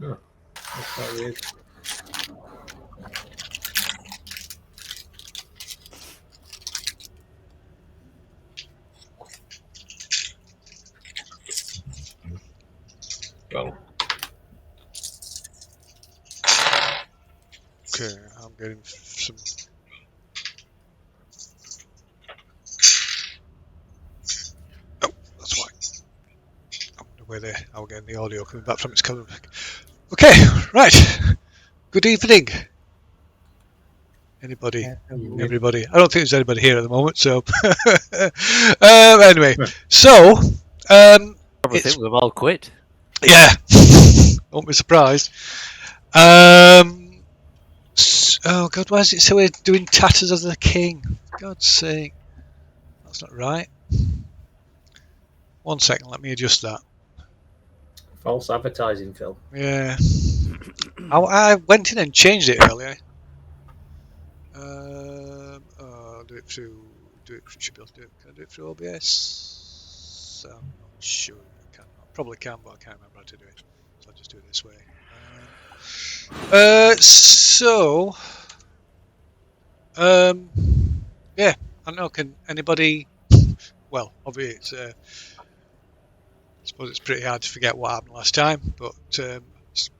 Oh, that's quite weird. Well, Okay, I'm getting some. Oh, that's why. I wonder where I was getting the audio coming back from. It's coming back. Okay, right. Good evening. Anybody? Everybody? I don't think there's anybody here at the moment. So, anyway, so Probably think we've all quit. yeah, won't be surprised. Oh God, why is it so we're doing tatters of the king? For God's sake, that's not right. 1 second, let me adjust that. False advertising, Phil. Yeah, I went in and changed it earlier. I'll do it through. Should be able to do it. Can I do it through OBS? I'm not sure. I can. I probably can, but I can't remember how to do it. So I'll just do it this way. Yeah. I don't know. Can anybody? Well, obviously, I suppose it's pretty hard to forget what happened last time. But I don't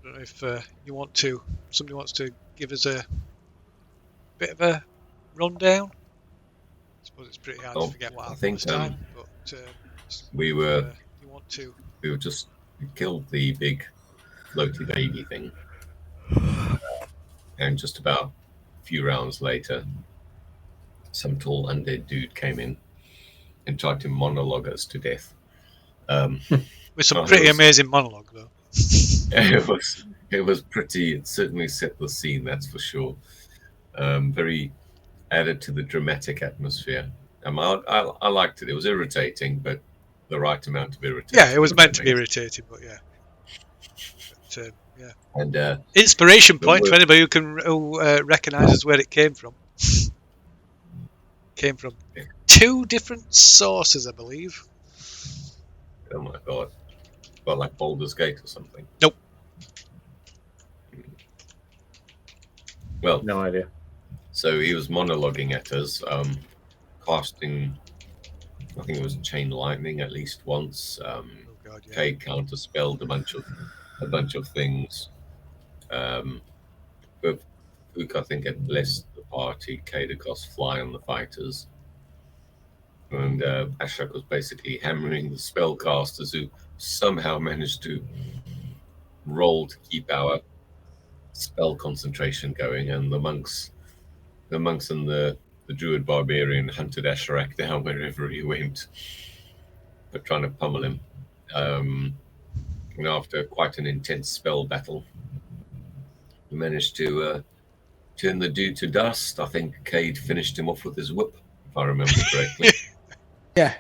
know if you want to. Somebody wants to give us a bit of a rundown. I suppose it's pretty hard to forget what happened last time. But we just killed the big floaty baby thing, and just about a few rounds later, some tall undead dude came in and tried to monologue us to death. With some pretty amazing monologue, though. It was pretty. It certainly set the scene, that's for sure. Very added to the dramatic atmosphere. I liked it. It was irritating, but the right amount of irritation. Yeah, it was meant to be irritating, but yeah. But, yeah. And inspiration point for anybody who recognises where it came from. Came from 2 different sources, I believe. Oh my God! Well, like Baldur's Gate or something. Nope. Well, no idea. So he was monologuing at us, casting. I think it was chain lightning at least once. Cade counterspelled a bunch of things. But Fook, I think, had blessed the party. Cade, of course, fly on the fighters. And Ashrak was basically hammering the spellcasters, who somehow managed to roll to keep our spell concentration going. And the monks and the druid barbarian hunted Ashrak down wherever he went, but trying to pummel him. And after quite an intense spell battle, we managed to turn the dude to dust. I think Cade finished him off with his whip, if I remember correctly. Yeah.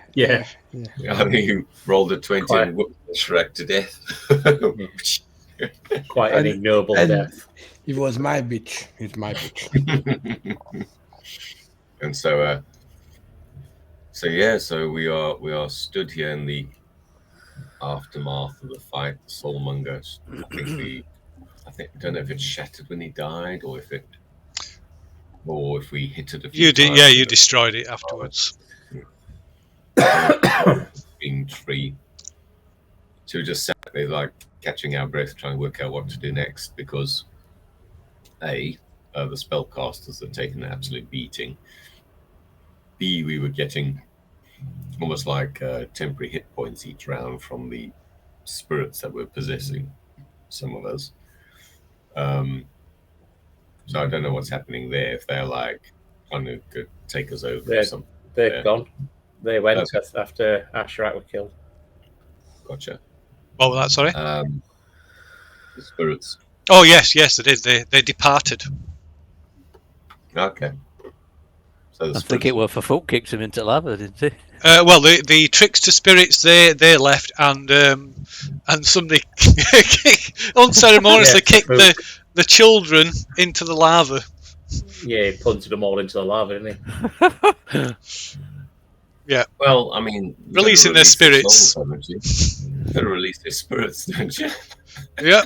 I think he rolled a 20 and whipped Ashrak to death. Quite an ignoble death. It was my bitch. It's my bitch. And so we are stood here in the aftermath of the fight. The Soulmonger. I don't know if it shattered when he died, or if we hit it a few times. Yeah, you destroyed it afterwards. Being free to just sat there, like catching our breath, trying to work out what to do next, because the spellcasters had taken an absolute beating. B, we were getting almost like temporary hit points each round from the spirits that were possessing some of us. So I don't know what's happening there. If they're like trying to take us over or something. They've gone. They went after Ashrak was killed. Gotcha. What was that? Sorry. The spirits. Oh yes, they did. They departed. Okay. So I think it was for folk kicked him into lava, didn't he? Well, the trickster spirits they left, and somebody unceremoniously kicked the children into the lava. Yeah, he punted them all into the lava, didn't he? Yeah. Well, I mean, releasing their spirits. Souls, better release their spirits, don't you? Yep.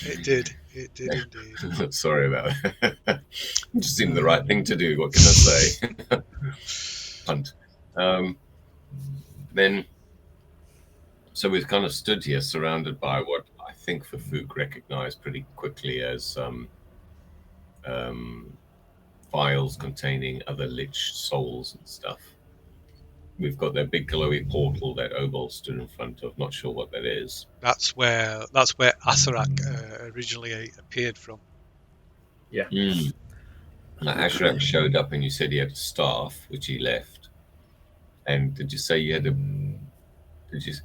It did. It did indeed. Sorry about that. It just seemed the right thing to do. What can I say? Punt. Then, so we've kind of stood here surrounded by what I think Fafuk recognized pretty quickly as files containing other lich souls and stuff. We've got that big glowy portal that Obol stood in front of. Not sure what that is. That's where Asarak originally appeared from. Yeah. Now, Ashrak showed up and you said he had a staff, which he left. And did you say you had a...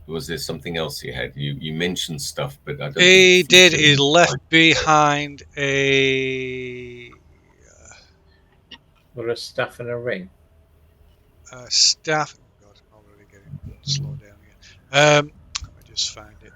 was there something else he had? You mentioned stuff, but I don't He think did. He left behind a Or a staff and a ring. staff. Oh God, I'm already getting slowed down again. Let me just find it.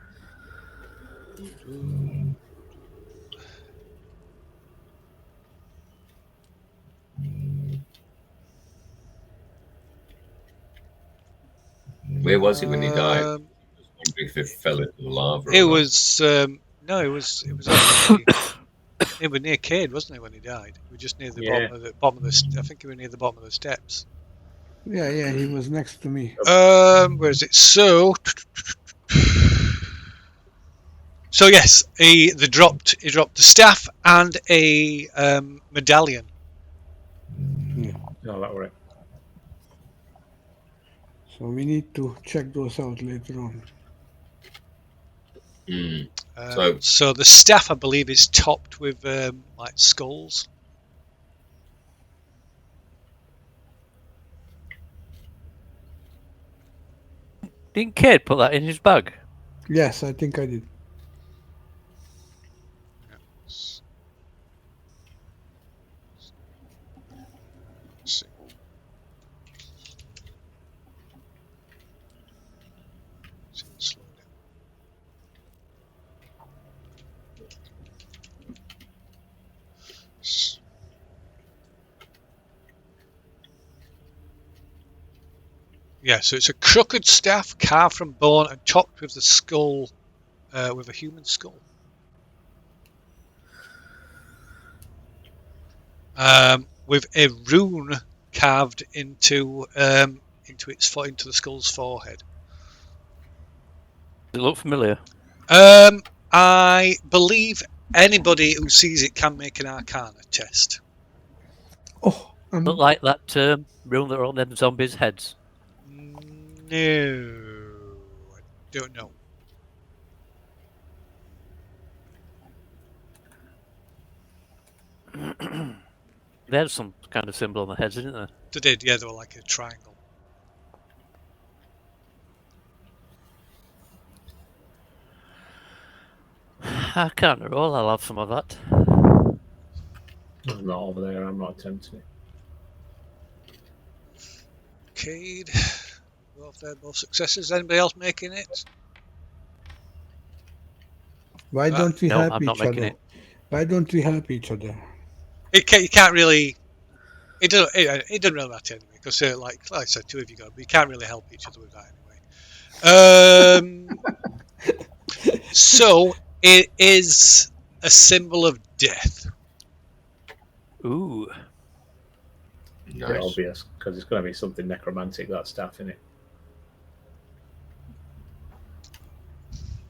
Where was he when he died? I Um, was wondering if it fell into the lava. It or not. was no, it was actually it was near Cade, wasn't it, when he died? We were just near the Yeah. bottom of the. I think we were near the bottom of the steps. Yeah, he was next to me. Where is it? So yes, he dropped the staff and a medallion. No, that were it. So we need to check those out later on. So the staff, I believe, is topped with like skulls. Didn't Cade put that in his bag? Yes, I think I did. Let's see. Slow down. Yeah, so it's a crooked staff carved from bone and topped with the skull, with a human skull. With a rune carved into the skull's forehead. Does it look familiar? I believe anybody who sees it can make an Arcana test. Oh, Look like that room that are on them zombies' heads. No, I don't know. They had some kind of symbol on the heads, didn't they? They did, yeah, they were like a triangle. I can't roll. I'll have some of that. I'm not over there. I'm not attempting it. Cade, both successes. Anybody else making it? why don't we No, help I'm not each making other? it. Why don't we help each other? You can't really. It doesn't really matter anyway, because like I said, two of you got, but you can't really help each other with that anyway. So it is a symbol of death. Ooh. Bit Nice. obvious because it's going to be something necromantic. That staff in it.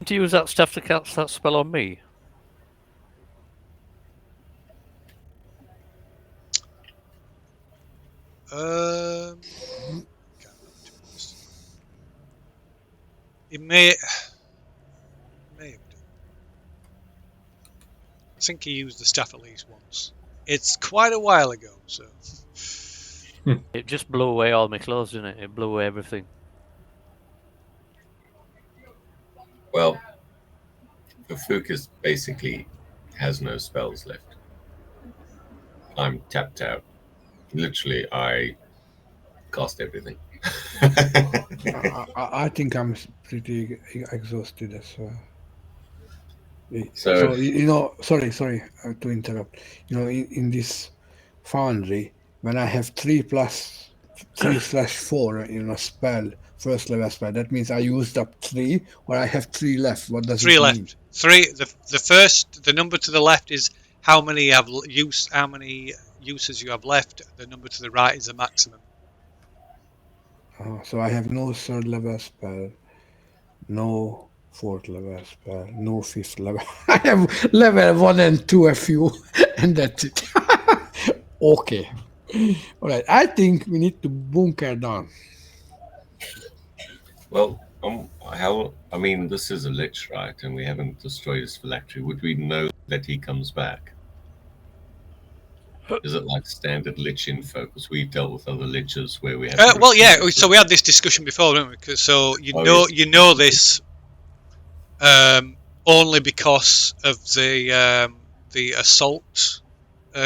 Did you use that stuff to cast that spell on me? It may have done. I think he used the staff at least once. It's quite a while ago, so. It just blew away all my clothes, didn't it? It blew away everything. Well, Fufukas basically has no spells left. I'm tapped out. Literally, I cast everything. I think I'm pretty exhausted as well. So- sorry to interrupt. In this foundry, when I have 3+ 3/4 in a spell, first level spell. That means I used up 3, or I have 3 left. What does 3 it left. mean? 3. The number to the left is how many uses you have left. The number to the right is the maximum. So I have no 3rd level spell, no 4th level spell, no 5th level. I have level 1 and 2 a few, and that's it. Okay. All right. I think we need to bunker down. Well, I mean, this is a lich, right? And we haven't destroyed his phylactery. Would we know that he comes back? Is it like standard lich info? Because we've dealt with other liches where we have. Well, yeah. So we had this discussion before, didn't we? So Yes. you know this only because of the assault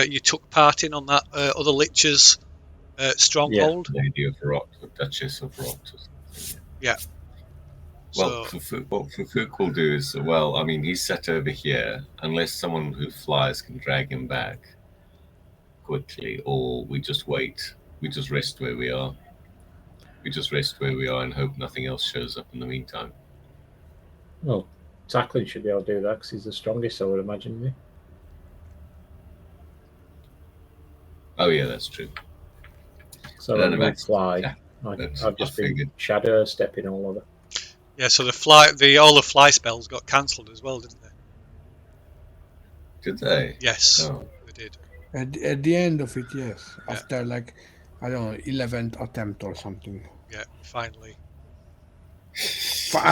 you took part in on that other lich's stronghold. Lady of Rot, the Duchess of Rot. Yeah. Well, what Fufuk will do is, well, I mean, he's set over here, unless someone who flies can drag him back quickly, or we just wait. We just rest where we are. We just rest where we are and hope nothing else shows up in the meantime. Well, tackling should be able to do that because he's the strongest, I would imagine. Oh, yeah, that's true. So I don't I know would fly. Yeah, I've just been figured. shadow stepping all over. Yeah. So all the fly spells got cancelled as well, didn't they? Did they? Yes, Oh. they did. At the end of it, yes. Yeah. After like, I don't know, 11th attempt or something. Yeah. Finally.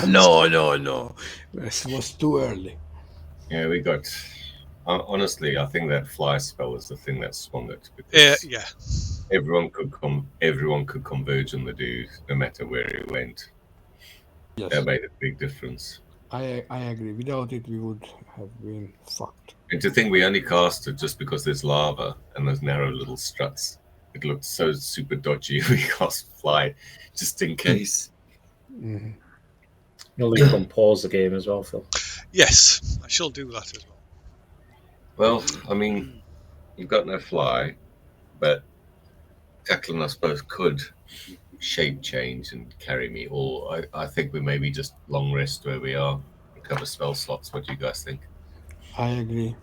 No. It was too early. Yeah, we got. Honestly, I think that fly spell is the thing that swung it, because Yeah. everyone could converge on the dude, no matter where he went. Yes, That made a big difference. I agree. Without it, we would have been fucked. And to think we only cast it just because there's lava and those narrow little struts. It looked so super dodgy. We cast fly just in case. Mhm. You'll leave them pause the game as well, Phil. Yes, I shall do that as well. Well, I mean, you've got no fly, but Declan, I suppose, could shape change and carry me. Or I think we maybe just long rest where we are, recover spell slots. What do you guys think? I agree.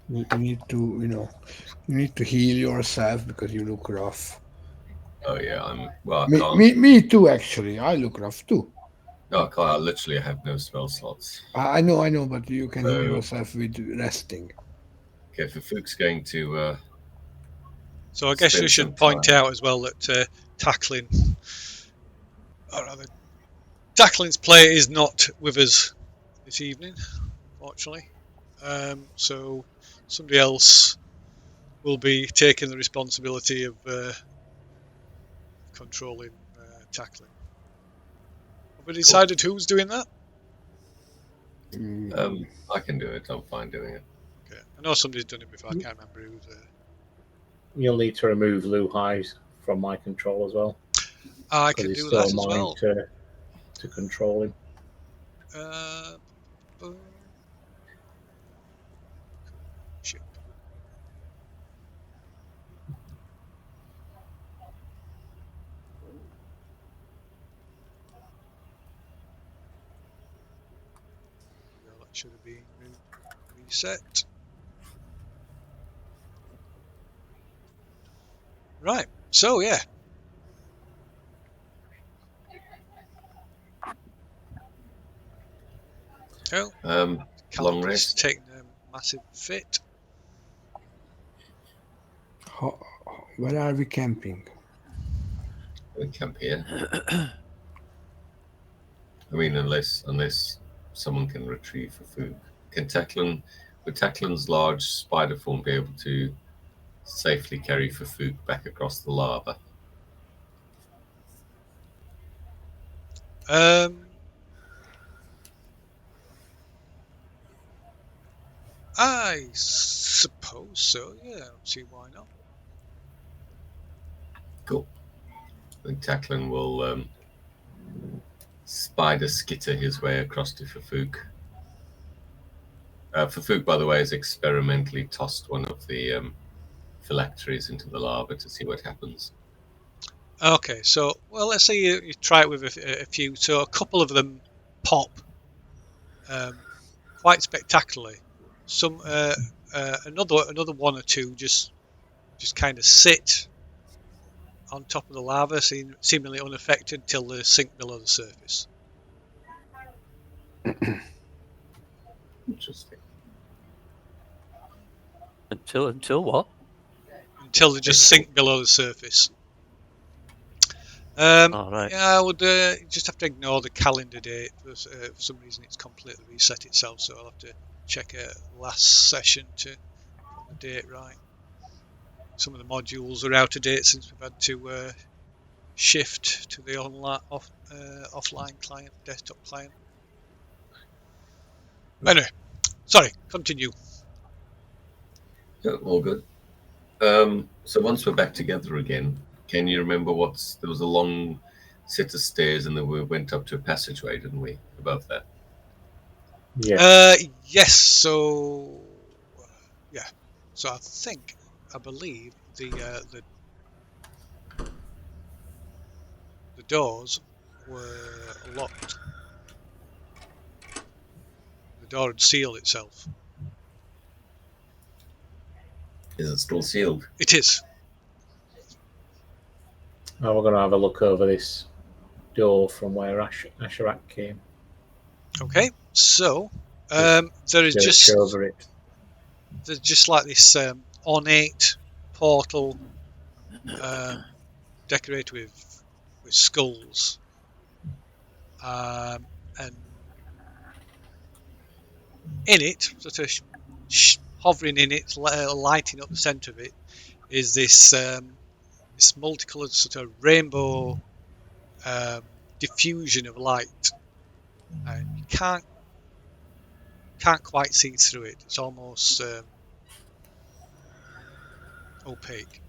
You need to, you need to heal yourself because you look rough. Oh yeah, I can't. Me too, actually. I look rough too. No, I can't. I literally have no spell slots. I know, but you can heal So- yourself with resting. Okay, Fufuk's going to. So I guess Spend we should some point time. out as well that Tackling's play is not with us this evening, fortunately. So somebody else will be taking the responsibility of controlling Tackling. Have we decided who's doing that? I can do it. I'm fine doing it. Okay. I know somebody's done it before. I can't remember who's. You'll need to remove Lou Highs from my control as well. I 'cause can it's do still that as mine well. To control him. Ship. That should have been reset. Right. So yeah. Oh, Long Callum's rest. taking a massive fit. Where are we camping? We camp here. I mean, unless someone can retrieve for food. Would Tacklin's large spider form be able to safely carry Fufuk back across the lava? I suppose so. Yeah, I don't see why not. Cool. I think Tacklin will spider skitter his way across to Fufuk. Fufuk, by the way, has experimentally tossed one of the phylacteries into the lava to see what happens. Okay, so well, let's say you try it with a few. So a couple of them pop quite spectacularly. Some another one or two just kind of sit on top of the lava, seemingly unaffected till they sink below the surface. Interesting. Until what? Until they just sink below the surface. All right. Yeah, I would just have to ignore the calendar date. For some reason, it's completely reset itself, so I'll have to check last session to put the date right. Some of the modules are out of date since we've had to shift to the offline client, desktop client. Anyway, sorry, continue. Yeah, all good. So once we're back together again, can you remember there was a long set of stairs and then we went up to a passageway, didn't we, above that? Yeah. Yes, so yeah. So I believe the doors were locked. The door had sealed itself. Is it still sealed? It is. Now we're going to have a look over this door from where Asherak came. Okay, so there is Search over it. there's just like this ornate portal decorated with skulls, and in it, sort of hovering in it, lighting up the centre of it, is this this multicoloured sort of rainbow diffusion of light, and you can't quite see through it. It's almost opaque.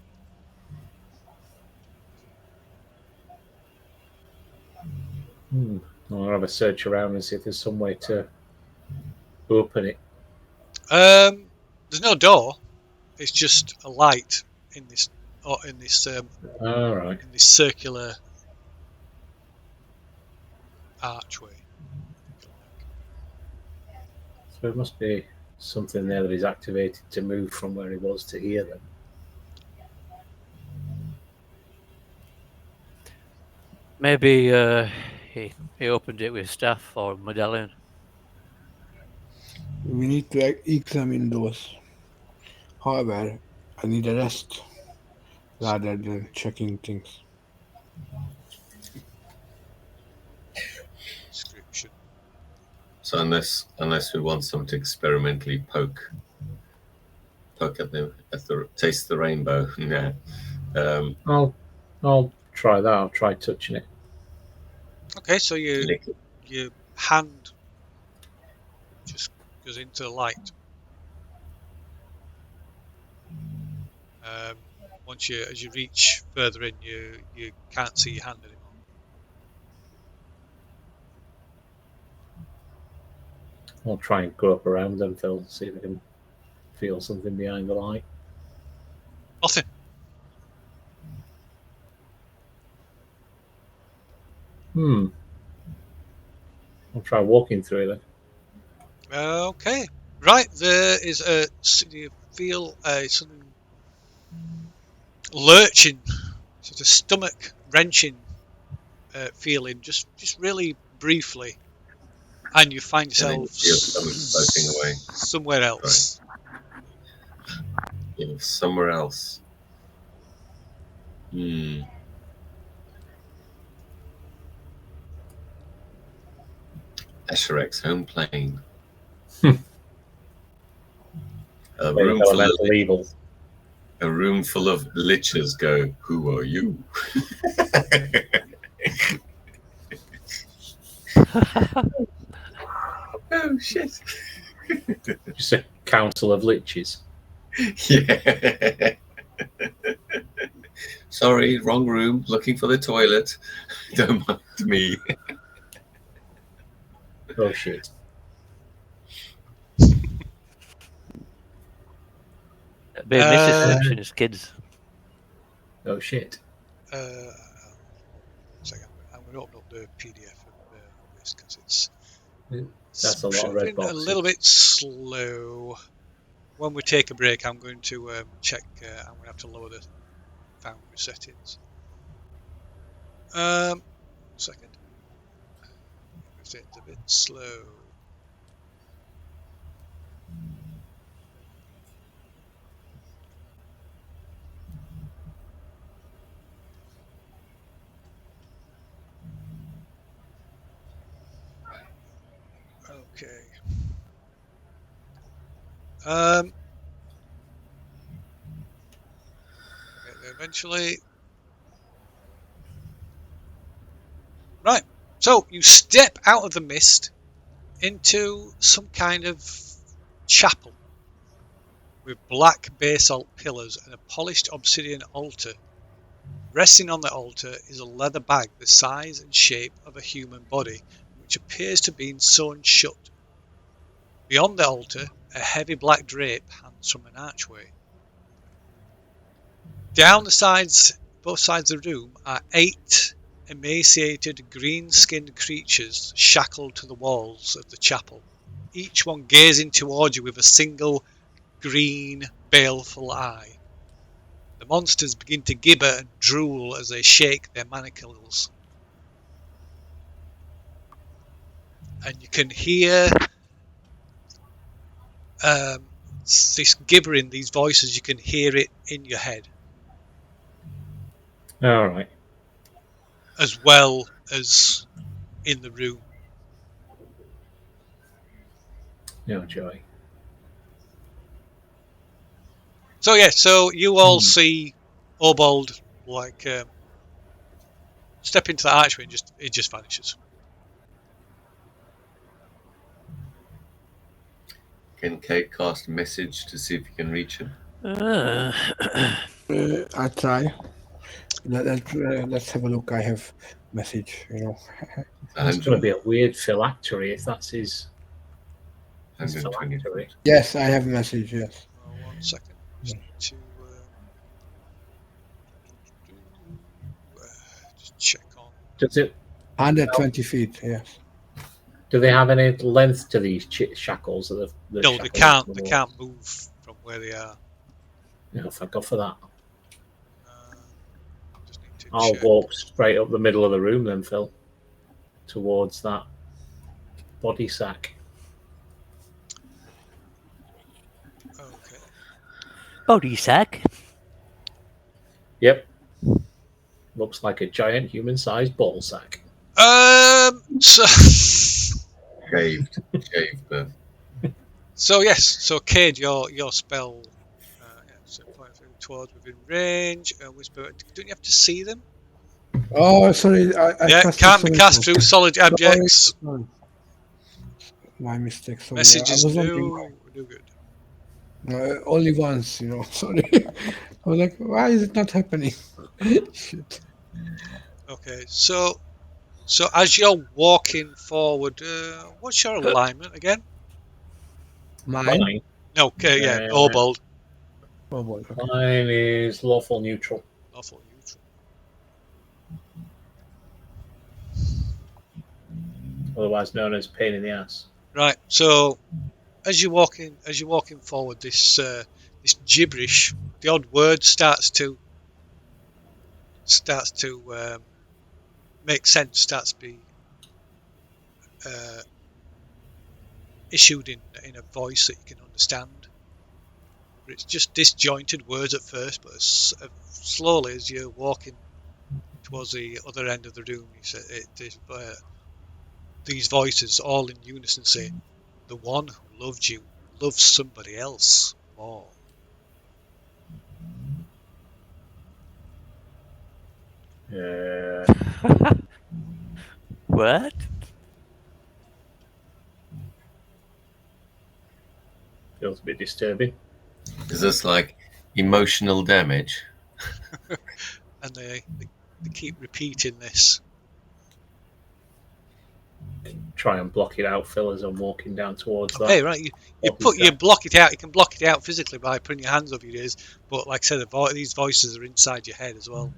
I'll have a search around and see if there's some way to open it. There's no door. It's just a light in this All right. in this circular archway. So there must be something there that is activated to move from where he was to here then. Maybe he opened it with staff or medallion. We need to examine those. However, I need a rest rather than checking things. Description. So unless we want some to experimentally poke at the taste the rainbow, nah. I'll try that. I'll try touching it. Okay, so Lick it. your hand just goes into the light. As you reach further in, you can't see your hand anymore. I'll try and go up around them, Phil, see if I can feel something behind the light. Nothing. I'll try walking through it then. Okay, right. There is you feel a sudden lurching, sort of stomach wrenching feeling, just really briefly, and you find And then yourself you feel stomach floating away. somewhere else. Yeah, somewhere else. Asherak's home plane. A room full of Elemental evil. A room full of lichens go, "Who are you?" Oh, shit. Just a council of liches. Yeah. Sorry, wrong room. Looking for the toilet. Don't mind me. Oh, shit. Be a misconception as kids. Oh shit. Second, I'm going to open up the PDF of this because it's That's a lot of red proving a little boxes. bit slow. When we take a break, I'm going to check. I'm going to have to lower the Foundry settings. Second. Everything's a bit slow. Okay. Get there eventually. Right. So you step out of the mist into some kind of chapel with black basalt pillars and a polished obsidian altar. Resting on the altar is a leather bag the size and shape of a human body, which appears to be sewn shut. Beyond the altar, a heavy black drape hangs from an archway. Down the sides, both sides of the room, are 8 emaciated, green-skinned creatures shackled to the walls of the chapel, each one gazing towards you with a single green, baleful eye. The monsters begin to gibber and drool as they shake their manacles. And you can hear this gibbering, these voices, you can hear it in your head, All right. as well as in the room. No joy. So yeah, so you all see Obold like step into the archway and it just vanishes. Can Kate cast a message to see if you can reach him? I try. Let's have a look. I have message. It's going to be a weird phylactery if that's his 120 phylactery. foot. Yes, I have message. Yes. 1 second. Just need to just check on. Does it? 120 feet. Yes. Do they have any length to these shackles? Or the No, they shackles can't. to the They walls? can't move from where they are. No, thank God for that. Just need to I'll check. walk straight up the middle of the room then, Phil, towards that body sack. Okay. Body sack. Yep. Looks like a giant human-sized ball sack. So Shaved, but so yes. So Cade, your spell. So point towards within range. Whisper. Don't you have to see them? Oh, sorry. I Yeah, cast can't be it cast so through solid objects. Sorry. My mistake. Sorry. Messages I was no good. only once. Sorry. I was like, why is it not happening? Shit. Okay, so as you're walking forward, what's your alignment again? Mine. Mine. No, okay, yeah, Uh, Obold. Oh boy. Okay. Mine is lawful neutral. Awful neutral. Otherwise known as pain in the ass. Right. So as you're walking forward, this gibberish, the odd word starts to make sense. Starts to be issued in a voice that you can understand. But it's just disjointed words at first, but slowly as you're walking towards the other end of the room, these voices all in unison say, "The one who loved you loves somebody else more." What? Feels a bit disturbing. is this like emotional damage? And they keep repeating this. try and block it out, Phil, as I'm walking down towards that. Okay, right. You block it out. You can block it out physically by putting your hands over your ears. But like I said, these voices are inside your head as well.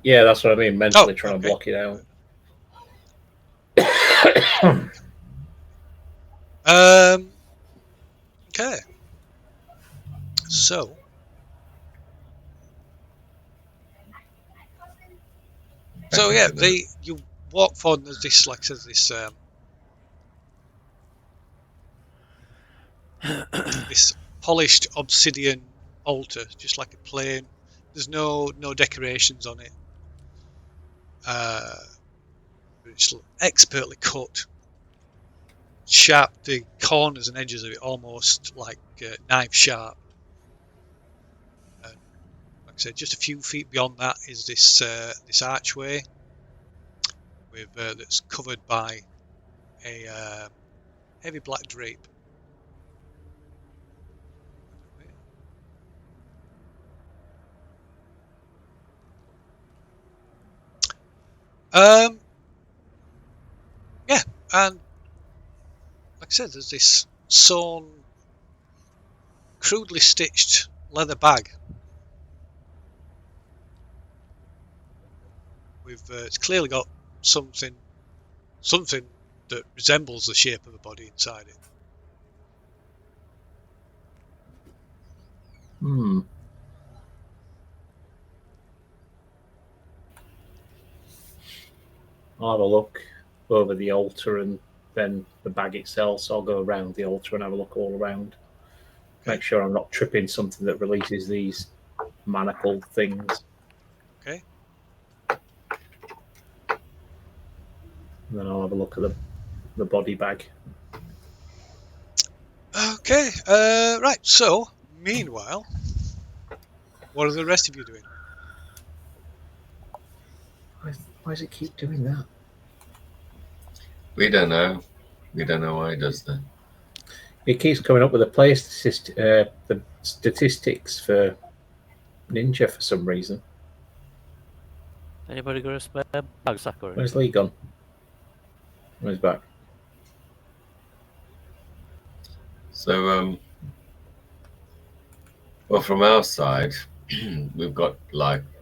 Yeah, that's what I mean. Mentally trying to block it out. Okay. So. So yeah, you walk forward and there's this, like I said, this polished obsidian altar, just like a plain. There's no decorations on it. It's expertly cut, sharp. The corners and edges of it almost like knife sharp. And like I said, just a few feet beyond that is this archway with that's covered by a heavy black drape. Yeah, and like I said, there's this sewn, crudely stitched leather bag with it's clearly got something that resembles the shape of a body inside it. I'll have a look over the altar and then the bag itself. So I'll go around the altar and have a look all around. Make sure I'm not tripping something that releases these manacled things. Okay. And then I'll have a look at the body bag. Okay. Right. So, meanwhile, what are the rest of you doing? Why does it keep doing that? We don't know. We don't know why it does that. It keeps coming up with the statistics for Ninja for some reason. Anybody got a spare bag sack or Where's Lee gone? Where's back? So, well, from our side, we've got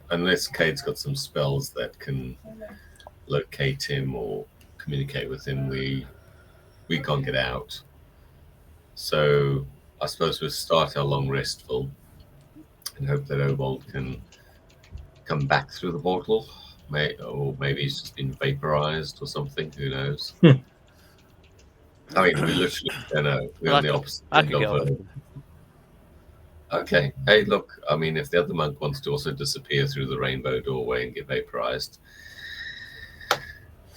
unless Cade's got some spells that can locate him or communicate with him, we can't get out. So I suppose we'll start our long rest, Phil, and hope that Obold can come back through the portal. Or maybe he's just been vaporized or something. Who knows? I mean, we literally don't know. We're on the opposite end of it. Okay. Hey, look, I mean, if the other monk wants to also disappear through the rainbow doorway and get vaporized,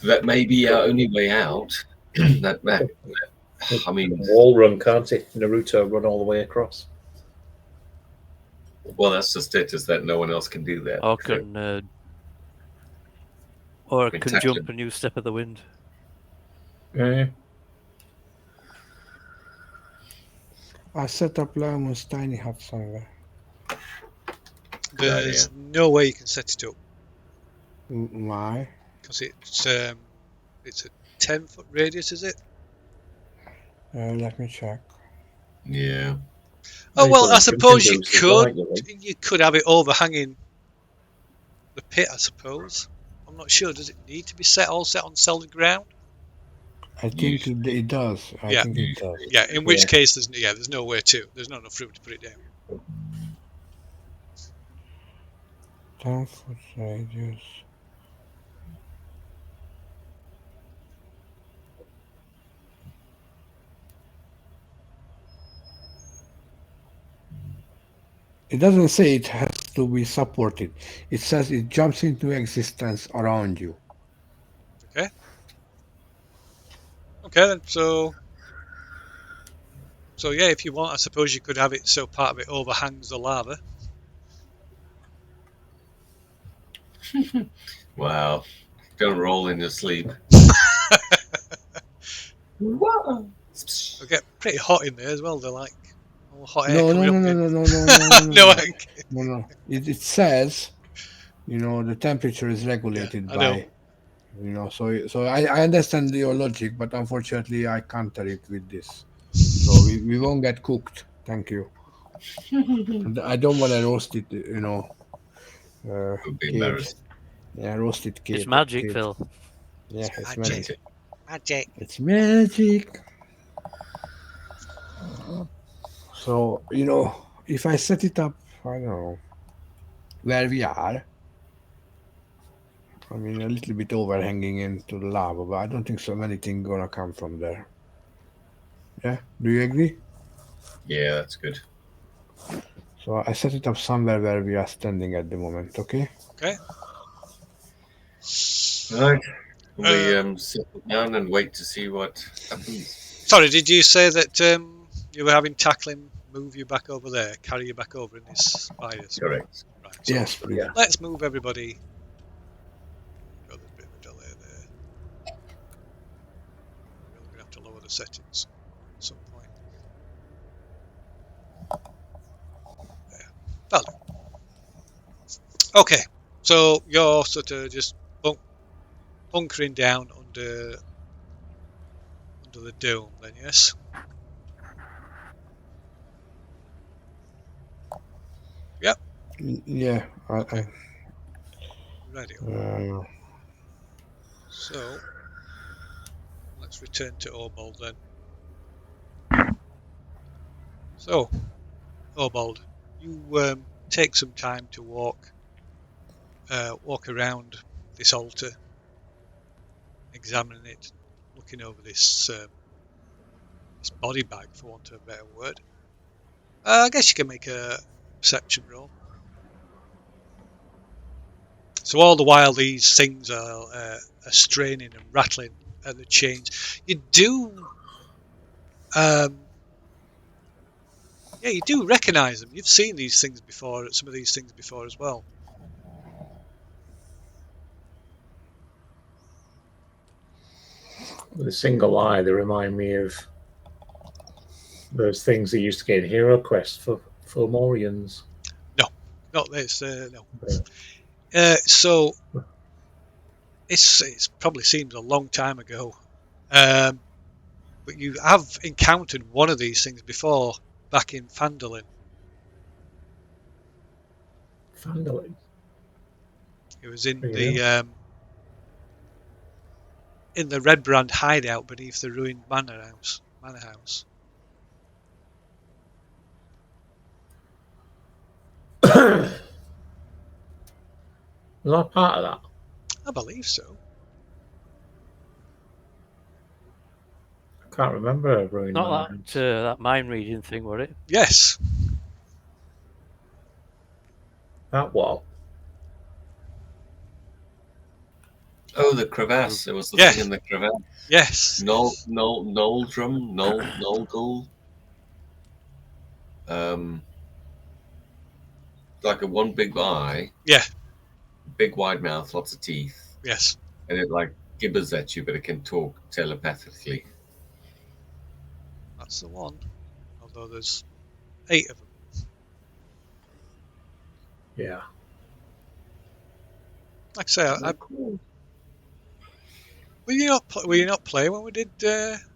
that may be our only way out. I mean, wall run, can't it? Naruto run all the way across. Well, that's just it, is that no one else can do that. Or can jump a new step of the wind. Yeah. I set up Lemon's tiny hut somewhere. There's no way you can set it up. Why? Because it's a 10-foot radius, is it? Let me check. Yeah. Oh well, I suppose you could have it overhanging the pit. I suppose. I'm not sure. Does it need to be all set on solid ground? I think it does. I think it does. Yeah. In which case, there's no way to. There's not enough room to put it down. 10-foot radius. It doesn't say it has to be supported. It says it jumps into existence around you. Okay. Okay then. So yeah, if you want, I suppose you could have it so part of it overhangs the lava. Wow. Don't roll in your sleep. It'll get pretty hot in there as well. They're like all hot air No. No. It says, the temperature is regulated by You know, so I understand your logic, but unfortunately I counter it with this. So we won't get cooked. Thank you. And I don't want to roast it. You know, It would be kid. embarrassing. Yeah, roasted kid. It's magic, kid. Phil. Yeah, it's Magic. magic. Magic. It's magic. So you know, if I set it up, I don't know where we are. I mean, a little bit overhanging into the lava, but I don't think so many things gonna come from there. Yeah, do you agree? Yeah, that's good. So I set it up somewhere where we are standing at the moment. Okay. Okay. Right. We Uh, settle down and wait to see what happens. Sorry, did you say that you were having tackling move you back over there, carry you back over in this spiders? Correct. Right. So Yes, please. Yeah. let's move everybody. Got a bit of a delay there. We're going to have to lower the settings at some point. There. That'll do. Okay. So you're sort of just bunkering down under the dome, then, yes? Yep. Yeah. Okay. Ready. So let's return to Obald then. So, Obald, you take some time to walk around this altar, examining it, looking over this body bag, for want of a better word. I guess you can make a perception roll. So all the while these things are straining and rattling at the chains, you do, you do recognise them. You've seen these things before, some of these things before as well. With a single eye, they remind me of those things that used to get in Hero Quest for Morians. Not this, no. Yeah. So it's probably seems a long time ago, but you have encountered one of these things before back in Phandalin. Phandalin. It was in Yeah. the Red Brand hideout beneath the ruined manor house. Was I part of that? I believe so. I can't remember a ruined Not manor house. that mind reading thing, were it? Yes. That what? Oh, the crevasse. There was the Yeah. thing in the crevasse. Yes. Noldrum. Like a one big eye. Yeah. Big wide mouth, lots of teeth. Yes. And it like gibbers at you, but it can talk telepathically. That's the one. Although there's 8 of them. Yeah. Like I say, Cool. were you not playing when we did?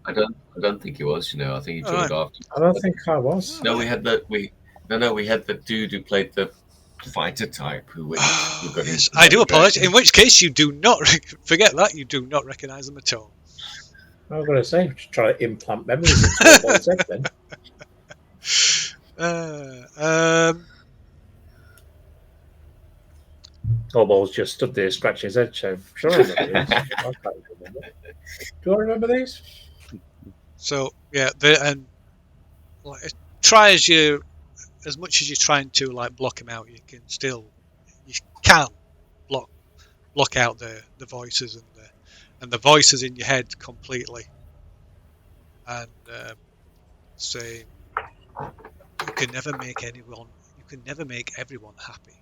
I don't think he was. I think he joined after. I don't think I was. No, we had the dude who played the fighter type who got Yes, into I do the apologise. dragon. In which case, you do not forget that you do not recognise them at all. I was going to say, just try to implant memories into Obal's head then. Obal's just stood there scratching his head, so sure I remember these. I can't remember. Do I remember these? So yeah, and like, try as much as you're trying to like block him out, you can block out the voices and the voices in your head completely, and saying you can never make everyone happy.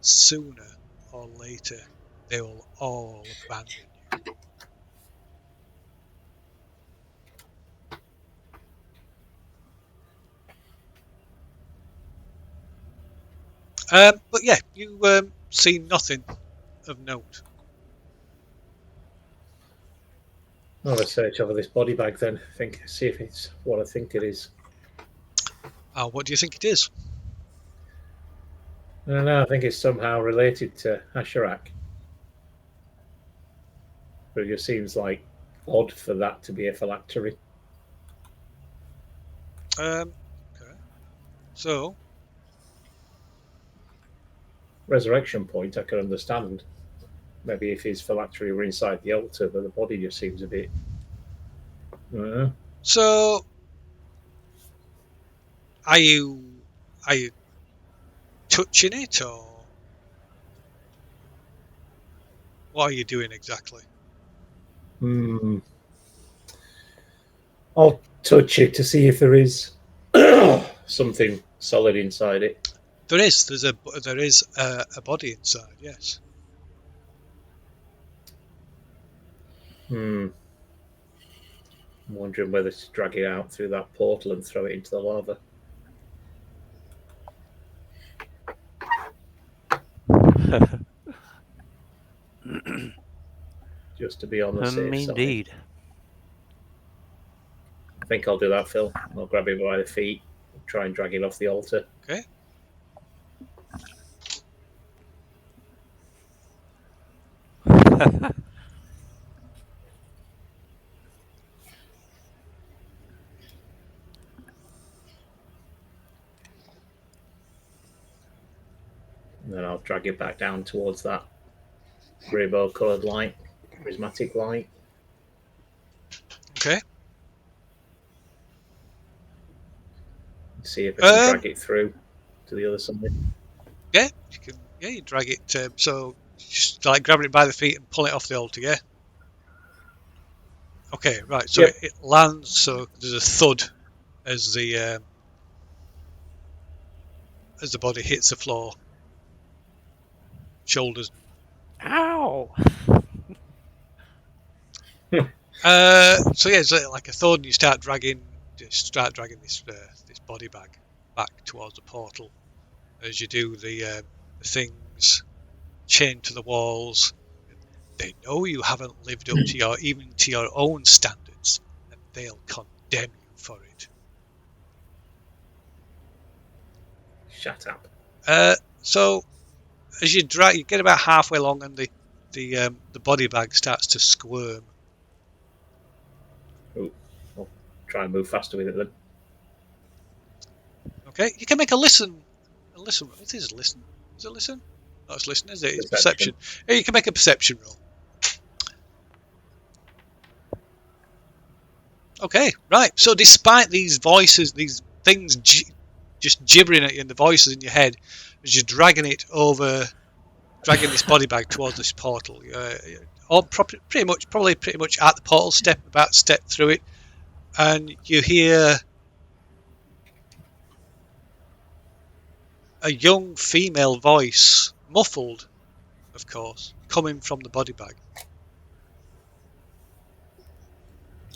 Sooner or later, they will all abandon you. But yeah, you see nothing of note. I'll have a search over this body bag then. See if it's what I think it is. What do you think it is? I don't know. I think it's somehow related to Asherak. But it just seems like odd for that to be a phylactery. Okay. So, Resurrection point, I can understand. Maybe if his phylactery were inside the altar, but the body just seems a bit. I don't know. so are you touching it, or what are you doing exactly? I'll touch it to see if there is something solid inside it. There is. There is a body inside. Yes. I'm wondering whether to drag it out through that portal and throw it into the lava. Just to be on the safe side. Indeed. I think I'll do that, Phil. I'll grab him by the feet, try and drag it off the altar. Okay. And then I'll drag it back down towards that rainbow coloured light, prismatic light. Okay. See if I can drag it through to the other side. Yeah, you can. Yeah, you drag it. So just like grabbing it by the feet and pull it off the altar. Yeah. Okay. Right. So Yep. it lands. So there's a thud as the body hits the floor. Shoulders. Ow! So yeah, it's like a thud, and you start dragging this body bag back towards the portal. As you do, the things chained to the walls. They know you haven't lived up to your own standards, and they'll condemn you for it. Shut up. So as you drag, you get about halfway along, and the body bag starts to squirm. Ooh, I'll try and move faster with it then. Okay, you can make a listen. It is listen. Is it listen? No, it's listen, is it? It's perception. Yeah, you can make a perception roll. Okay, right. So despite these voices, these things just gibbering at you, and the voices in your head, as you're dragging this body bag towards this portal, pretty much at the portal, step through it, and you hear a young female voice, muffled, of course, coming from the body bag.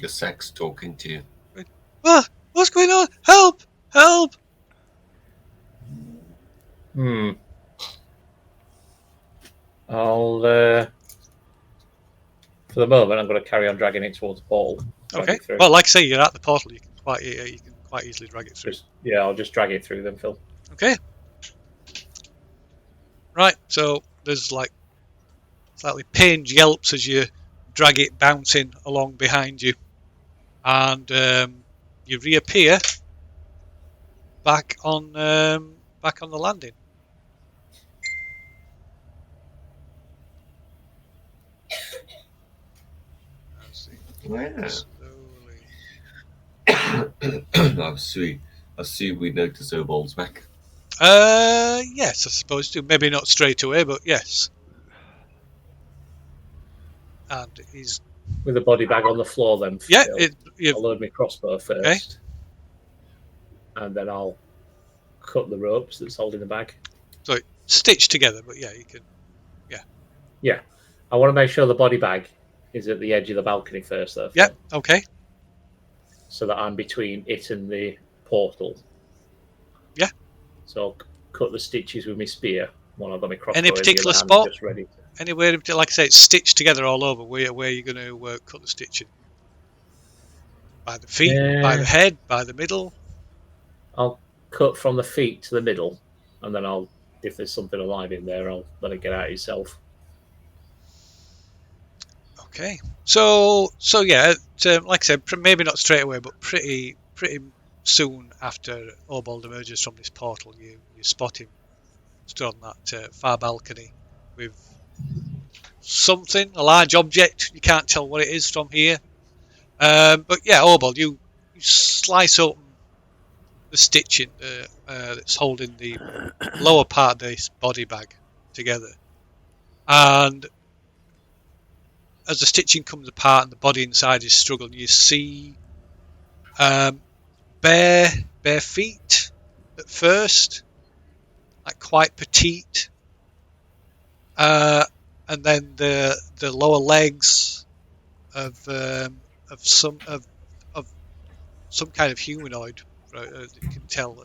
The sex talking to you. What's going on? Help! Help! I'll, for the moment, I'm going to carry on dragging it towards the portal. Okay. Well, like I say, you're at the portal. You can quite easily drag it through. I'll just drag it through then, Phil. Okay. Right. So there's like slightly pained yelps as you drag it bouncing along behind you, and you reappear back on the landing. Yeah. Slowly. I see we notice Obol's back. Yes, I suppose to. Maybe not straight away, but yes. And he's with the body bag on the floor then. Yeah, I'll load my crossbow first. Okay. And then I'll cut the ropes that's holding the bag. So it's stitched together, but yeah, you can. Yeah. Yeah. I want to make sure the body bag is at the edge of the balcony first, though. Yeah, okay. So that I'm between it and the portal. Yeah. So I'll cut the stitches with my spear while I've got my crossbow. Any particular spot? Just ready to... Anywhere, like I say, it's stitched together all over. Where are you going to cut the stitching? By the feet, by the head, by the middle. I'll cut from the feet to the middle, and then if there's something alive in there, I'll let it get out itself. Okay. So yeah, like I said, maybe not straight away, but pretty soon after Obald emerges from this portal, you spot him stood on that far balcony with something, a large object. You can't tell what it is from here. But yeah, Obald, you slice open the stitching that's holding the lower part of this body bag together, and as the stitching comes apart and the body inside is struggling, you see bare feet at first, like quite petite, and then the lower legs of some kind of humanoid, right, you can tell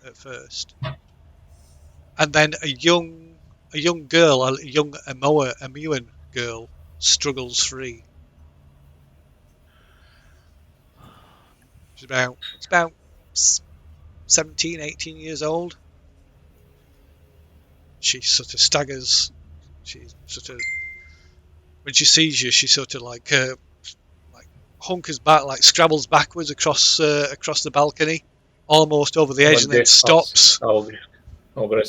at first, and then a young girl, a young Amuan girl, struggles free. She's about 17, 18 years old. She sort of staggers. She sort of, when she sees you, she sort of like hunkers back, like scrabbles backwards across the balcony, almost over the edge, and then stops. I was just going to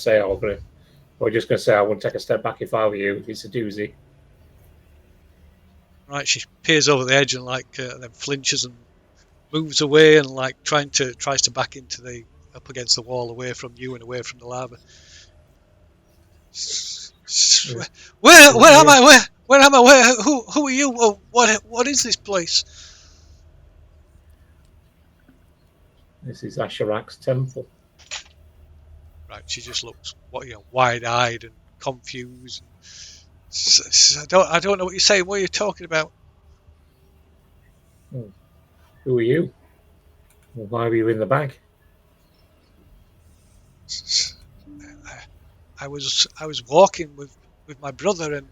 say I wouldn't take a step back if I were you. It's a doozy. Right, she peers over the edge and then flinches and moves away and tries to back into up against the wall, away from you and away from the lava. Where am I? Where am I? Who are you? What is this place? This is Asherak's temple. Right, she just looks wide-eyed and confused. I don't know what you're saying. What are you talking about? Who are you? Well, why were you in the bag? I was walking with my brother, and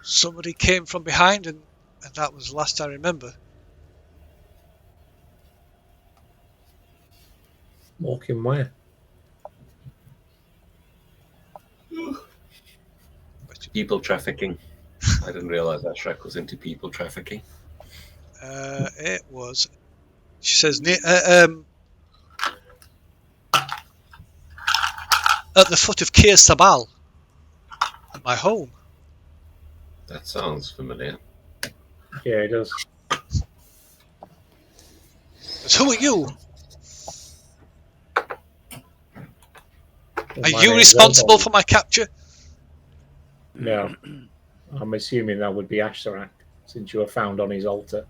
somebody came from behind, and that was the last I remember. Walking where? People trafficking. I didn't realise that Shrek was into people trafficking. It was. She says at the foot of Kir Sabal, at my home. That sounds familiar. Yeah, it does. But who are you? Are My you name's responsible Obald. for my capture? No. I'm assuming that would be Asherak, since you were found on his altar.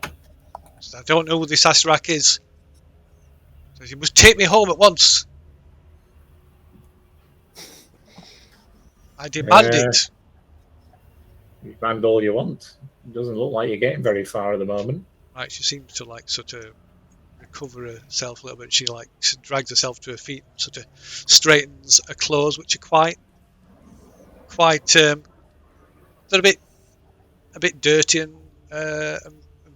I don't know who this Asrak is. So you must take me home at once. I demand it. You demand all you want. It doesn't look like you're getting very far at the moment. Right, she seems to sort of recover herself a little bit. She drags herself to her feet, and sort of straightens her clothes, which are quite they're a bit dirty and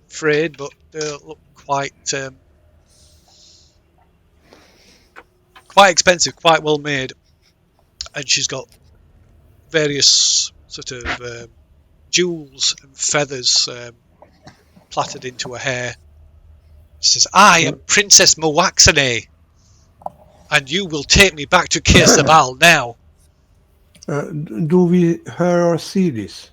frayed, but they look quite expensive, quite well made. And she's got various sort of jewels and feathers plaited into her hair. She says, "I am Princess Moaxane, and you will take me back to Kir Sabal now." Do we hear or see this?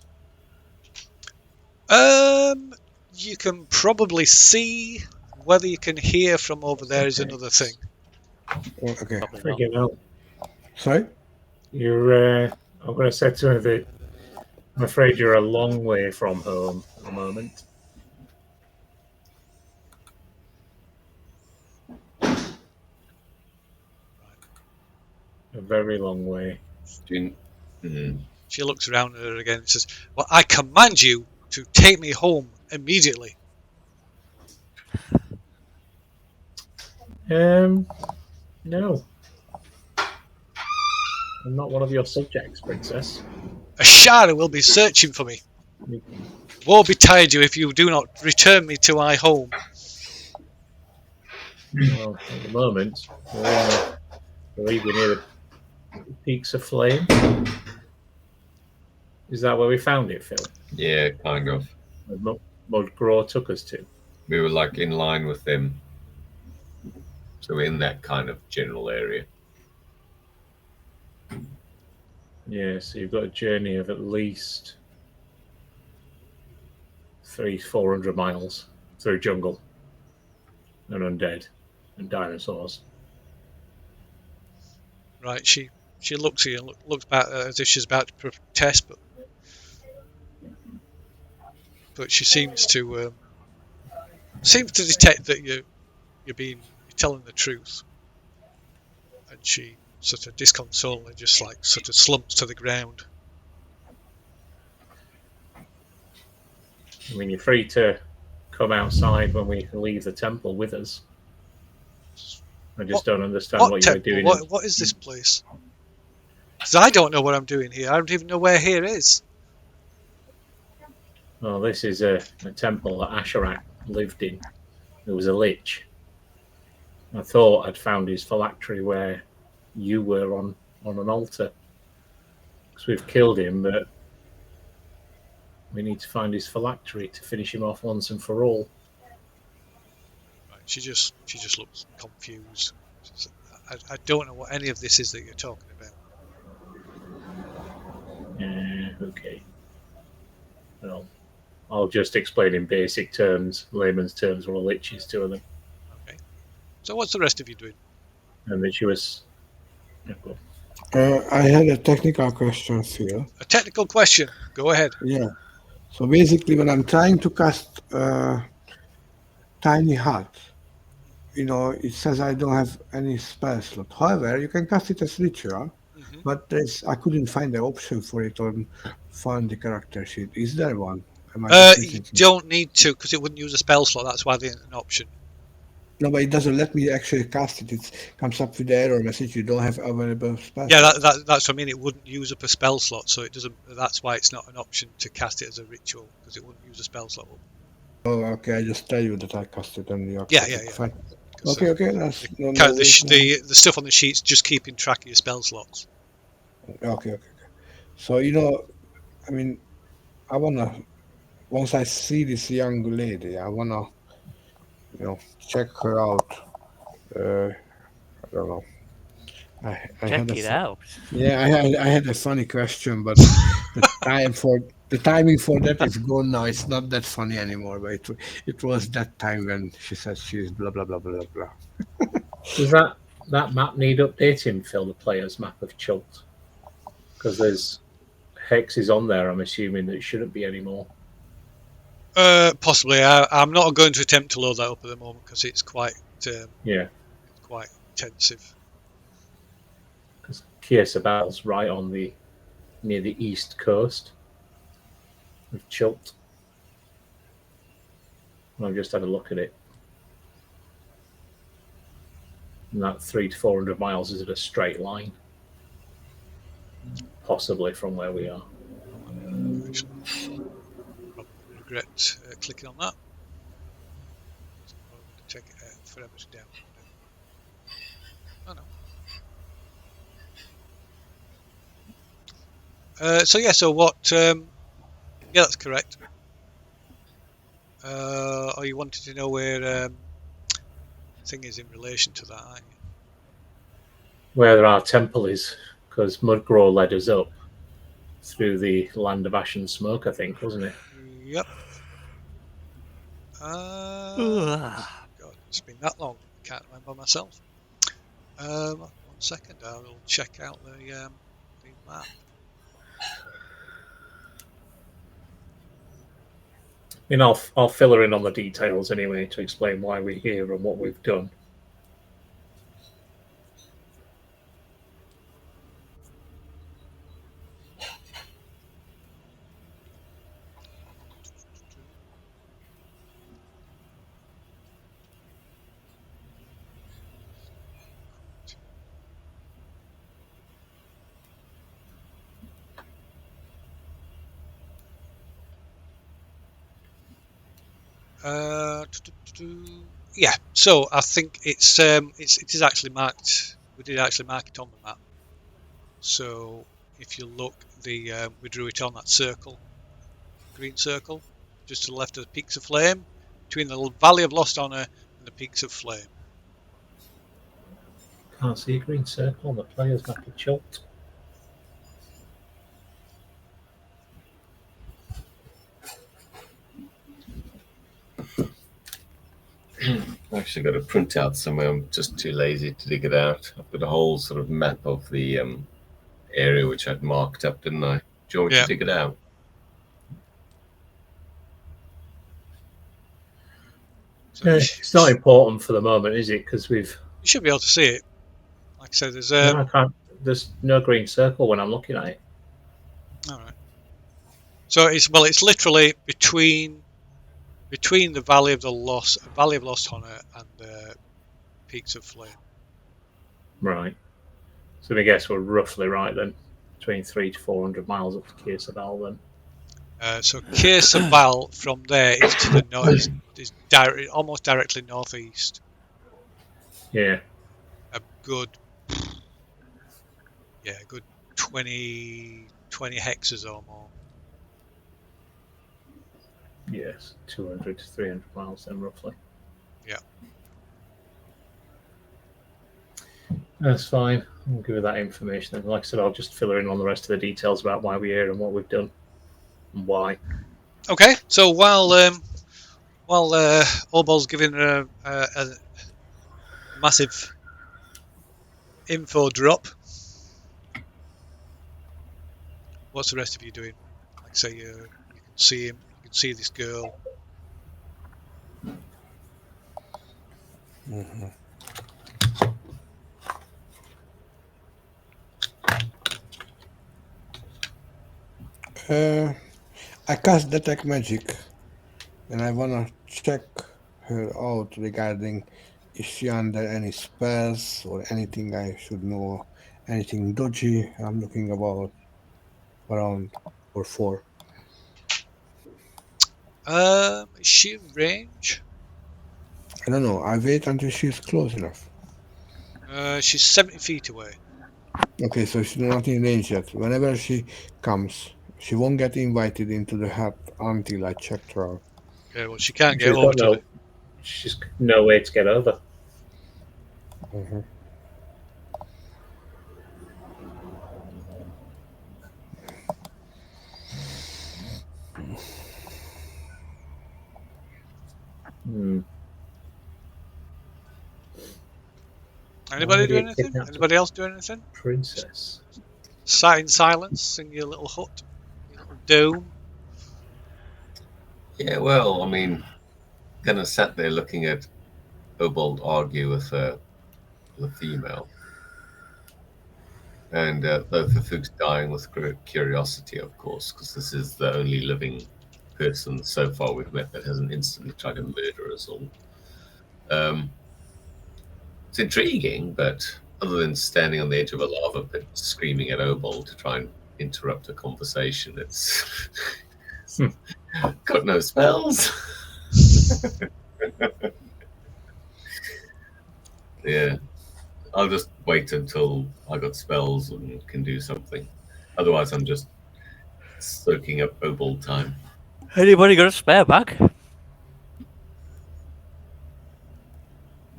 You can probably see. Whether you can hear from over there is another thing. Okay. Freaking hell. Sorry? You're, I'm going to say to her that I'm afraid you're a long way from home at the moment. A very long way. She looks around at her again and says, "Well, I command you to take me home immediately." No. I'm not one of your subjects, Princess. Ashara will be searching for me. Woe betide you if you do not return me to my home. Well, at the moment, I believe we're near the peaks of flame. Is that where we found it, Phil? Yeah, kind of. Where Mudgraw took us to. We were like in line with them. So we're in that kind of general area. Yeah, so you've got a journey of at least 400 miles through jungle and undead and dinosaurs. Right, she looks at you and looks back as if she's about to protest, but she seems to detect that you're telling the truth, and she sort of disconsolately just like sort of slumps to the ground. I mean, you're free to come outside when we leave the temple with us. I just don't understand what you were doing. What is this place? Because I don't know what I'm doing here. I don't even know where here is. Well, this is a temple that Asherak lived in. It was a lich. I thought I'd found his phylactery where you were on an altar. Because we've killed him, but we need to find his phylactery to finish him off once and for all. Right, she just looks confused. I don't know what any of this is that you're talking about. Okay. Well, I'll just explain in basic terms, layman's terms, what a lich is to them. Okay. So what's the rest of you doing? And that she was. I had a technical question, Phil. A technical question. Go ahead. Yeah. So basically, when I'm trying to cast Tiny Hut, it says I don't have any spell slot. However, you can cast it as ritual, but I couldn't find the option for it on Find the Character sheet. Is there one? You don't need to, because it wouldn't use a spell slot. That's why there's an option. No, but it doesn't let me actually cast it. It comes up with the error message. You don't have available spell. Yeah, that's what I mean. It wouldn't use up a spell slot, so it doesn't. That's why it's not an option to cast it as a ritual, because it wouldn't use a spell slot. Oh, okay. I just tell you that I cast it, and you Yeah. fine. Okay. That's the stuff on the sheet's just keeping track of your spell slots. Okay. So I mean, I wanna once I see this young lady, I wanna check her out. I don't know. I Check it out. Yeah, I had a funny question, but the timing for that is gone now. It's not that funny anymore. But it was that time when she said she's blah blah blah blah blah. Does that map need updating, Phil? The player's map of Chult, because there's hexes on there. I'm assuming that it shouldn't be anymore. Possibly. I'm not going to attempt to load that up at the moment because it's quite quite intensive. Because Kirsabel's right on near the east coast of Chult. I've just had a look at it. And that 300 to 400 miles is at a straight line, possibly from where we are. Probably regret clicking on that. It's probably going to take forever to download it. Oh no. So what? Yeah, that's correct. Oh, you wanted to know where thing is in relation to that, aren't you? Where our temple is, because Mudgraw led us up through the land of ash and smoke, I think, wasn't it? Yep. God, it's been that long. I can't remember myself. 1 second, I will check out the map. I mean, I'll fill her in on the details anyway to explain why we're here and what we've done. Yeah, so I think it is actually marked. We did actually mark it on the map. So if you look, we drew it on that circle, green circle, just to the left of the Peaks of Flame, between the Valley of Lost Honor and the Peaks of Flame. Can't see a green circle on the player's map of Chult. I've actually got a printout somewhere. I'm just too lazy to dig it out. I've got a whole sort of map of the area which I'd marked up, didn't I? Do you want me Yeah. to dig it out? So It's not important for the moment, is it? Because you should be able to see it. Like I said, there's no, I can't. There's no green circle when I'm looking at it. all right. So it's literally between the Valley of Lost Honor and the Peaks of Flame. Right. So I guess we're roughly right then, between 300 to 400 miles up to Kersabal then. So Kersabal from there is to the north, is almost directly northeast. Yeah. A good 20 hexes or more. Yes, 200 to 300 miles then roughly. Yeah. That's fine. I'll give you that information. And like I said, I'll just fill her in on the rest of the details about why we're here and what we've done and why. Okay. So while Obol's giving a massive info drop, what's the rest of you doing? Like say you can see him, you can see this girl. Mm-hmm. I cast Detect Magic, and I wanna check her out regarding is she under any spells or anything I should know, anything dodgy I'm looking about around or for. Is she in range? I don't know. I wait until she's close enough. She's 70 feet away. Okay, so she's not in range yet. Whenever she comes, she won't get invited into the hut until I checked her out. Okay, well she can't get She's over got to no. the. She's no way to get over. Mm-hmm. Anybody Why do did he anything? kidnap Anybody else do anything? Princess. Sat in silence in your little hut, your little dome. Yeah, well, I mean, kind of sat there looking at Obold argue with a female. And both of Fuchs dying with curiosity, of course, because this is the only living person so far we've met that hasn't instantly tried to murder us all. It's intriguing, but other than standing on the edge of a lava pit screaming at Obold to try and interrupt a conversation, it's got no spells. Yeah. I'll just wait until I got spells and can do something. Otherwise, I'm just soaking up Obold time. Anybody got a spare bag?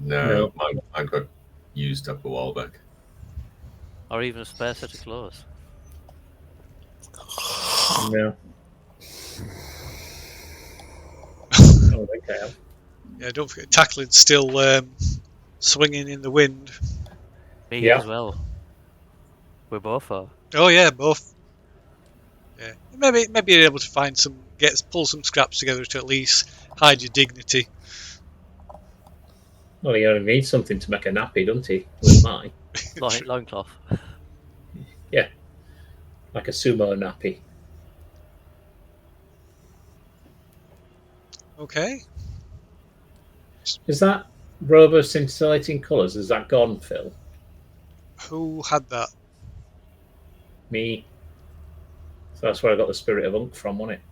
No. Mine got used up a while back. Or even a spare set of clothes? No. I don't think I have. Yeah, don't forget Tackling's still swinging in the wind. Me Yeah. as well. We both are. Oh yeah, both. Yeah, maybe you're able to pull some scraps together to at least hide your dignity. Well, he only needs something to make a nappy, doesn't he? With mine. Loincloth. Yeah. Like a sumo nappy. Okay. Is that robe of scintillating colours? Is that gone, Phil? Who had that? Me. So that's where I got the spirit of Unk from, wasn't it?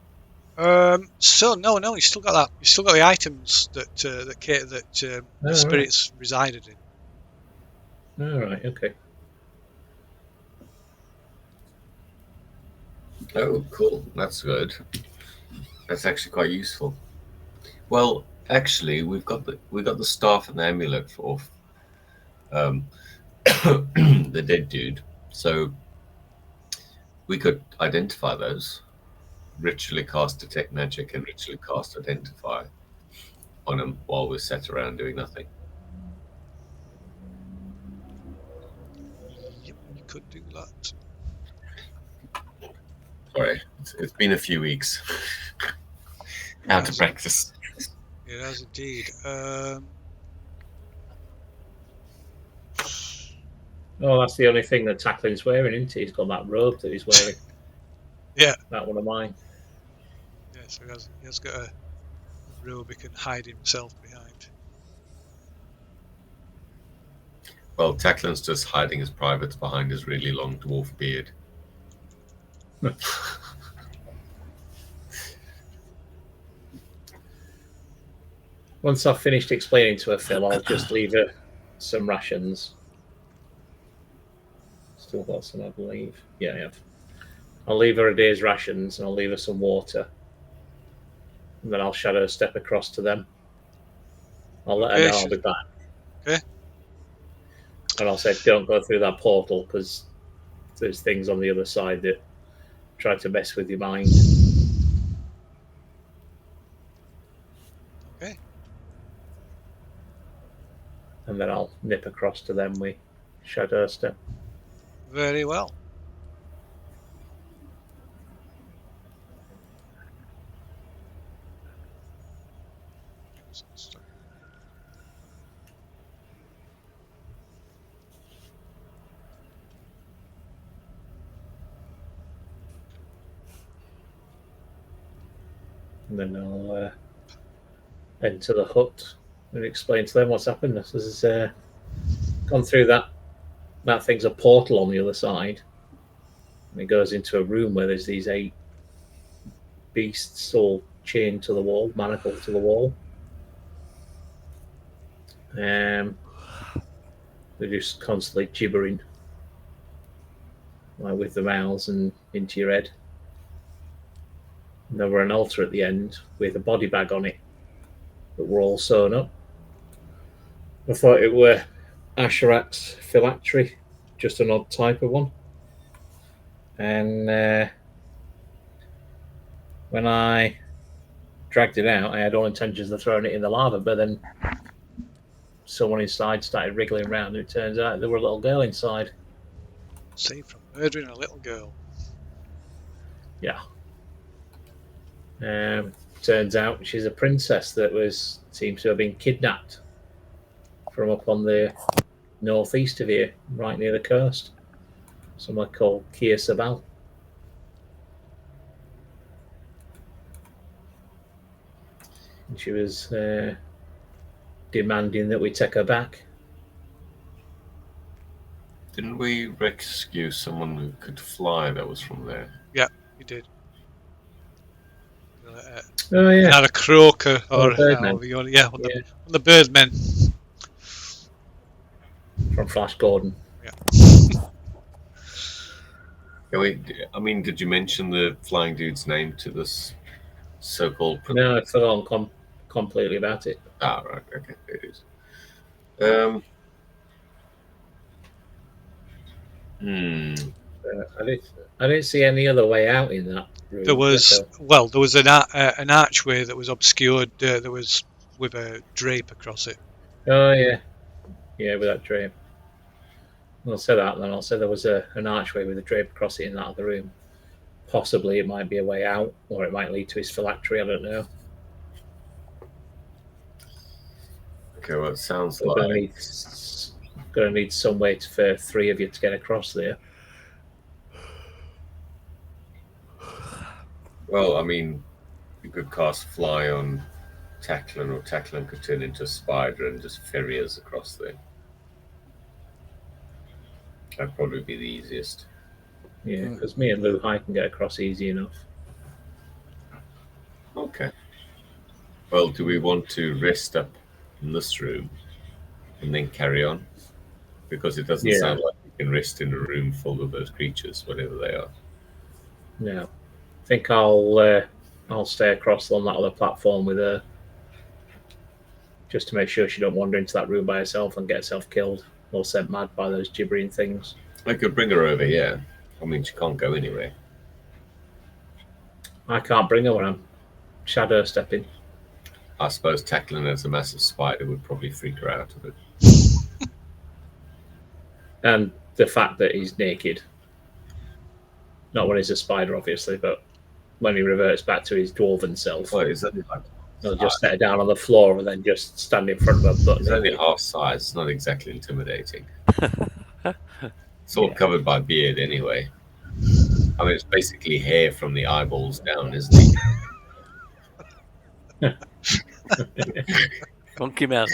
So no, you still got that. You still got the items that the right. spirits resided in. All right. Okay. Oh, cool. That's good. That's actually quite useful. Well, actually, we got the staff and the amulet for the dead dude, so we could identify those. Ritually cast detect magic and ritually cast identify on them while we're sat around doing nothing. Yep, you could do that. Sorry, it's been a few weeks. Out of practice. It has indeed. Oh, that's the only thing that Tackling's wearing, isn't he? He's got that robe that he's wearing. Yeah. That one of mine. Yeah, so he has got a robe he can hide himself behind. Well, Tacklin's just hiding his privates behind his really long dwarf beard. Once I've finished explaining to her, Phil, I'll just leave her some rations. Still got some, I believe. Yeah, I have. I'll leave her a day's rations and I'll leave her some water. And then I'll shadow step across to them. I'll let her know I'll be back. Okay. And I'll say, don't go through that portal because there's things on the other side that try to mess with your mind. Okay. And then I'll nip across to them with shadow step. Very well. And then I'll enter the hut and explain to them what's happened. This has gone through that. That thing's a portal on the other side. And it goes into a room where there's these 8 beasts all chained to the wall, manacled to the wall. They're just constantly gibbering, like with the mouths and into your head. And there were an altar at the end with a body bag on it that were all sewn up. I thought it were Asherak's phylactery, just an odd type of one. And when I dragged it out, I had all intentions of throwing it in the lava, but then someone inside started wriggling around, and it turns out there were a little girl inside. Saved from murdering a little girl. Yeah. Turns out she's a princess that seems to have been kidnapped from up on the northeast of here, right near the coast. Somewhere called Kia Sabal. And she was demanding that we take her back. Didn't we rescue someone who could fly that was from there? Yeah, you did. Oh yeah, Not a croaker or Birdmen. one of the birdmen From Flash Gordon. Yeah. Yeah, wait, I mean, did you mention the flying dude's name to this so-called? No, I forgot completely about it. Ah, right, okay, it is. I didn't see any other way out in that room. There was an archway that was obscured. That was with a drape across it. Oh yeah, with that drape. I'll say that then. I'll say there was an archway with a drape across it in that other room. Possibly it might be a way out, or it might lead to his phylactery. I don't know. Okay, well, it sounds We're like going to need some way for 3 of you to get across there. Well, I mean, you could cast fly on Tacklin, or Tacklin could turn into a spider and just ferry us across there. That'd probably be the easiest. Yeah, because me and Lou High can get across easy enough. Okay. Well, do we want to rest up in this room and then carry on? Because it doesn't Yeah. sound like we can rest in a room full of those creatures, whatever they are. No. I think I'll stay across on that other platform with her, just to make sure she don't wander into that room by herself and get herself killed or sent mad by those gibbering things. I could bring her over here. I mean, she can't go anywhere. I can't bring her when I'm shadow stepping. I suppose tackling as a massive spider would probably freak her out a bit. And the fact that he's naked. Not when he's a spider, obviously, but when he reverts back to his dwarven self. Well, it's only like He'll just set her down on the floor and then just stand in front of her butt. it's only naked. half size. It's not exactly intimidating. It's all Yeah. covered by beard anyway. I mean, it's basically hair from the eyeballs down, isn't it? Monkey man.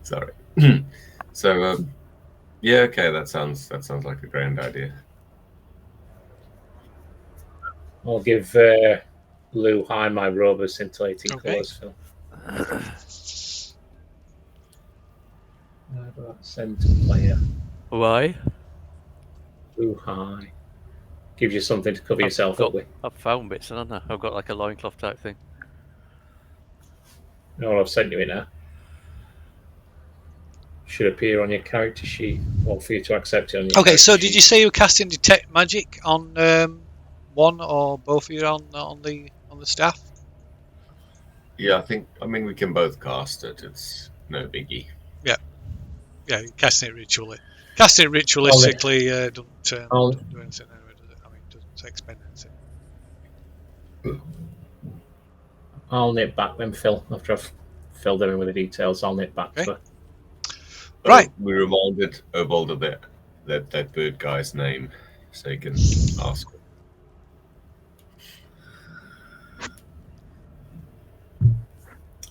Sorry. So, yeah, okay, that sounds like a grand idea. I'll give Lou High my robe of scintillating Okay. colours, Phil. Where do I send to player? Why? Lou High. Gives you something to cover yourself up with. I've found bits, haven't I? I've got like a loincloth type thing. No, I've sent you it now. Should appear on your character sheet, or for you to accept it on your Okay, so character did sheet. you say you were casting detect magic on one or both of you on the staff? Yeah, I mean, we can both cast it. It's no biggie. Yeah, you're casting it ritually. Casting it ritualistically doesn't do anything anyway, does it? I mean, it doesn't expend anything. I'll nip back then, Phil. After I've filled them in with the details, I'll nip back Okay. to her. Right. We reminded Obold of that bird guy's name, so you can ask him.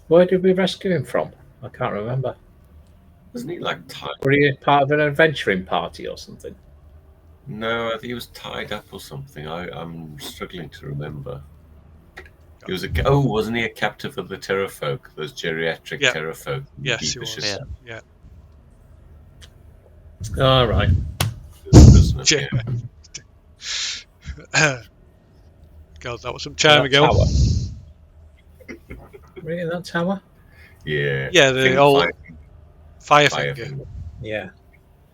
Where did we rescue him from? I can't remember. Wasn't he like tied? Were you part of an adventuring party or something? No, I think he was tied up or something. I'm struggling to remember. He was wasn't he a captive of the terrorfolk? Those geriatric Yeah. terrorfolk. Yes, he was. Vicious Yeah. All right. prisoner, Yeah. yeah. God, that was some time ago. Tower. Really, that tower? Yeah. Yeah, the Thing old fire Firefinger. finger. Yeah.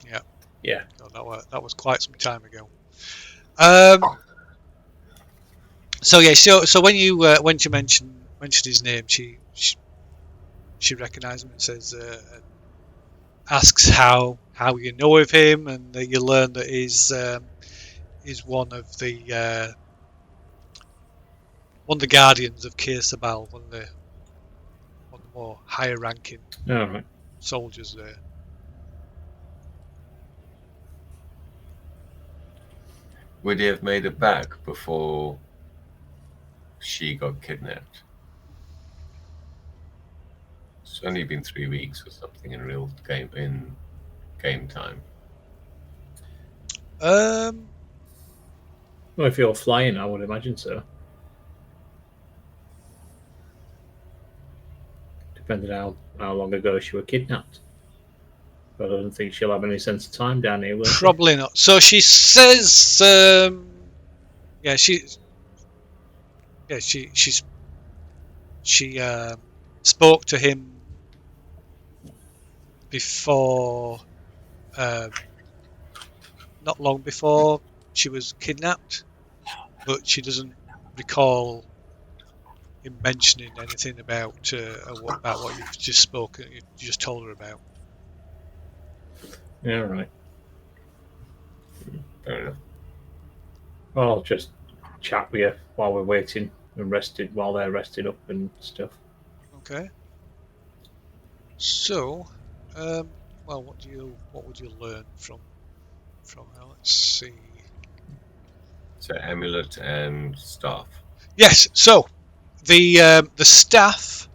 Yeah. Yeah. God, that was quite some time ago. So yeah, so when you mentioned his name, she recognised him and says, asks how you know of him, and you learn that he's one of the guardians of Keir Sabal, one of the more higher ranking All right. soldiers there. Would he have made it back before she got kidnapped? It's only been 3 weeks or something in game time. Well, if you're flying, I would imagine so. Depending on how long ago she was kidnapped. But I don't think she'll have any sense of time down here, will she? Probably not. So she says, she spoke to him before, not long before she was kidnapped, but she doesn't recall him mentioning anything about what you've just spoken, you just told her about. Yeah, right. Fair enough. Well, I'll just chat with you while we're waiting and while they're rested up and stuff. Okay. So, well, what would you learn from her? Let's see. So amulet and staff. Yes. So, the staff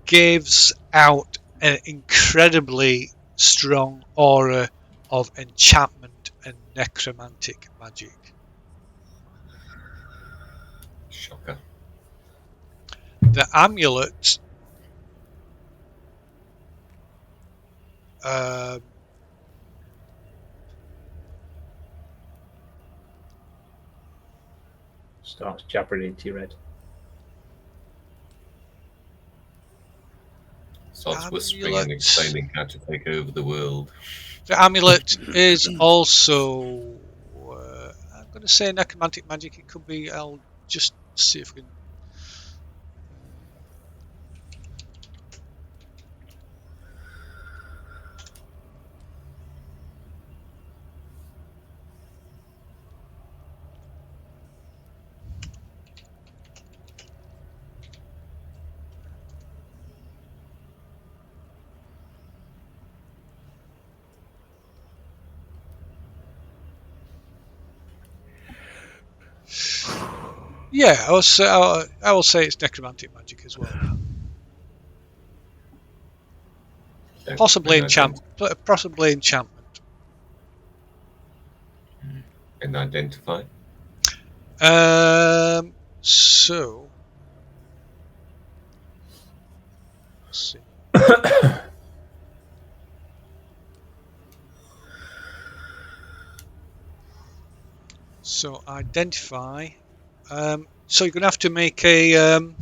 gives out an incredibly strong aura of enchantment and necromantic magic. Shocker. The amulet Starts jabbering into your head. Starts whispering and Amulet. explaining how to take over the world. The amulet is also, I'm going to say necromantic magic. It could be, I'll just see if we can. Yeah, I will say it's necromantic magic as well. Don't Possibly ident- possibly enchantment. And identify. So let's see. So identify. So you're going to have to make an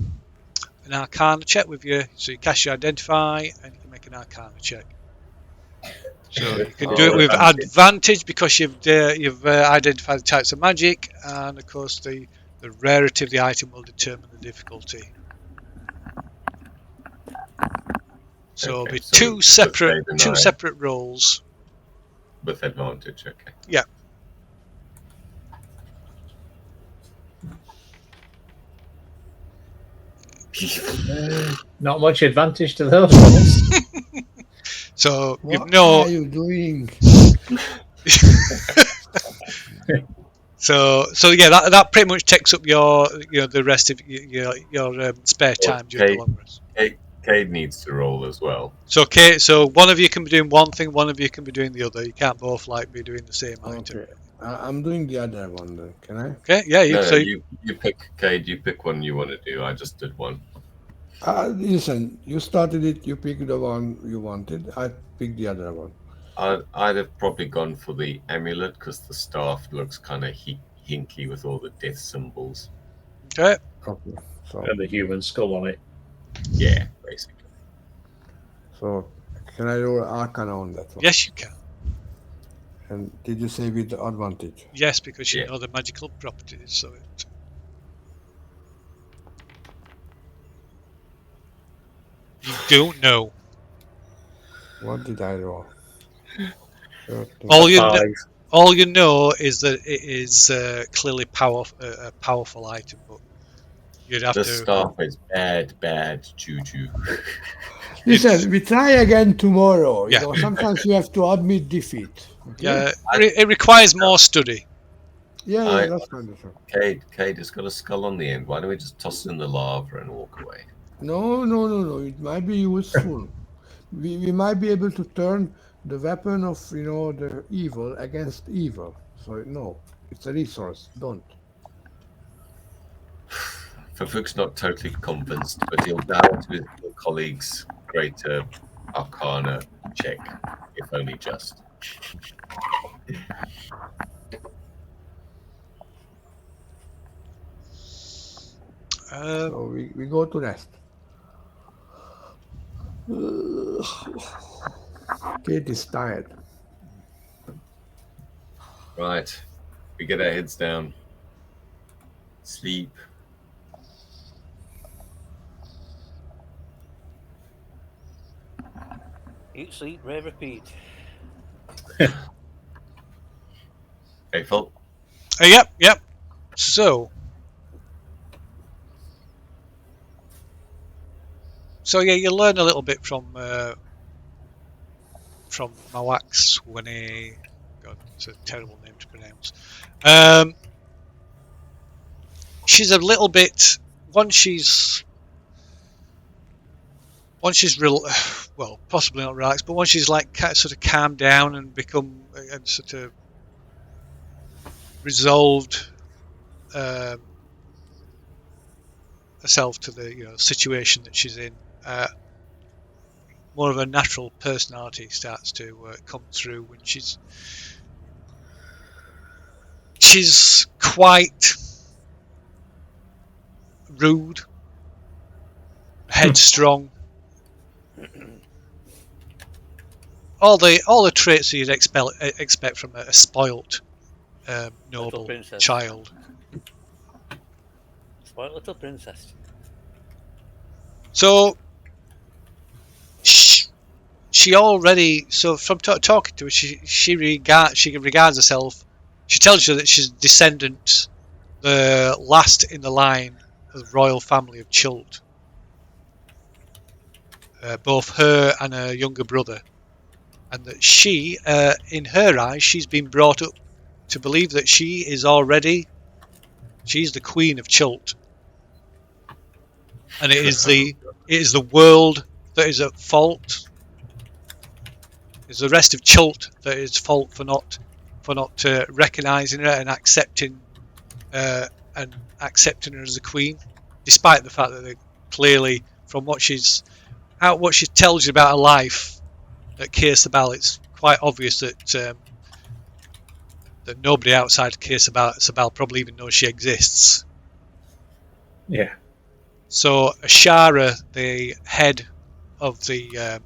Arcana check with you. So you cast your identify, and you can make an Arcana check. So you can do it with advantage because you've identified the types of magic, and of course the rarity of the item will determine the difficulty. So it'll be two separate rolls. With advantage, okay. Yeah. Not much advantage to those rolls. So What are you doing? So yeah, that pretty much takes up the rest of your spare time during the long rest. Cade needs to roll as well. So okay, so one of you can be doing one thing, one of you can be doing the other. You can't both be doing the same item. Okay, I'm doing the other one then. Can I? Okay, yeah. You pick, Cade. You pick one you want to do. I just did one. Listen, you started it. You picked the one you wanted. I picked the other one. I'd have probably gone for the amulet because the staff looks kind of hinky with all the death symbols. Okay. Okay. So And the human skull on it. Yeah, basically. So can I roll Arcana on that one? Yes, you can. And did you say with the advantage? Yes, because you know the magical properties. So it. You don't know. What did I roll? All you know is that it is clearly a powerful item, but you'd have the to. Staff is bad juju. Listen, we try again tomorrow. You know, sometimes you have to admit defeat. Okay? Yeah, it requires more study. Yeah, that's kind of true. Cade has got a skull on the end. Why don't we just toss it in the lava and walk away? No. It might be useful. we might be able to turn the weapon of the evil against evil. So no, it's a resource. Don't. Fafuk's not totally convinced, but he'll bow to his colleague's greater Arcana check, if only just. So we go to rest. Kate is tired. Right. We get our heads down. Sleep. Eat, sleep, rave, repeat. Hey, Phil. Yep. So yeah, you learn a little bit from Mawax when he. God, it's a terrible name to pronounce. She's a little bit once she's real, well, possibly not relaxed, but once she's like sort of calmed down and become and sort of resolved herself to the situation that she's in, more of a natural personality starts to come through when she's quite rude, headstrong, all the traits that you'd expect from a spoilt noble princess. child. Spoiled little princess. So she already, so from talking to her, she regards herself. She tells you that she's descendant, the last in the line of the royal family of Chult. Both her and her younger brother, and that she, in her eyes, she's been brought up to believe that she's the queen of Chult, and it is the world that is at fault. It's the rest of Chult that is fault for not recognising her and accepting her as a queen, despite the fact that they clearly, from what she tells you about her life at Keir Sabal, it's quite obvious that that nobody outside Keir Sabal probably even knows she exists. Yeah. So Ashara, the head of the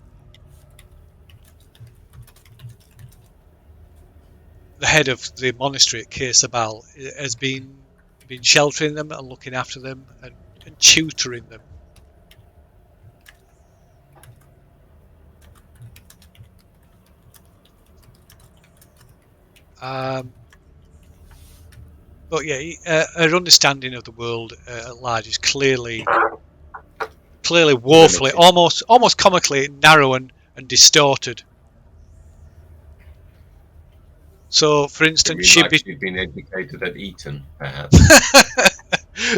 monastery at Keir Sabal, has been sheltering them and looking after them and tutoring them. But yeah, her understanding of the world at large is clearly woefully, Limited. almost comically narrow and distorted. So, for instance, She'd been educated at Eton, perhaps.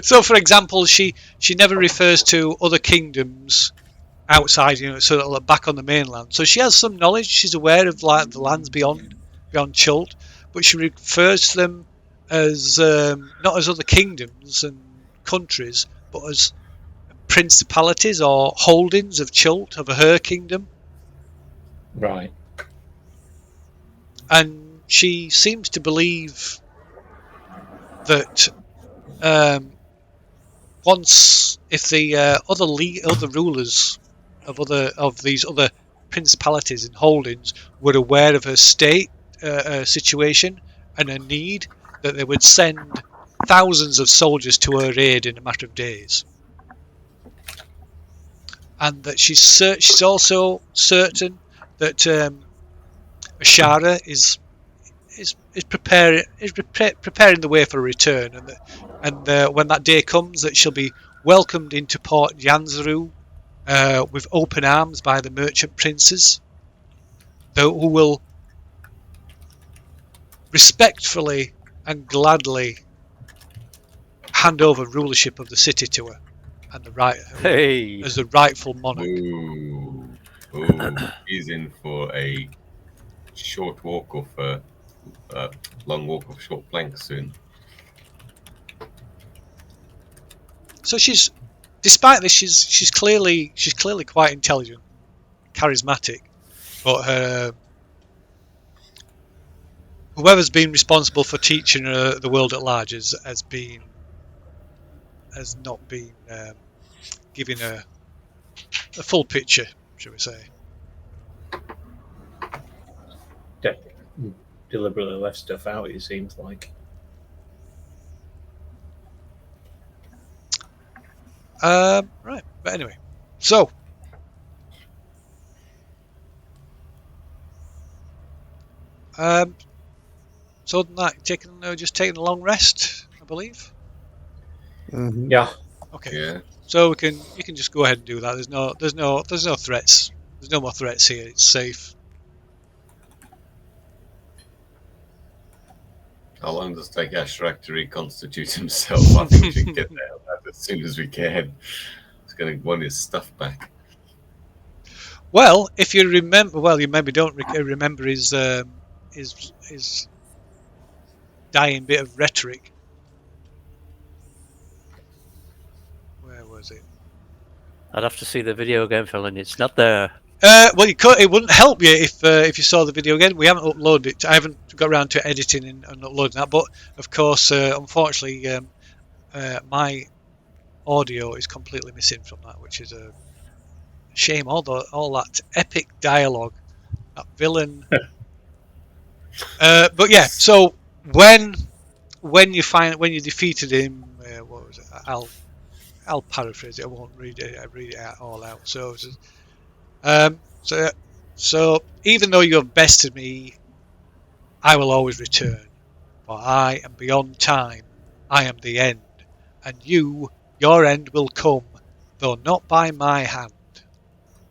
So, for example, she never refers to other kingdoms outside, sort of back on the mainland. So she has some knowledge. She's aware of like the lands beyond Chult, but she refers to them as not as other kingdoms and countries, but as principalities or holdings of Chult, of her kingdom. Right. And she seems to believe that if the other rulers of these other principalities and holdings were aware of her state, situation, and her need, that they would send thousands of soldiers to her aid in a matter of days. And that she's also certain that Ashara is preparing the way for a return, and when that day comes, that she'll be welcomed into Port Yanzuru with open arms by the merchant princes, who will respectfully and gladly hand over rulership of the city to her, and as the rightful monarch. Ooh, he's in for a short walk of long walk of short plank soon. So despite this, she's clearly quite intelligent, charismatic, but whoever's been responsible for teaching her the world at large has not been giving her a full picture, shall we say? Deliberately left stuff out. It seems like. Right, but anyway, so so other than that, just taking a long rest, I believe. Mhm. Yeah. Okay. Yeah. So you can just go ahead and do that. There's no threats. There's no more threats here. It's safe. How long does it take Ashrak to reconstitute himself? I think we should get there as soon as we can. He's going to want his stuff back. Well, if you remember, you maybe don't remember his dying bit of rhetoric. Where was it? I'd have to see the video again, Phil, and it's not there. Well, it wouldn't help you if you saw the video again. We haven't uploaded it. I haven't got around to editing and uploading that. But of course, unfortunately, my audio is completely missing from that, which is a shame. All that epic dialogue, that villain. But yeah, so when you defeated him, what was it? I'll paraphrase it. I won't read it all out. So even though you have bested me, I will always return. For I am beyond time. I am the end, and your end will come, though not by my hand.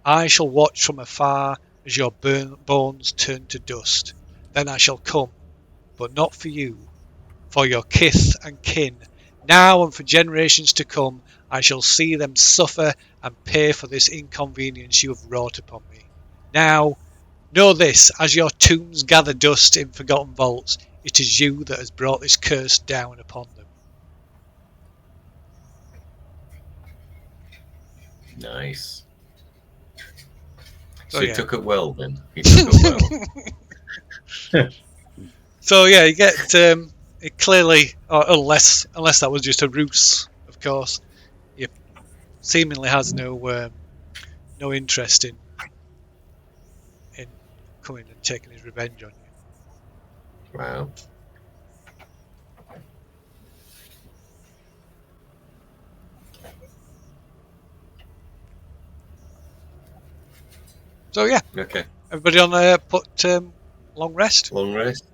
I shall watch from afar as your bones turn to dust. Then I shall come, but not for you, for your kith and kin. Now and for generations to come, I shall see them suffer and pay for this inconvenience you have wrought upon me. Now, know this, as your tombs gather dust in forgotten vaults, it is you that has brought this curse down upon them. Nice. So, So he yeah. took it well then. He took it well. So yeah, you get it clearly, or unless that was just a ruse, of course. He seemingly has no interest in coming and taking his revenge on you. Wow. So yeah, Okay. everybody on there put long rest. Long rest.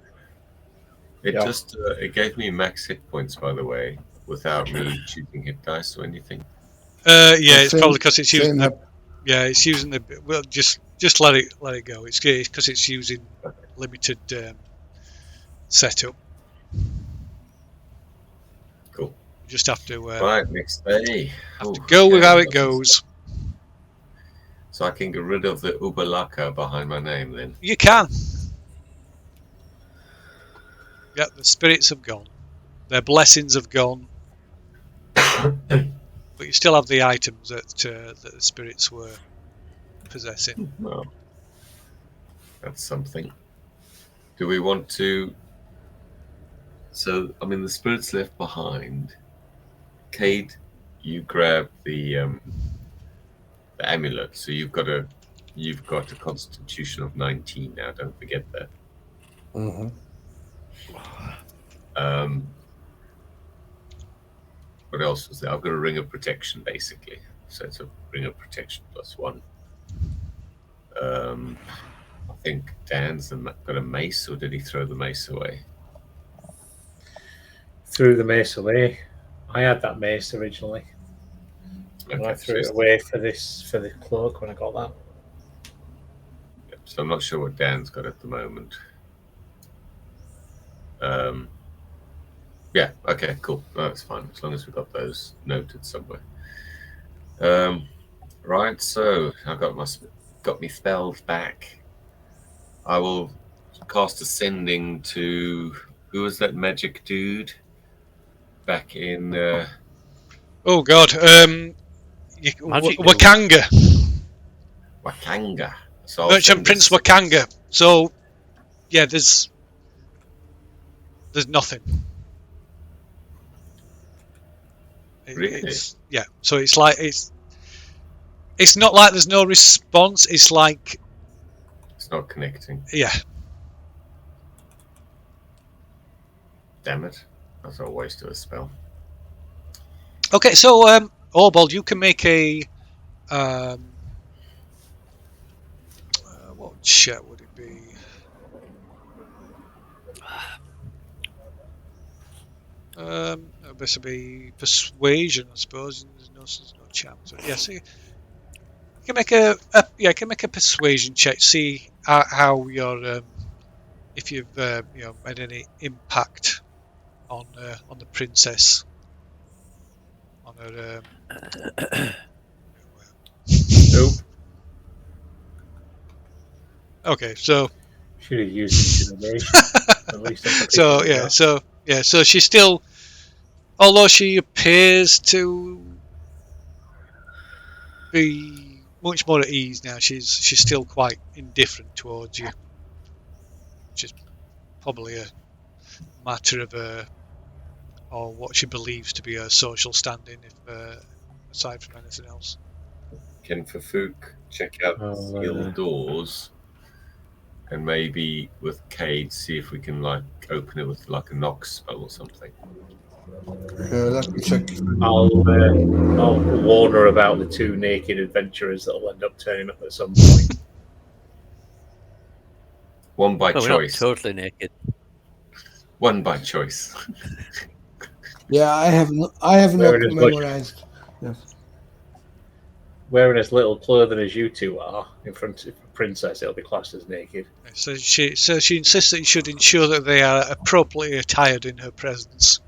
It Yeah. just it gave me max hit points, by the way, without me choosing hit dice or anything. Yeah, The it's same- probably because it's using same the hap- it's using the well just let it go. It's because it's using limited setup. Cool. You just have to Right, next day. have to go with okay, how it that's- goes. So I can get rid of the Ubalaka behind my name then. You can. Yeah, the spirits have gone. Their blessings have gone. But you still have the items that the spirits were possessing. Well, that's something. Do we want to? So, I mean, the spirits left behind. Cade, you grab the amulet. So you've got a constitution of 19 now. Don't forget that. Mhm. What else was there? I've got a ring of protection, basically. So it's a ring of protection +1. I think Dan's got a mace, or did he throw the mace away? Threw the mace away. I had that mace originally, and I threw it away for the cloak when I got that. Yep, so I'm not sure what Dan's got at the moment. Yeah, okay, cool. No, that's fine, as long as we've got those noted somewhere. Right, so I've got me spells back. I will cast Ascending to who was that magic dude back in Oh God, Magic Wakanga, Wakanga. So I'll Merchant send Prince this- Wakanga. So yeah, there's nothing. Really? Yeah, so it's like it's not like there's no response. It's like It's not connecting. yeah, Damn it. That's a waste of a spell. okay. So Orbald, you can make a what shit would it be? This would be persuasion, I suppose. There's no chance. Yeah, so you can make a persuasion check. See how your if you've made any impact on the princess, on her. Nope. Oh, Okay, so should have used intimidation. At least I could so pick it yeah, up. so Yeah, so she's still, although she appears to be much more at ease now, she's still quite indifferent towards you, which is probably a matter of or what she believes to be her social standing, if aside from anything else. Can Fafuk check out the sealed doors and maybe with Cade see if we can like open it with like a knock spell or something? Let me check. I'll warn her about the two naked adventurers that'll end up turning up at some point. One by Well, we're not choice. totally naked. One by choice. Yeah, I have not Wearing as much- memorized. Yes. Wearing as little clothing as you two are in front of a princess, it'll be classed as naked. So she insists that you should ensure that they are appropriately attired in her presence.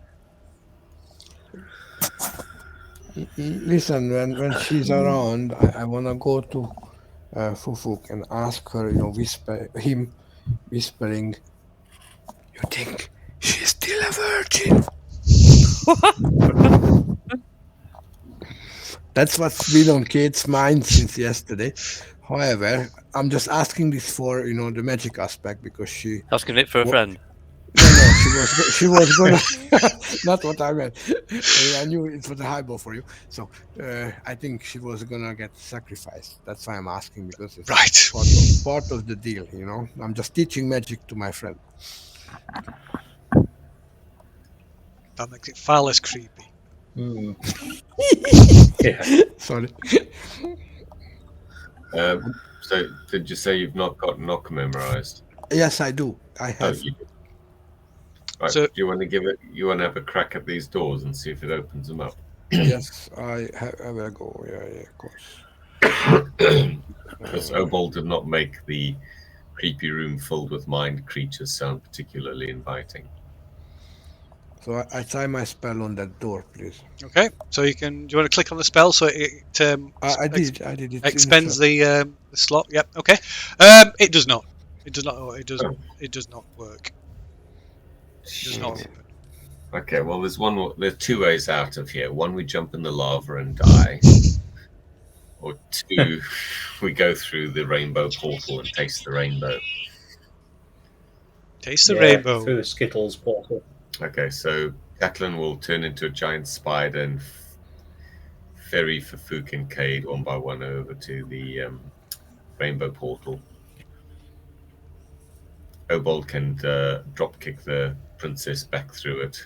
Listen, when she's around, I wanna go to Fufuk and ask her, whispering, "You think she's still a virgin?" That's what's been on Kate's mind since yesterday. However, I'm just asking this for the magic aspect because she. Asking it for a friend. No, she was gonna. Not what I meant. I knew it was a highball for you, so I think she was gonna get sacrificed. That's why I'm asking because it's Right. part of the deal. I'm just teaching magic to my friend. That makes it far less creepy. Yeah. Sorry. So did you say you've not got knock memorized? Yes, I do. I Oh, have. you did. Right. So- Do you want to give it? You want to have a crack at these doors and see if it opens them up? Yes, I will go. Yeah, of course. Because Obol did not make the creepy room filled with mind creatures sound particularly inviting. So I try my spell on that door, please. Okay, so you can. Do you want to click on the spell so it I did. I did it. expends the slot? Yep. Okay. It does not. It does not. It does. Oh. It does not work. It does not open. Okay, well, there's two ways out of here. One, we jump in the lava and die, or two, we go through the rainbow portal and taste the rainbow. Taste the Yeah, rainbow. through the Skittles portal. Okay, so Catelyn will turn into a giant spider and ferry Fafuk and Cade one by one over to the rainbow portal. Obol can drop kick the princess back through it.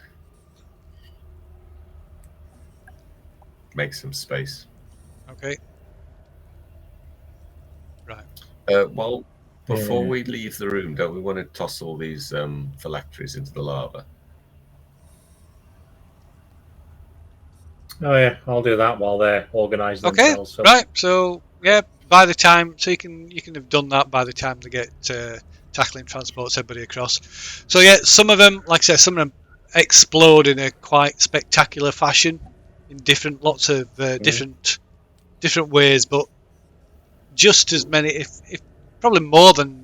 Make some space. Okay. Right. Well, before Yeah. we leave the room, don't we want to toss all these phylacteries into the lava? Oh yeah, I'll do that while they're organising Okay. themselves. So Right. So yeah, by the time you can have done that by the time they get tackling transports everybody across. So yeah, some of them, like I said, some of them explode in a quite spectacular fashion in lots of different ways, but just as many, if probably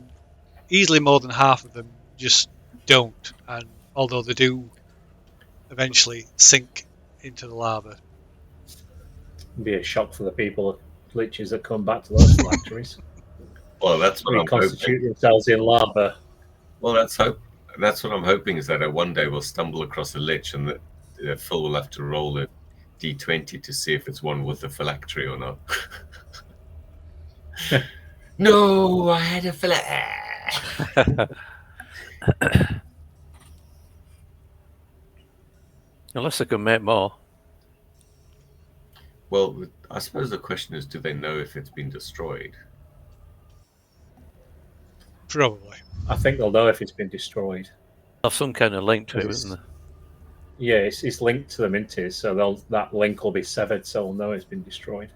easily more than half of them just don't, and although they do eventually sink into the lava. it'll be a shock for the people, glitches that come back to those factories. Well, that's what I'm hoping. Reconstitute themselves in lava. Well, that's what I'm hoping is that one day we'll stumble across a lich and that Phil will have to roll a d20 to see if it's one with a phylactery or not. No, I had a phylactery. Unless they can make more. Well, I suppose the question is, do they know if it's been destroyed? Probably. I think they'll know if it's been destroyed. Have some kind of link to it, Because isn't there? Yeah, it's linked to them, isn't it? So that link will be severed, so they'll know it's been destroyed.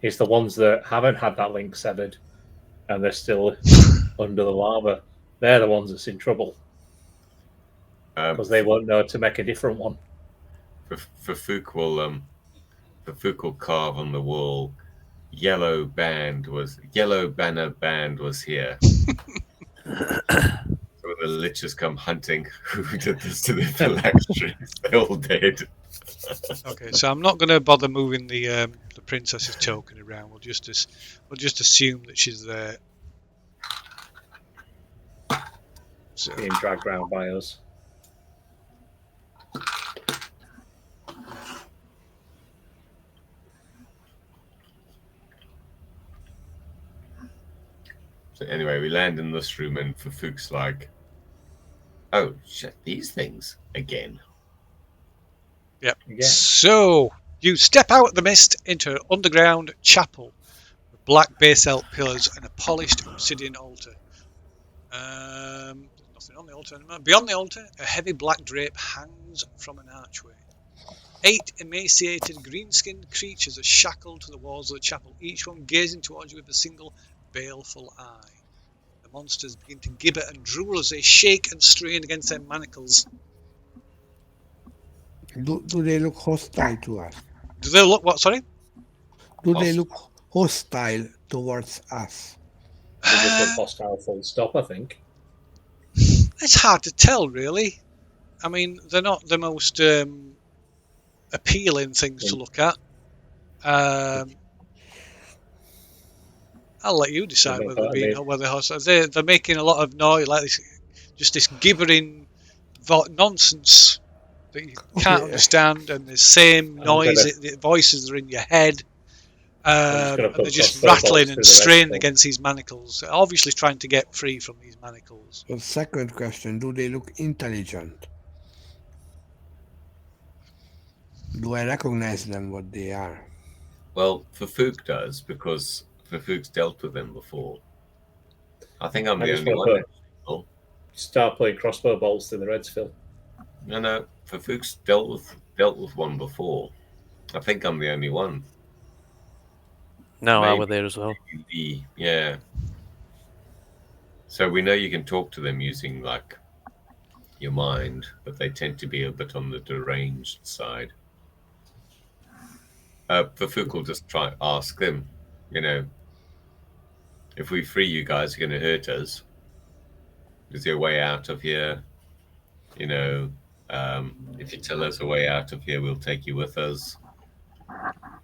It's the ones that haven't had that link severed and they're still under the lava. They're the ones that's in trouble because they won't know to make a different one. Fafuk will carve on the wall. Yellow banner band was here. So when the liches come hunting, who did this to the phylacteries? They're all dead. Okay, so I'm not going to bother moving the princess's token around. We'll just assume that she's there. So, Being dragged round by us. So anyway, we land in this room, and Fufu's like, "Oh shit, these things again." yep. Again. So you step out of the mist into an underground chapel with black basalt pillars and a polished obsidian altar. There's nothing on the altar anymore. Beyond the altar, a heavy black drape hangs from an archway. 8 emaciated, green-skinned creatures are shackled to the walls of the chapel, each one gazing towards you with a single baleful eye. The monsters begin to gibber and drool as they shake and strain against their manacles. Do they look hostile to us? Do they look what? Sorry. Do they look hostile towards us? They just look hostile full stop, I think. It's hard to tell, really. I mean, they're not the most appealing things to look at. I'll let you decide whether they're being or whether hostile. They're making a lot of noise, like this gibbering nonsense that you can't understand, and the same noise, the voices are in your head. And they're just rattling and straining against these manacles, obviously trying to get free from these manacles. The second question, do they look intelligent? Do I recognize them what they are? Well, Fufuk does, because Fufuk's dealt with them before. I think I'm the only one. Start playing crossbow bolts to the Reds, Phil. No, Fufuk's dealt with one before. I think I'm the only one. No, I was there as well. Yeah. So we know you can talk to them using like your mind, but they tend to be a bit on the deranged side. Fufuk will just try ask them, if we free you guys, you're going to hurt us. Is there a way out of here? If you tell us a way out of here, we'll take you with us.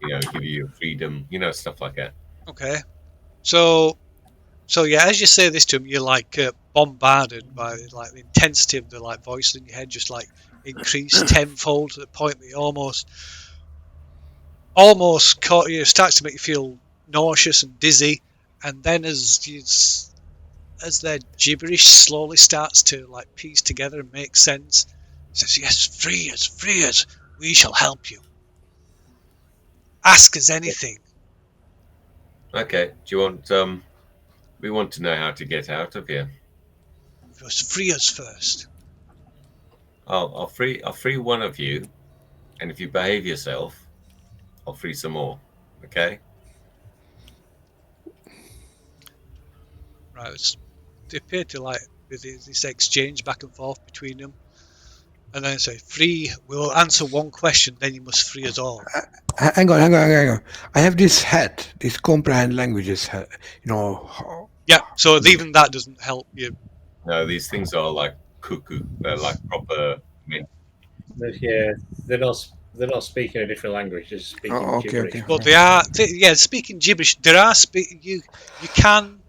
Give you your freedom. Stuff like that. Okay, so yeah, as you say this to him, you're like bombarded by like the intensity of the like voice in your head, just like increased tenfold to the point that you almost starts to make you feel nauseous and dizzy, and then as their gibberish slowly starts to like piece together and make sense, it says, "Yes, free us, we shall help you. Ask us anything." Okay. Do you want? We want to know how to get out of here. You must free us first. I'll free one of you, and if you behave yourself, I'll free some more. Okay. Right. They appear to like with this exchange back and forth between them, and then say, "Free. We'll answer one question, then you must free us all." Hang on. I have this hat, this comprehend languages hat. Yeah. So even that doesn't help you. No, these things are like cuckoo. They're like proper. Yeah, they're not speaking a different language. They're just speaking gibberish. Okay. But they are, speaking gibberish. There are you can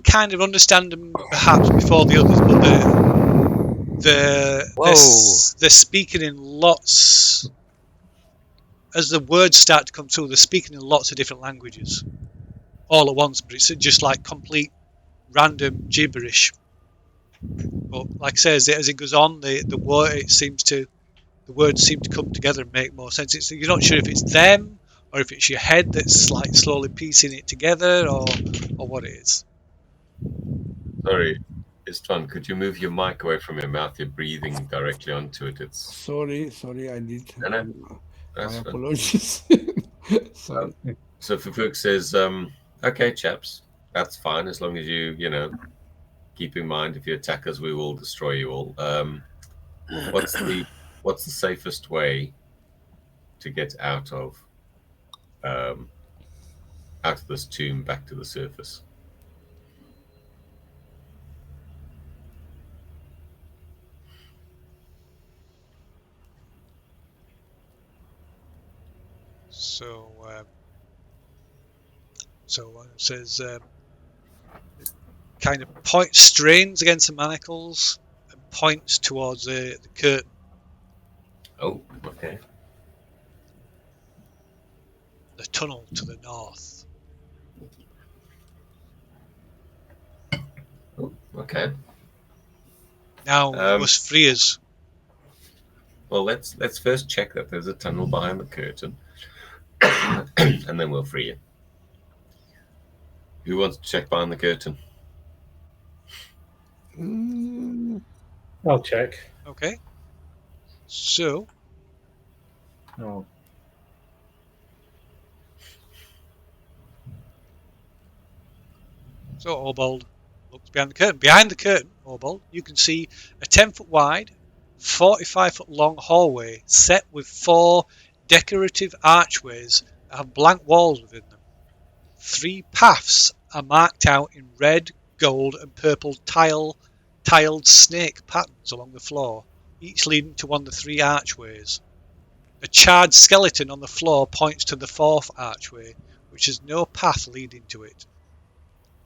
kind of understand them perhaps before the others, but they're speaking in lots. As the words start to come through, they're speaking in lots of different languages all at once, but it's just like complete random gibberish. But like I say, as it goes on, the words seem to come together and make more sense. You're not sure if it's them or if it's your head that's like slowly piecing it together, or what it is. Sorry, Istvan, could you move your mic away from your mouth? You're breathing directly onto it. It's sorry, I did. No, my apologies. Sorry. So Fufuk says, "Okay, chaps, that's fine as long as you, keep in mind if you attack us, we will destroy you all. What's the safest way to get out of this tomb back to the surface?" So it says kind of strains against the manacles and points towards the curtain. Oh, okay. The tunnel to the north. Oh, okay. Now you must free us. Well, let's first check that there's a tunnel behind the curtain, and then we'll free you. Who wants to check behind the curtain? I'll check. Okay. So Oh. So Orbold looks behind the curtain. Behind the curtain, Orbold, you can see a 10-foot wide, 45-foot long hallway set with 4 decorative archways that have blank walls within them. 3 paths are marked out in red, gold, and purple tiled snake patterns along the floor, each leading to one of the 3 archways. A charred skeleton on the floor points to the 4th archway, which has no path leading to it.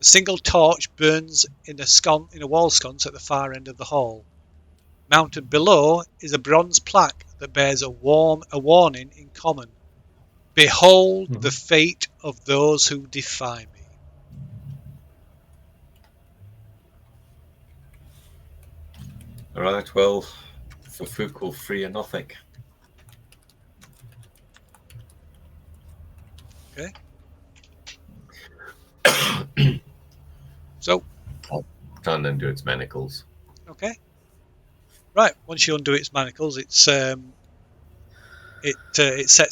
A single torch burns in a wall sconce at the far end of the hall. Mounted below is a bronze plaque that bears a warning in common. Behold the fate of those who defy me. All right. Well, for Fook will free and nothing. Okay. So, Try and undo its manacles. okay. Right. Once you undo its manacles, it sets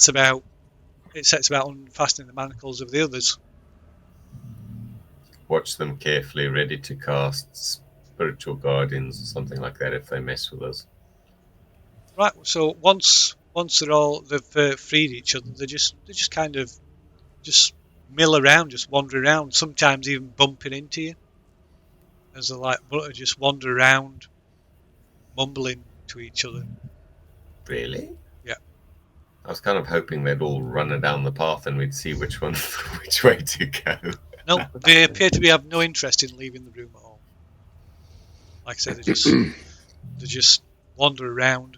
about unfastening the manacles of the others. Watch them carefully, ready to cast spiritual guardians or something like that if they mess with us. Right. So once they've freed each other, they just kind of just mill around, just wander around. Sometimes even bumping into you as they just wander around, mumbling to each other. Really? Yeah. I was kind of hoping they'd all run it down the path and we'd see which way to go. No, they appear to have no interest in leaving the room at all. Like I said, they just wander around.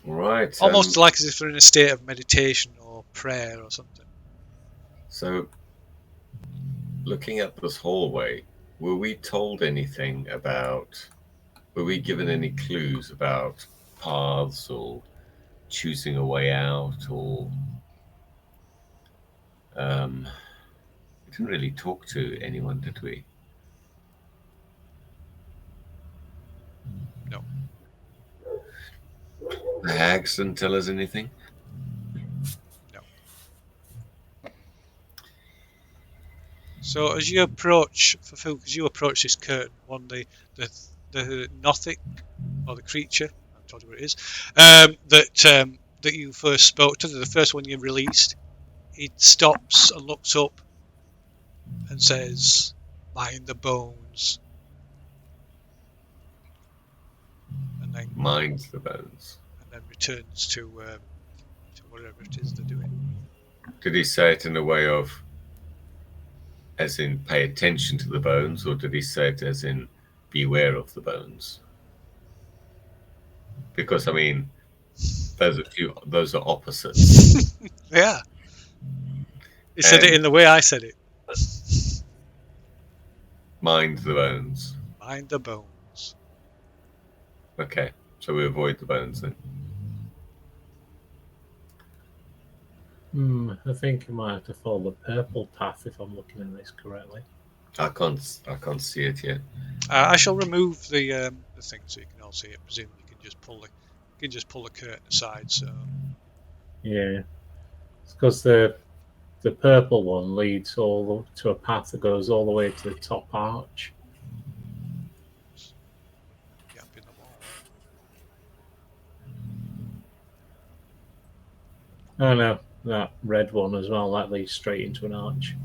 Right. Almost like as if they're in a state of meditation or prayer or something. So, looking at this hallway, were we told anything about... Were we given any clues about paths or choosing a way out or... we didn't really talk to anyone, did we? No. The hags didn't tell us anything? No. So as you approach, as you approach this curtain, the Nothic, or the creature, I told you what it is, that you first spoke to, the first one you released, it stops and looks up and says, "Mind the bones." And then Mind the bones. And then returns to whatever it is they're doing. Did he say it in a way of, as in pay attention to the bones, or did he say it as in beware of the bones? Because, I mean, those are opposites. Yeah. He said it in the way I said it. Mind the bones. Mind the bones. Okay, so we avoid the bones then. I think you might have to follow the purple path if I'm looking at this correctly. I can't see it yet. I shall remove the thing so you can all see it. Presumably you can just pull the curtain aside. So yeah, it's because the purple one leads all to a path that goes all the way to the top arch. Gap in the wall. Oh no, that red one as well. That leads straight into an arch.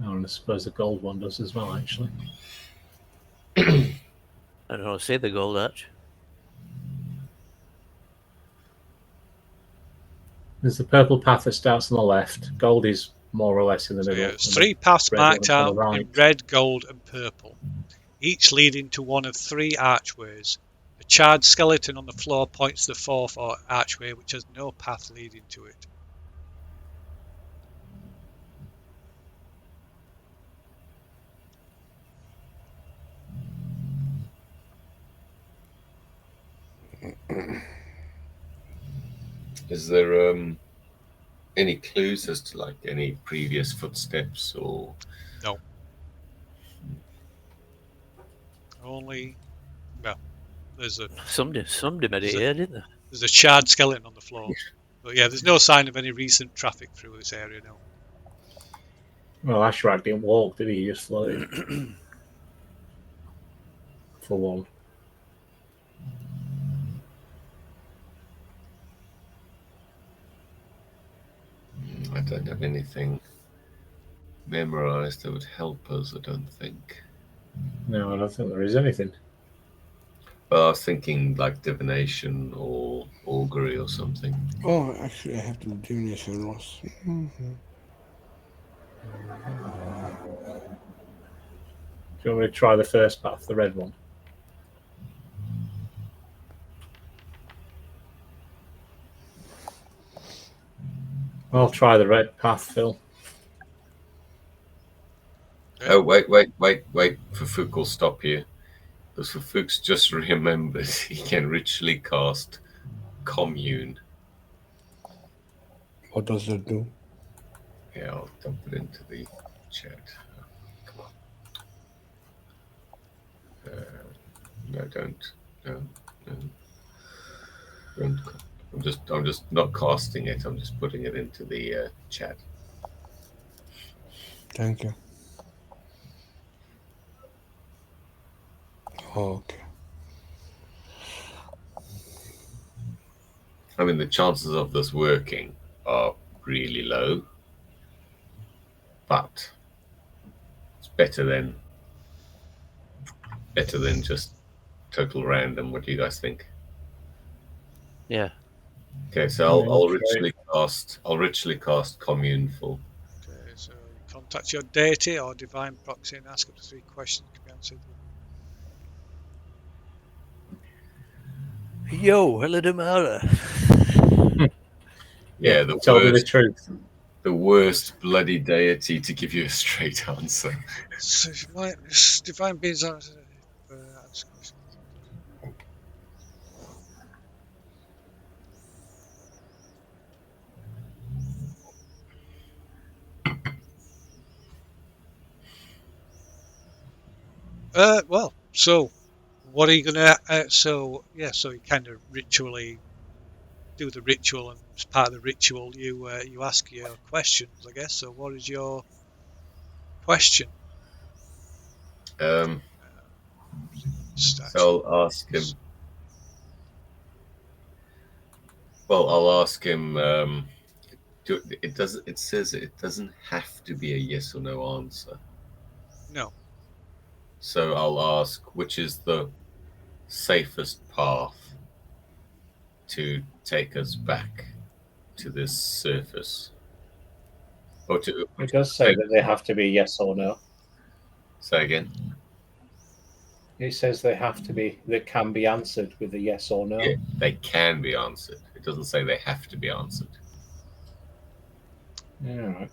Oh, and I suppose the gold one does as well, actually. I don't know. See the gold arch. There's the purple path that starts on the left. Gold is more or less in the So middle. yeah, there's and 3 the paths red one marked is on the out right. in red, gold, and purple, each leading to one of 3 archways. A charred skeleton on the floor points to the 4th archway, which has no path leading to it. Is there any clues as to like any previous footsteps or? No. Only, well, there's a Somebody made it here, didn't they? there's a charred skeleton on the floor. But yeah, there's no sign of any recent traffic through this area now. Well, Ashrag didn't walk, did he? He just floated. For one. I don't have anything memorized that would help us, I don't think. No, I don't think there is anything. Well, I was thinking like divination or augury or something. Oh, actually, I have the divination loss. Do you want me to try the first path, the red one? I'll try the red path, Phil. Oh, wait. Fufuk will stop you. Because Fufuk's just remembered he can ritually cast commune. What does that do? Yeah, I'll dump it into the chat. Come on. No, don't. No. Don't. I'm just not casting it. I'm just putting it into the chat. Thank you. Okay. I mean, the chances of this working are really low, but it's better than just total random. What do you guys think? Yeah. Okay, so I'll ritually cast commune full. Okay, so you contact your deity or divine proxy and ask up to 3 questions can be answered. Yo, hello, Damara. Yeah, Tell me the truth. the worst bloody deity to give you a straight answer. So if you might, divine beings are answer questions. Well, so what are you gonna? So you kind of ritually do the ritual, and as part of the ritual, you ask your questions, I guess. So, what is your question? So Statue. I'll ask him. Well, I'll ask him. It says it doesn't have to be a yes or no answer. No. So I'll ask, which is the safest path to take us back to this surface? Or to It does say that they have to be yes or no. say again? It says they have to be, they can be answered with a yes or no. Yeah, they can be answered. It doesn't say they have to be answered. Yeah, right.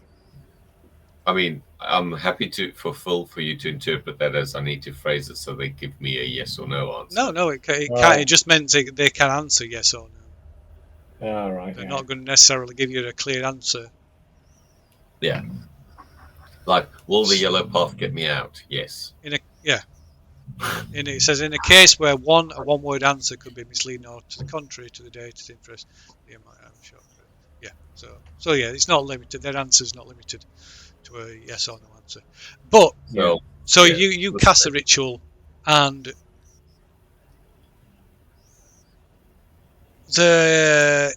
I mean, I'm happy for you to interpret that as I need to phrase it so they give me a yes or no answer. No, it can't. Right. It just meant they can answer yes or no. All right. They're Yeah. not going to necessarily give you a clear answer. Yeah. Like, will the yellow path get me out? Yes. It says in a case where a one-word answer could be misleading or to the contrary to the data's interest, you might have a shot. Yeah. So yeah, it's not limited. Their answer is not limited to a yes or no answer. But So, you cast the ritual, and there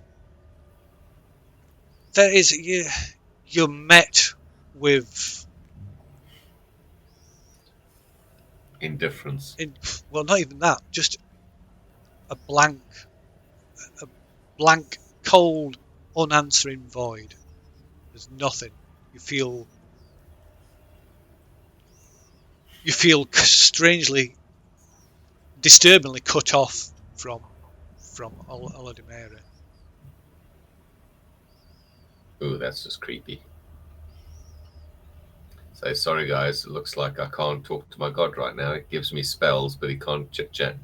is you're met with Indifference. Well, not even that. Just a blank, cold, unanswering void. There's nothing. You feel strangely, disturbingly cut off from Olodumare. Ooh, that's just creepy. So sorry, guys. It looks like I can't talk to my god right now. It gives me spells, but he can't chit chat.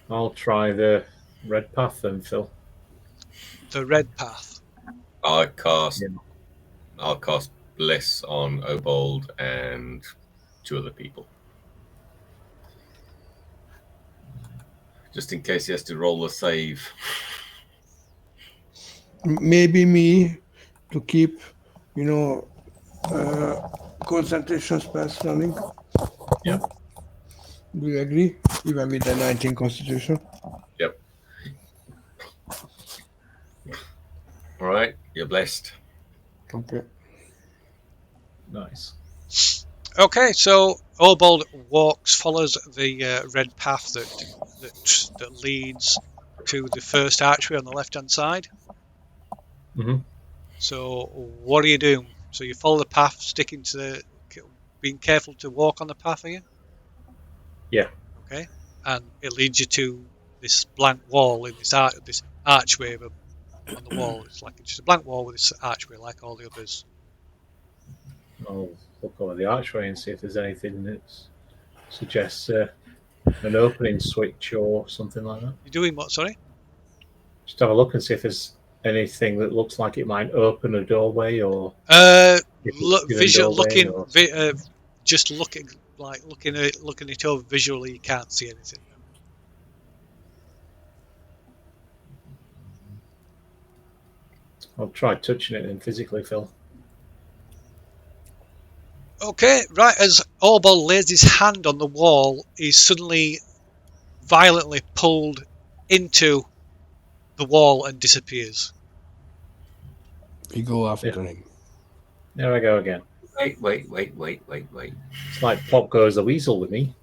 I'll try the red path then, Phil. The red path. I'll cast Yeah. Bliss on Obold and 2 other people. Just in case he has to roll a save. Maybe me to keep, concentration spells running. Yep. Do you agree? Even with the 19 constitution? Yep. All right. You're blessed. Okay. Nice. Okay, so Obold follows the red path that leads to the first archway on the left-hand side. Mm-hmm. So what are you doing? So you follow the path, being careful to walk on the path, are you? Yeah. Okay, and it leads you to this blank wall in this archway on the wall. It's like just a blank wall with this archway, like all the others. I'll look over the archway and see if there's anything that suggests an opening switch or something like that. You're doing what? Sorry. Just have a look and see if there's anything that looks like it might open a doorway or Just looking it over visually. You can't see anything. I'll try touching it then physically, Phil. Okay, right as Orbol lays his hand on the wall, he's suddenly violently pulled into the wall and disappears. We go after him. There I go again. Wait. It's like Pop Goes the Weasel with me.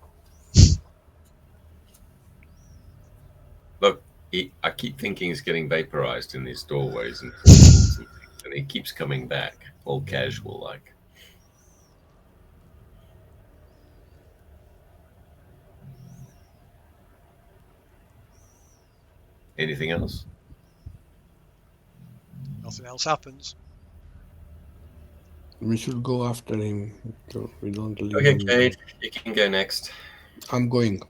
Look, I keep thinking he's getting vaporized in these doorways and portals and things, and he keeps coming back, all casual like. Anything else? Nothing else happens. We should go after him. So we don't leave Okay, him. Cade, you can go next. I'm going.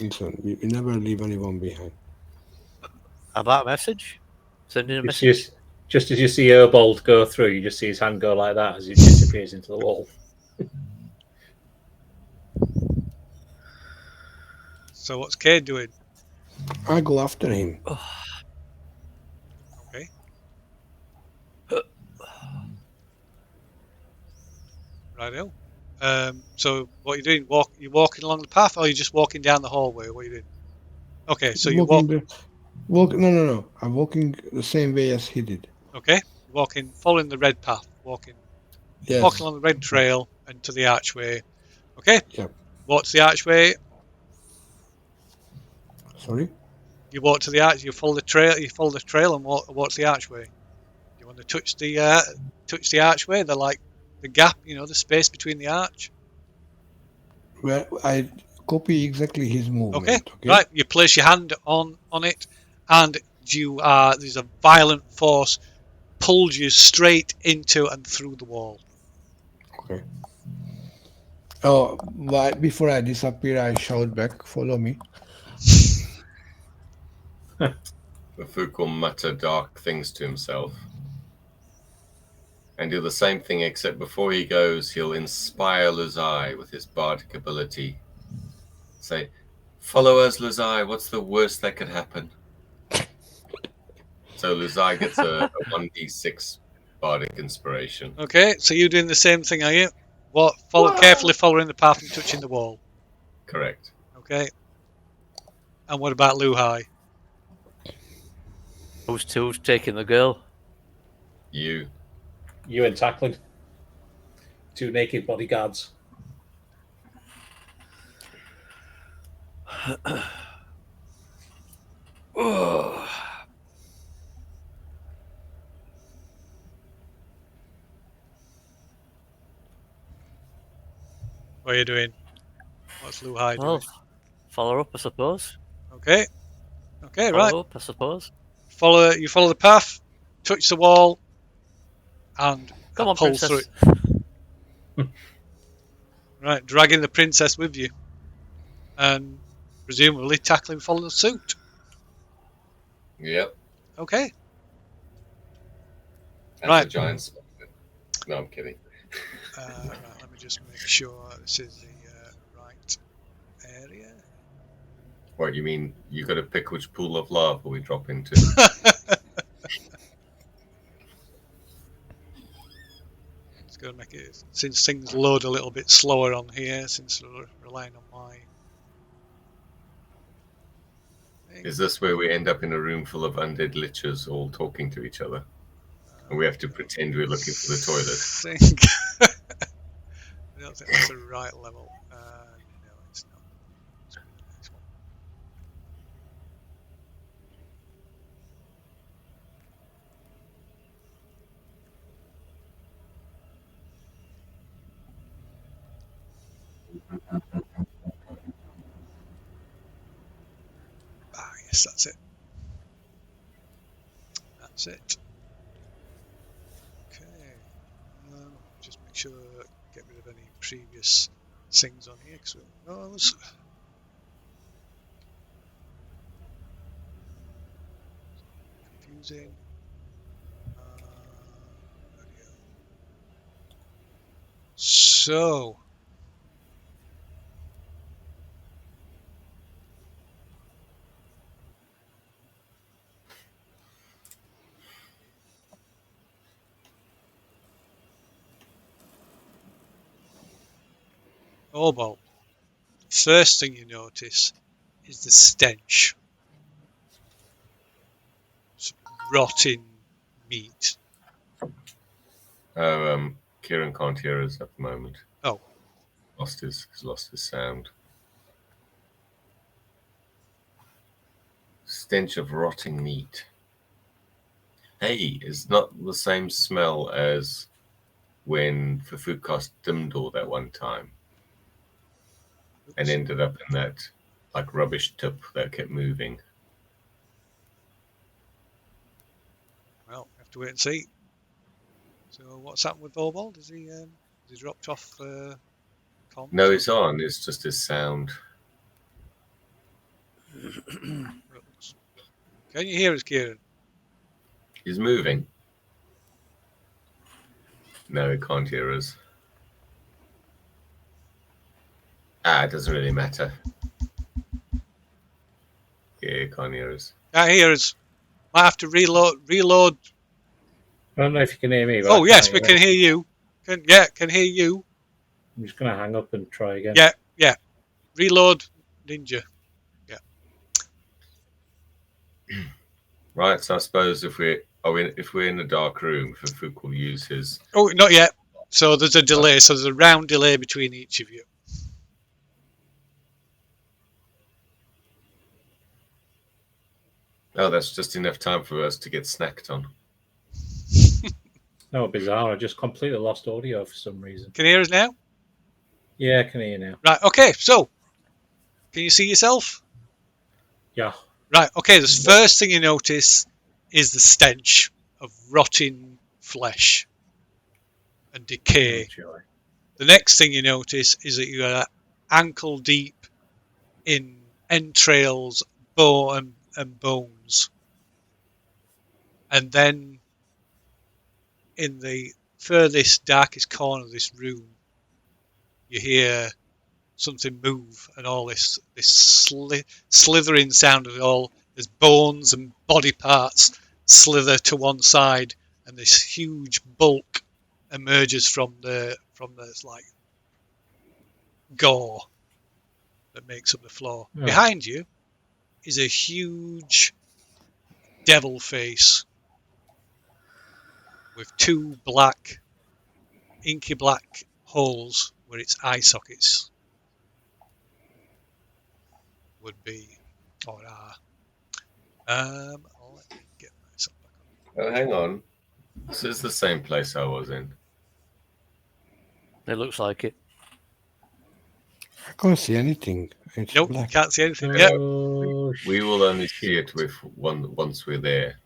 Listen, we never leave anyone behind. About a message? Sending a It's message? just as you see Urbold go through, you just see his hand go like that as he disappears into the wall. So what's Cade doing? I go after him. Okay. Righto. So what are you doing? You walking along the path, or are you just walking down the hallway? What are you doing? Okay, so you walk. No. I'm walking the same way as he did. Okay, walking, following the red path, walking along the red trail and to the archway. Okay. Yep. What's the archway? Sorry? You walk to the arch. You follow the trail, and what's the archway? You want to touch the archway? They're like the gap, the space between the arch. Well, I copy exactly his movement. Okay. Right. You place your hand on it, and there's a violent force pulled you straight into and through the wall. Okay. Oh, before I disappear, I shout back, "Follow me." Mafuk will mutter dark things to himself and do the same thing, except before he goes, he'll inspire Luzai with his bardic ability. Say, "Follow us, Luzai. What's the worst that could happen?" So Luzai gets a 1d6 bardic inspiration. Okay, so you're doing the same thing, are you? Carefully following the path and touching the wall. Correct. Okay. And what about Luhai? Who's taking the girl? You. You and tackling. 2 naked bodyguards. What are you doing? What's Lou High Well, doing? follow up, I suppose. Okay. Okay, right. Follow up, I suppose. You follow the path, touch the wall, and Come on, pull through princess. it. Right, dragging the princess with you, and presumably tackling follow suit. Yep. Okay. As Right. a giant skeleton. No, I'm kidding. Right, let me just make sure this is the right area. What, you mean you got to pick which pool of lava we drop into? It's going to make it, since things load a little bit slower on here, since we're relying on my thing. Is this where we end up in a room full of undead lichens all talking to each other? And we have to pretend we're looking for the toilet? I don't think that's the right level. No, it's not. Let's go to the next one. Yes, that's it. That's it. Okay. Just make sure get rid of any previous things on here because we want those. Confusing. Video. So. Oh, well. First thing you notice is the stench. It's rotting meat. Kieran can't hear us at the moment. Oh. He's lost his sound. Stench of rotting meat. Hey, it's not the same smell as when Fafukos dimmed all that one time. Oops. And ended up in that like rubbish tip that kept moving. Well, we have to wait and see. So what's happened with Volvold? Has he dropped off comms? No, he's on. It's just his sound. Can you hear us, Kieran? He's moving. No, he can't hear us. It doesn't really matter. Yeah, he can't hear us. Can't hear us. Might have to reload. I don't know if you can hear me. But Oh, yes, we hear can it. hear you. Can hear you. I'm just going to hang up and try again. Yeah. Reload Ninja. Yeah. Right, so I suppose if we're in a dark room, Fafuk will use his. Oh, not yet. So there's a delay. So there's a round delay between each of you. Oh, that's just enough time for us to get snacked on. No, bizarre. I just completely lost audio for some reason. Can you hear us now? Yeah, I can hear you now. Right. Okay. So, can you see yourself? Yeah. Right. Okay. The first thing you notice is the stench of rotting flesh and decay. Oh, joy. The next thing you notice is that you are ankle deep in entrails, bone, and bones. And then in the furthest, darkest corner of this room, you hear something move, and all this slithering sound of it all. There's bones and body parts slither to one side, and this huge bulk emerges from the like gore that makes up the floor. Oh. Behind you is a huge devil face with two black, inky black holes where its eye sockets would be, or are. Let me get myself back on. Oh, hang on. This is the same place I was in. It looks like it. I can't see anything. It's Nope, black. can't see anything. No, Yep. Oh, We will only see shit. it with once we're there.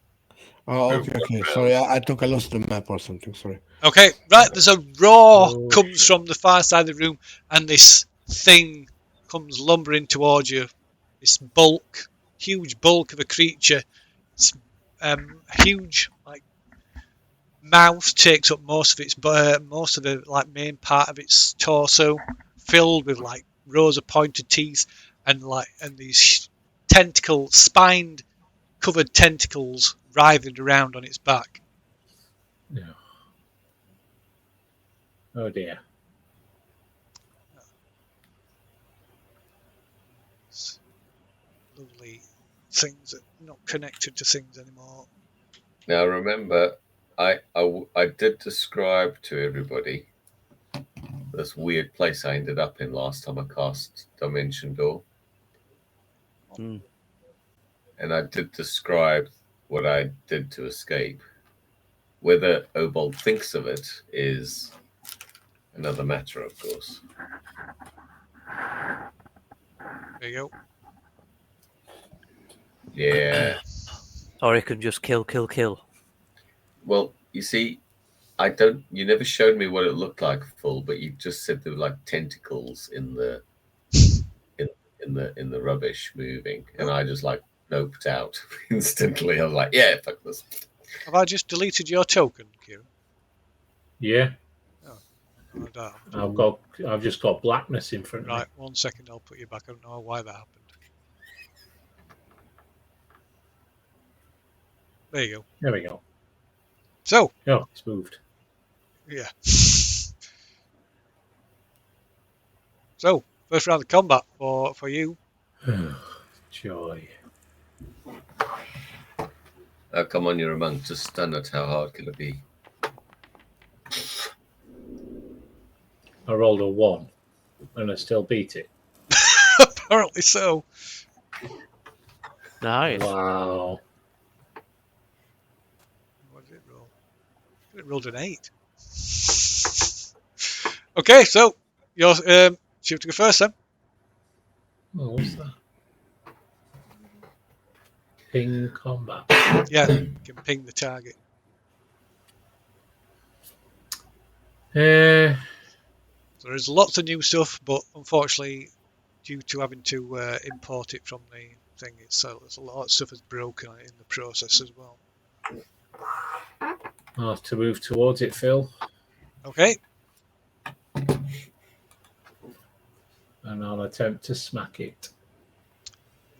Oh, We'll okay, walk okay. around. Sorry, I think I lost the map or something. Sorry. Okay, right, there's a roar Oh, comes shit. from the far side of the room, and this thing comes lumbering towards you. This bulk, huge bulk of a creature. It's huge, like mouth takes up most of its, most of the like main part of its torso, filled with like rows of pointed teeth and these tentacles, spined covered tentacles writhing around on its back. No. Oh dear. Lovely things that are not connected to things anymore. Now remember, I did describe to everybody this weird place I ended up in last time I cast Dimension Door. Mm. And I did describe what I did to escape. Whether Obold thinks of it is another matter, of course. There you go. Yeah. Or it can just kill, kill, kill. Well, you see, I don't. You never showed me what it looked like full, but you just said there were like tentacles in the in the rubbish moving, and I just like noped out instantly. I was like, yeah, fuck this. Have I just deleted your token, Kieran? Yeah, Oh, damn. I've just got blackness in front of me. Right, 1 second, I'll put you back. I don't know why that happened. There you go. There we go. So, Oh, it's moved. yeah. So, first round of combat for you. Joy. Oh, come on, you're a monk. Just stun it. How hard can it be? I rolled a 1 and I still beat it. Apparently so. Nice. Wow. What did it roll? It rolled an 8. Okay, so you're shoot to go first then. Oh, what's that? Ping combat. Yeah, you can ping the target. So there's lots of new stuff, but unfortunately, due to having to import it from the thing, there's a lot of stuff that's broken in the process as well. I'll have to move towards it, Phil. Okay. And I'll attempt to smack it.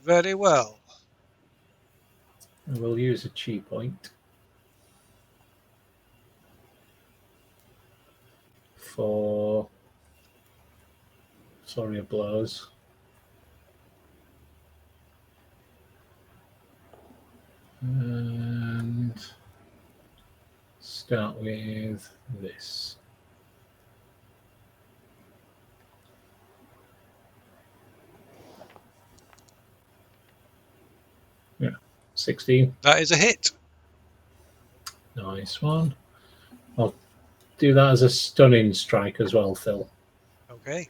Very well. I will use a chi point for sorry of blows. And start with this. Yeah, 16. That is a hit. Nice one. I'll do that as a stunning strike as well, Phil. Okay.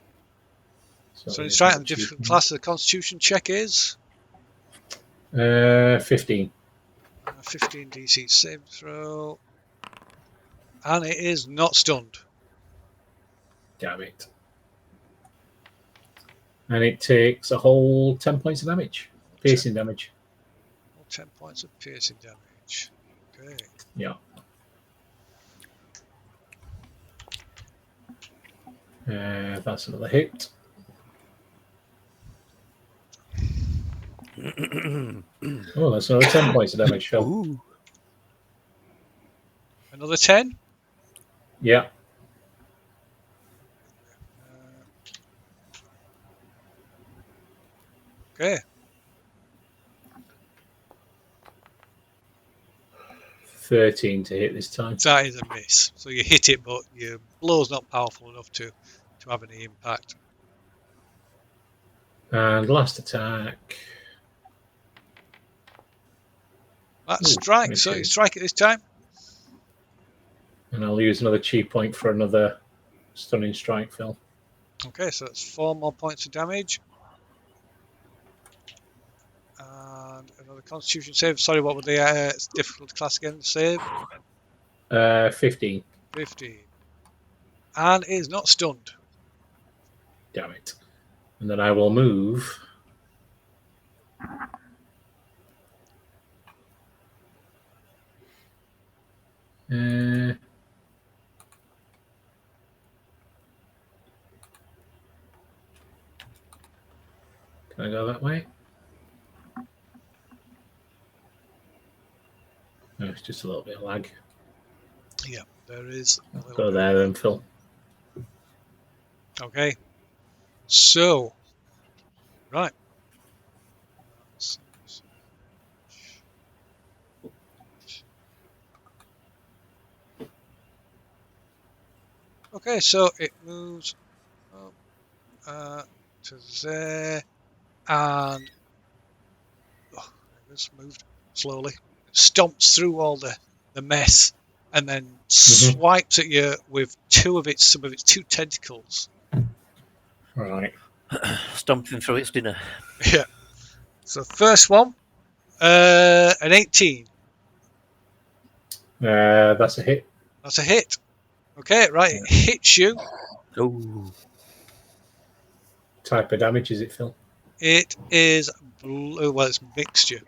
So it's it's right. The different class of the Constitution check is 15. 15 DC save throw, and it is not stunned. Damn it. And it takes a whole 10 points of damage. Piercing damage. 10 points of piercing damage. Okay. Yeah. That's another hit. Oh, that's another 10 points of damage, Phil. Ooh. Another 10. Yeah. Okay. 13 to hit this time. That is a miss. So you hit it, but your blow's not powerful enough to have any impact. And last attack. That's Ooh, strike. So you misses. strike it this time. And I'll use another chi point for another stunning strike, Phil. Okay, so that's 4 more points of damage. And another Constitution save. Sorry, what were the difficult class again? Save 15. 15. And it is not stunned. Damn it. And then I will move. Can I go that way? No, it's just a little bit of lag. Yeah, there is. A little Go bit there of then, Phil. Okay. So, right. Okay, so it moves up to there, and it's moved slowly. It stomps through all the mess, and then swipes at you with some of its 2 tentacles. Right. Stomping through its dinner. Yeah. So first one, an 18. That's a hit. That's a hit. Okay, right. It hits you. Ooh. Type of damage is it, Phil? It is well, it's mixture.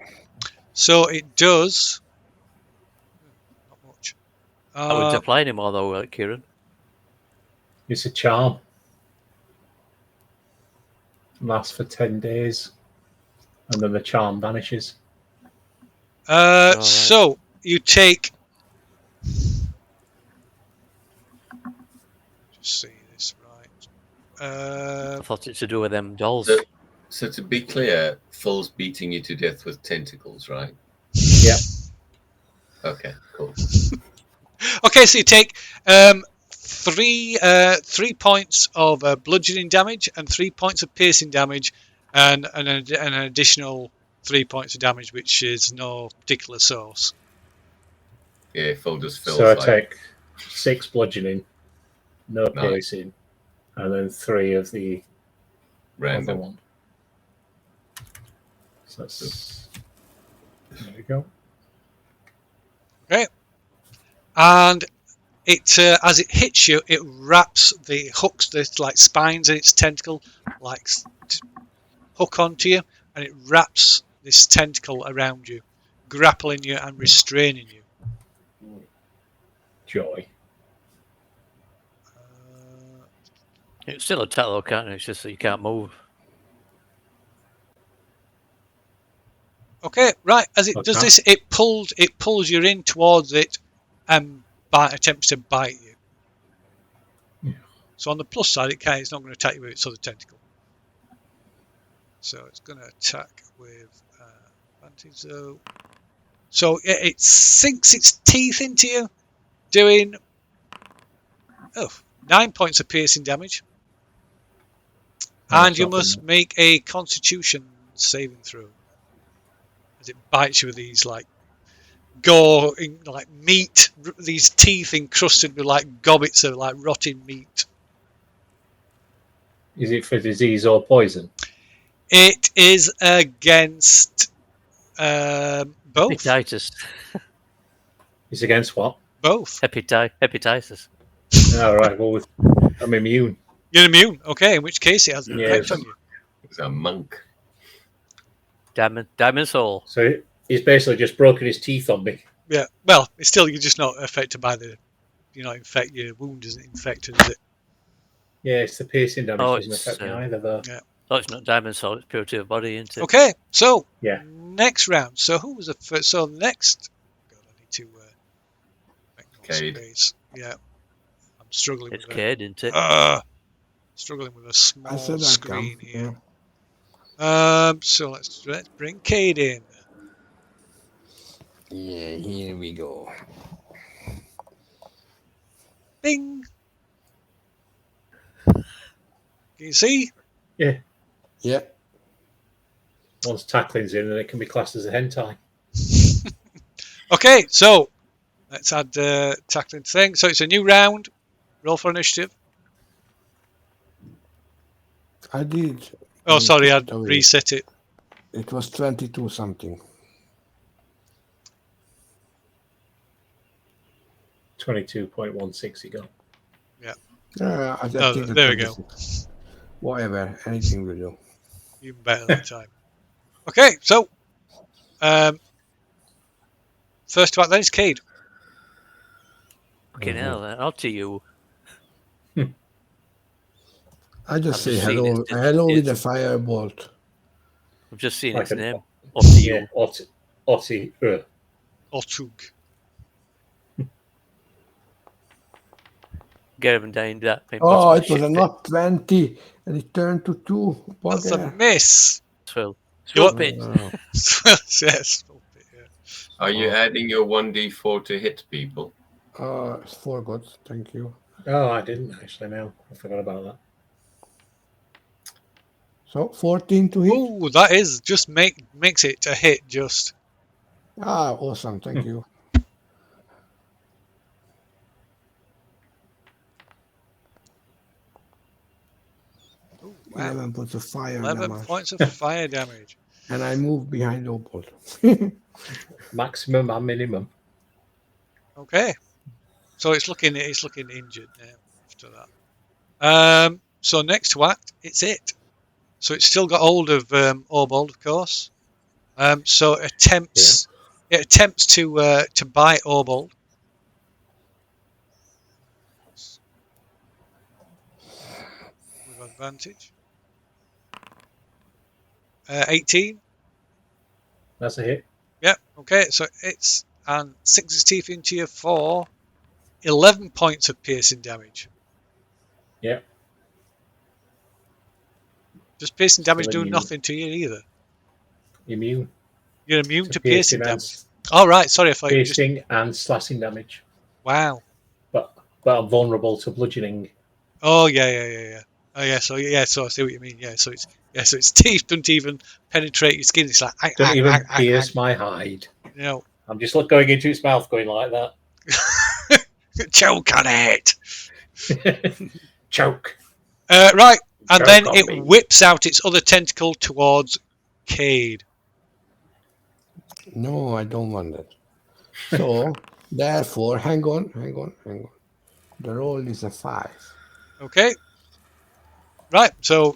So it does not much. I wouldn't apply anymore though, Kieran. It's a charm. Lasts for 10 days. And then the charm vanishes. Right. So you take. Just see this right. I thought it's to do with them dolls. So to be clear, Phil's beating you to death with tentacles, right? Yeah. Okay, cool. Okay, so you take 3 points of bludgeoning damage and 3 points of piercing damage, and an additional 3 points of damage, which is no particular source. Yeah, Phil just feels So I like take 6 bludgeoning, no Nice. piercing, and then 3 of the other random. one. So that's... There we go. Okay. And it as it hits you, it wraps the hooks, the like spines in its tentacle, like hook onto you, and it wraps this tentacle around you, grappling you and restraining you. Joy. It's still a tattoo, can't it? It's just that you can't move. Okay, right. As it does this, it pulls you in towards it, and attempts to bite you. Yeah. So on the plus side, it's not going to attack you with its other tentacle. So it's going to attack with advantage though. So it sinks its teeth into you, doing 9 points of piercing damage. And you must make a Constitution saving throw as it bites you with these like meat, these teeth encrusted with like gobbets of like rotting meat. Is it for disease or poison? It is against both. Hepatitis. It's against what? Both. Hepatitis. All right. Well, I'm immune. You're immune. Okay, in which case it has an effect on you. He's a monk. Diamond soul. So he's basically just broken his teeth on me. Yeah. Well, it's still you're just not affected by your wound isn't infected, is it? Yeah, it's the piercing damage doesn't affect me either, though. Yeah. Oh, it's not diamond soul. It's purity of body, isn't it? Okay. So yeah. Next round. So who was the first? So next. God, I need to make more space. Yeah. I'm struggling. It's with Cade, isn't it? Struggling with a small screen here. Yeah. So let's bring Cade in. Yeah, here we go. Bing. Can you see? Yeah. Yeah. Once tackling's in, then it can be classed as a hentai. Okay, so let's add tackling thing. So it's a new round. Roll for initiative. I did. Oh, You sorry, took I it away. reset it. It was 22 something. 22.16 you go. I Oh, think there we go. 26. Whatever, anything will do. Even better that time. Okay, so first to act then is Cade. Fucking hell, I'll to you. I just I've say just seen hello, it. hello with a firebolt. I've just seen Like its an- name. Otti you. Yeah, Otty. Otug. Get him down that. Oh, it was a not 20, and it turned to 2. That's a Bugger. miss. Swell. You Swap it. yes. Are you adding your 1d4 to hit people? It's 4 gods, thank you. Oh, I didn't actually. No, I forgot about that. So 14 to hit. Oh, that is just makes it a hit. Just Awesome, thank you. wow. 11 points of fire 11 damage. points of fire damage. And I move behind Opal. Maximum and minimum. Okay, so it's looking injured now after that. So next to act, it's it. So it's still got hold of Orbold, of course. So it attempts to bite Orbold. With advantage. 18. That's a hit. Yep. Okay. So it's and sinks its teeth into you for 11 points of piercing damage. Yeah. Does piercing damage Still do immune. nothing to you either? Immune. You're immune to piercing piercing and damage. Oh right. Sorry, I thought you just. piercing and slashing damage. Wow. But I'm vulnerable to bludgeoning. Oh yeah. Oh yeah. So I see what you mean. So its teeth don't even penetrate your skin. It's like Don't even pierce my hide. You know. I'm just going into its mouth, going like that. Choke on it. Choke. Right, and Choke then on it me. whips out its other tentacle towards Cade. No, I don't want that. So, therefore, hang on. The roll is a 5. Okay. Right. So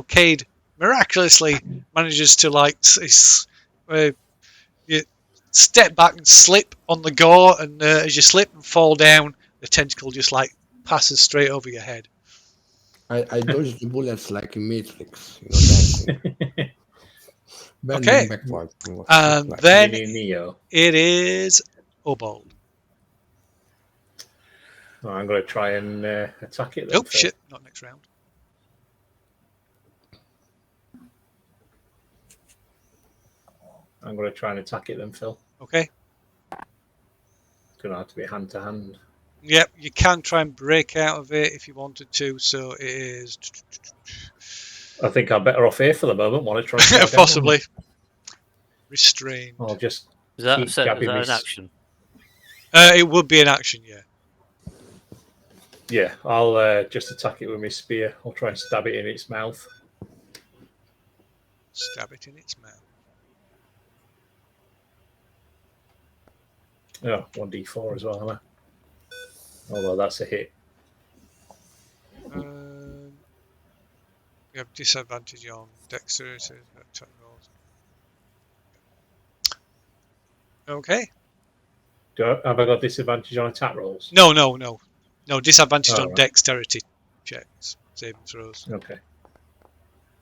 Cade miraculously manages to you step back and slip on the gore, and as you slip and fall down, the tentacle just passes straight over your head. I dodge the bullets like in Matrix, dancing. Bending Okay. backwards. And then Neo. it is Obald. Oh, I'm going to try and attack it. Then, Nope, shit, not next round. I'm going to try and attack it then, Phil. Okay. It's going to have to be hand to hand. Yep, you can try and break out of it if you wanted to. So it is. I think I'm better off here for the moment. Want to try and go possibly down. restrained. I'll just Is that, keep is that jabbing an this. action? It would be an action, yeah. Yeah, I'll just attack it with my spear. I'll try and stab it in its mouth. Stab it in its mouth. Oh, 1d4 as well, am I? Although that's a hit. You have disadvantage on dexterity attack rolls. Okay. Have I got disadvantage on attack rolls? No. Disadvantage on right. dexterity checks, saving throws. Okay.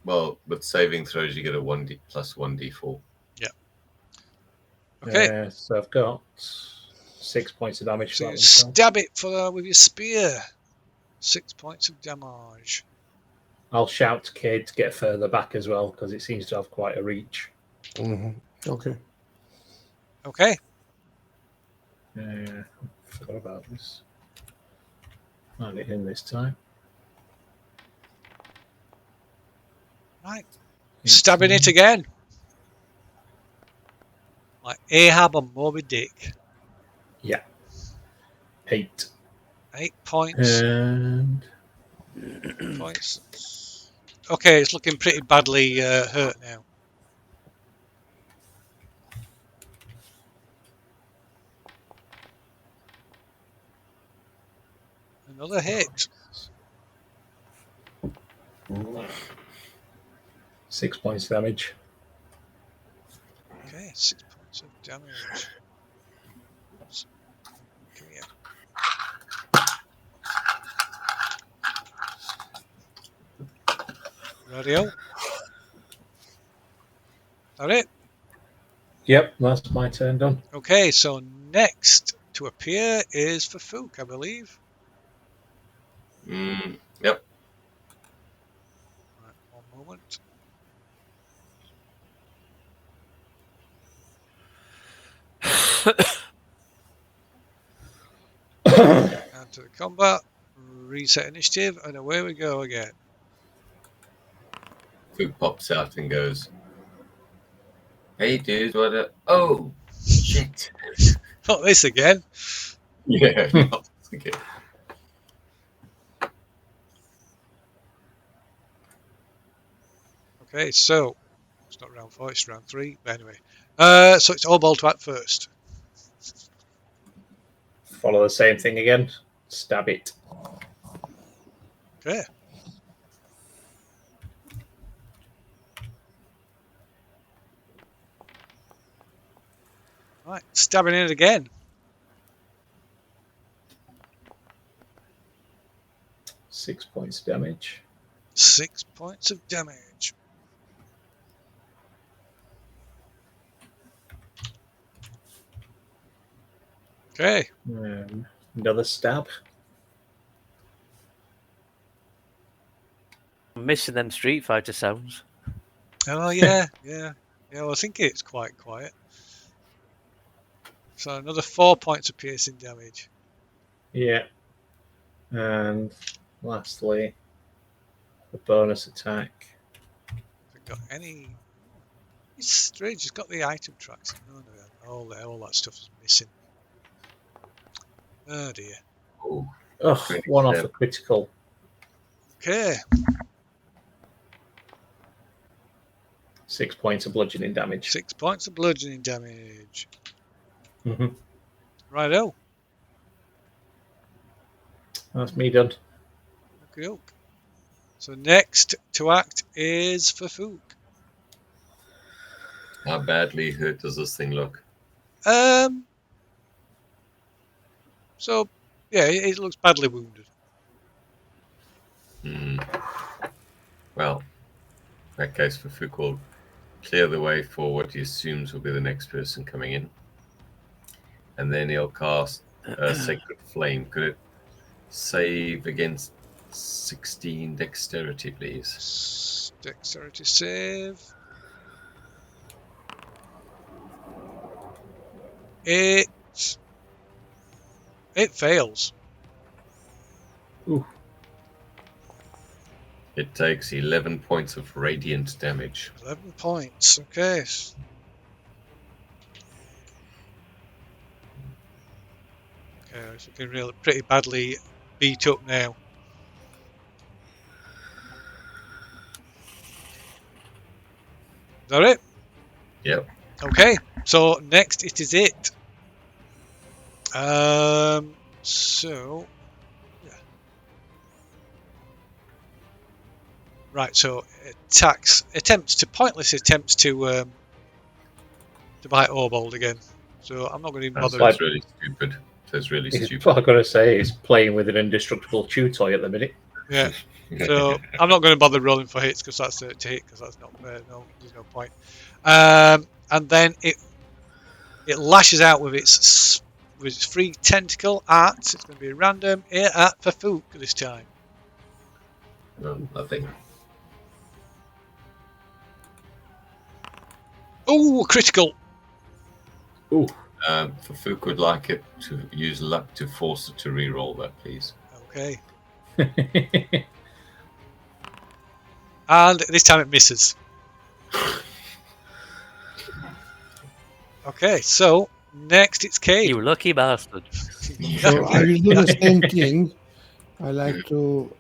Well, with saving throws, you get a 1d plus 1d4. Yeah. Okay. So I've got 6 points of damage. So for you that one, stab it with your spear. 6 points of damage. I'll shout to Cade to get further back as well because it seems to have quite a reach. Mm-hmm. Okay. Okay. I forgot about this. I'll get in this time. Right. Stabbing it 18. again. Like Ahab and Moby Dick. Yeah. 8. 8 points. And 8 points. Okay, it's looking pretty badly hurt now. Another hit. 6 points damage. Okay, 6 points of damage. Oops. Come here. Radio. That it? Yep, that's my turn done. Okay, so next to appear is for Fook, I believe. Yep. Right, one moment. And to the combat, reset initiative, and away we go again. Food pops out and goes, "Hey, dude, what a... Oh, shit." Not this again. Yeah, not again. Okay, so it's not round 4, it's round 3. But anyway, so it's all ball to act first. Follow the same thing again. Stab it. Okay. Right, stabbing it again. 6 points damage. 6 points of damage. Okay. Another stab. I'm missing them Street Fighter sounds. Oh yeah, yeah. Well, I think it's quite quiet. So another 4 points of piercing damage. Yeah. And lastly, the bonus attack. Have it got any? It's strange. It's got the item tracks. No, all that stuff is missing. Oh dear. Oh, Ugh, one off a critical. Okay. 6 points of bludgeoning damage. 6 points of bludgeoning damage. Mm-hmm. Righto. That's me done. Okay. So next to act is for Fook. how badly hurt does this thing look? So yeah, it looks badly wounded. Well, in that case, for Fook will clear the way for what he assumes will be the next person coming in. And then he'll cast a Sacred Flame. Could it save against 16 dexterity, please? Dexterity save. It fails. Ooh. It takes 11 points of radiant damage. 11 points. Okay. Okay, it's looking really pretty badly beat up now. Is that it? Yep. Okay, so next it is it. So yeah. Right, so pointless attempts to bite Orbold again. So I'm not going to even bother. That's really stupid. That's really stupid. What I've got to say is playing with an indestructible chew toy at the minute. Yeah. So I'm not going to bother rolling for hits because that's to hit because that's not no. There's no point. And then it lashes out with its free tentacle at. It's going to be random at for Fook this time. No, nothing. Oh, critical. Ooh. Fafuk would like it to use luck to force it to re-roll that, please. Okay. And this time it misses. Okay, so next it's Cade. You lucky bastard. So I will do the same thing. I like to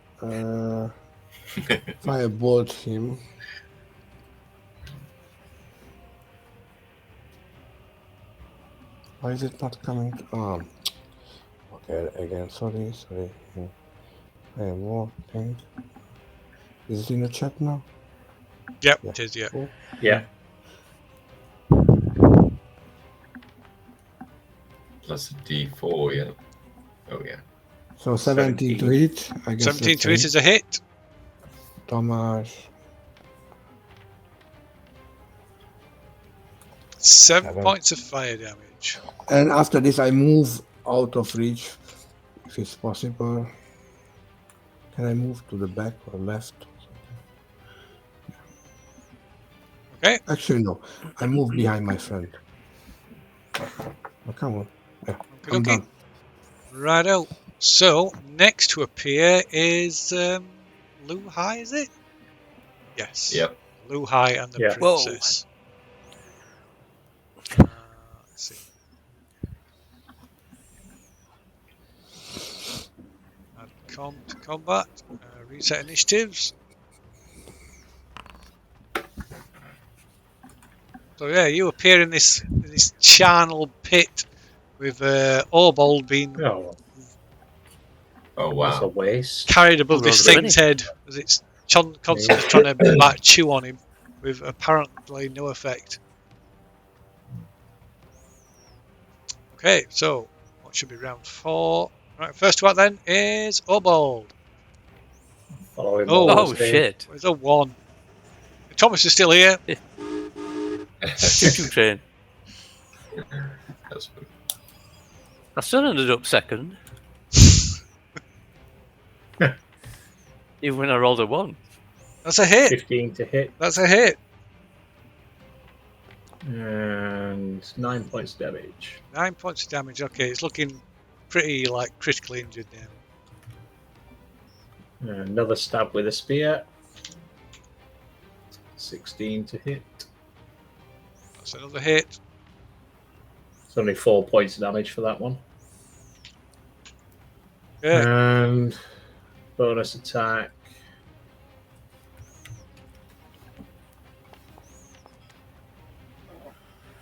firebolt him. Why is it not coming? Okay, again, sorry. Firebolting. Is it in the chat now? Yep, Yeah. it is, yeah. Oh, Yeah. Plus a D4, yeah. Oh, yeah. So 17 to hit. I guess 17 that's to hit is a hit. Thomas. 7 Seven. points of fire damage. And after this, I move out of reach, if it's possible. Can I move to the back or left? Okay. Actually, no. I move behind my friend. Oh, come on. Yeah, I'm Okay. done. Righto. So, next to appear is Lu Hai, is it? Yes. Yep. Lu Hai and the Yeah. princess. Let's see. Add to combat. Reset initiatives. So yeah, you appear in this charnel pit with Orbold being Oh, Oh, that's a wow. waste. carried above Oh, this really? thing's head as it's constantly trying to like chew on him with apparently no effect. Okay, so what should be round 4? Right, first one then is Orbold. Follow him Oh. all Oh the same. shit! Where's a 1? Thomas is still here. Choo-choo train. That's I still ended up second. Even when I rolled a 1. That's a hit. 15 to hit That's a hit. and 9 points damage. 9 points of damage. Okay, it's looking pretty like critically injured now. Another stab with a spear. 16 to hit. That's another hit. It's only 4 points of damage for that one. Yeah. And bonus attack.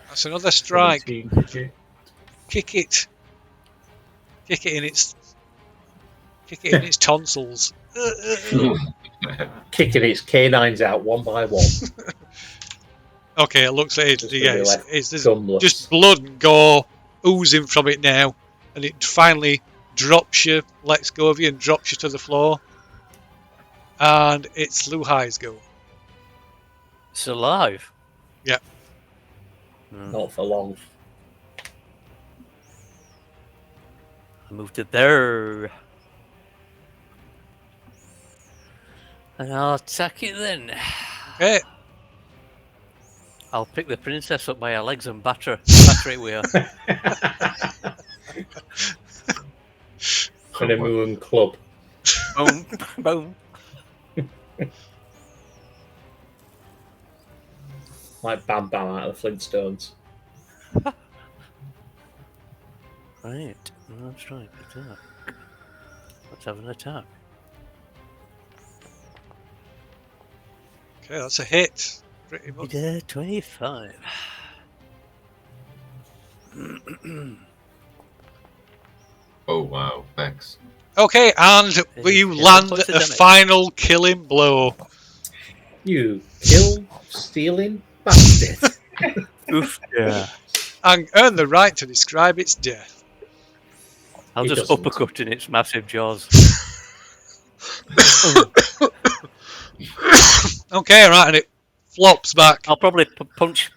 That's another strike. 17 to hit. Kick it. Kick it in its tonsils. Kicking its canines out one by one. Okay, it looks like Just yeah, gonna be left there's gumless. just blood and gore oozing from it now, and it finally drops you, lets go of you, and drops you to the floor. And it's Lu Hai's go. It's alive. Yeah. Not for long. I moved it there. And I'll attack it then. Okay. I'll pick the princess up by her legs and batter it with her. And a moon club. Boom, boom. Like Bam Bam out of the Flintstones. Right, that's right. Attack. Let's have an attack. Okay, that's a hit. Pretty much. 25. Oh, wow. Thanks. Okay, and you Yeah, land what's the a damage? final killing blow. You kill, stealing bastard. Oof. Yeah. And earn the right to describe its death. I'll He just doesn't. uppercut in its massive jaws. Okay, right, and it flops back. I'll probably punch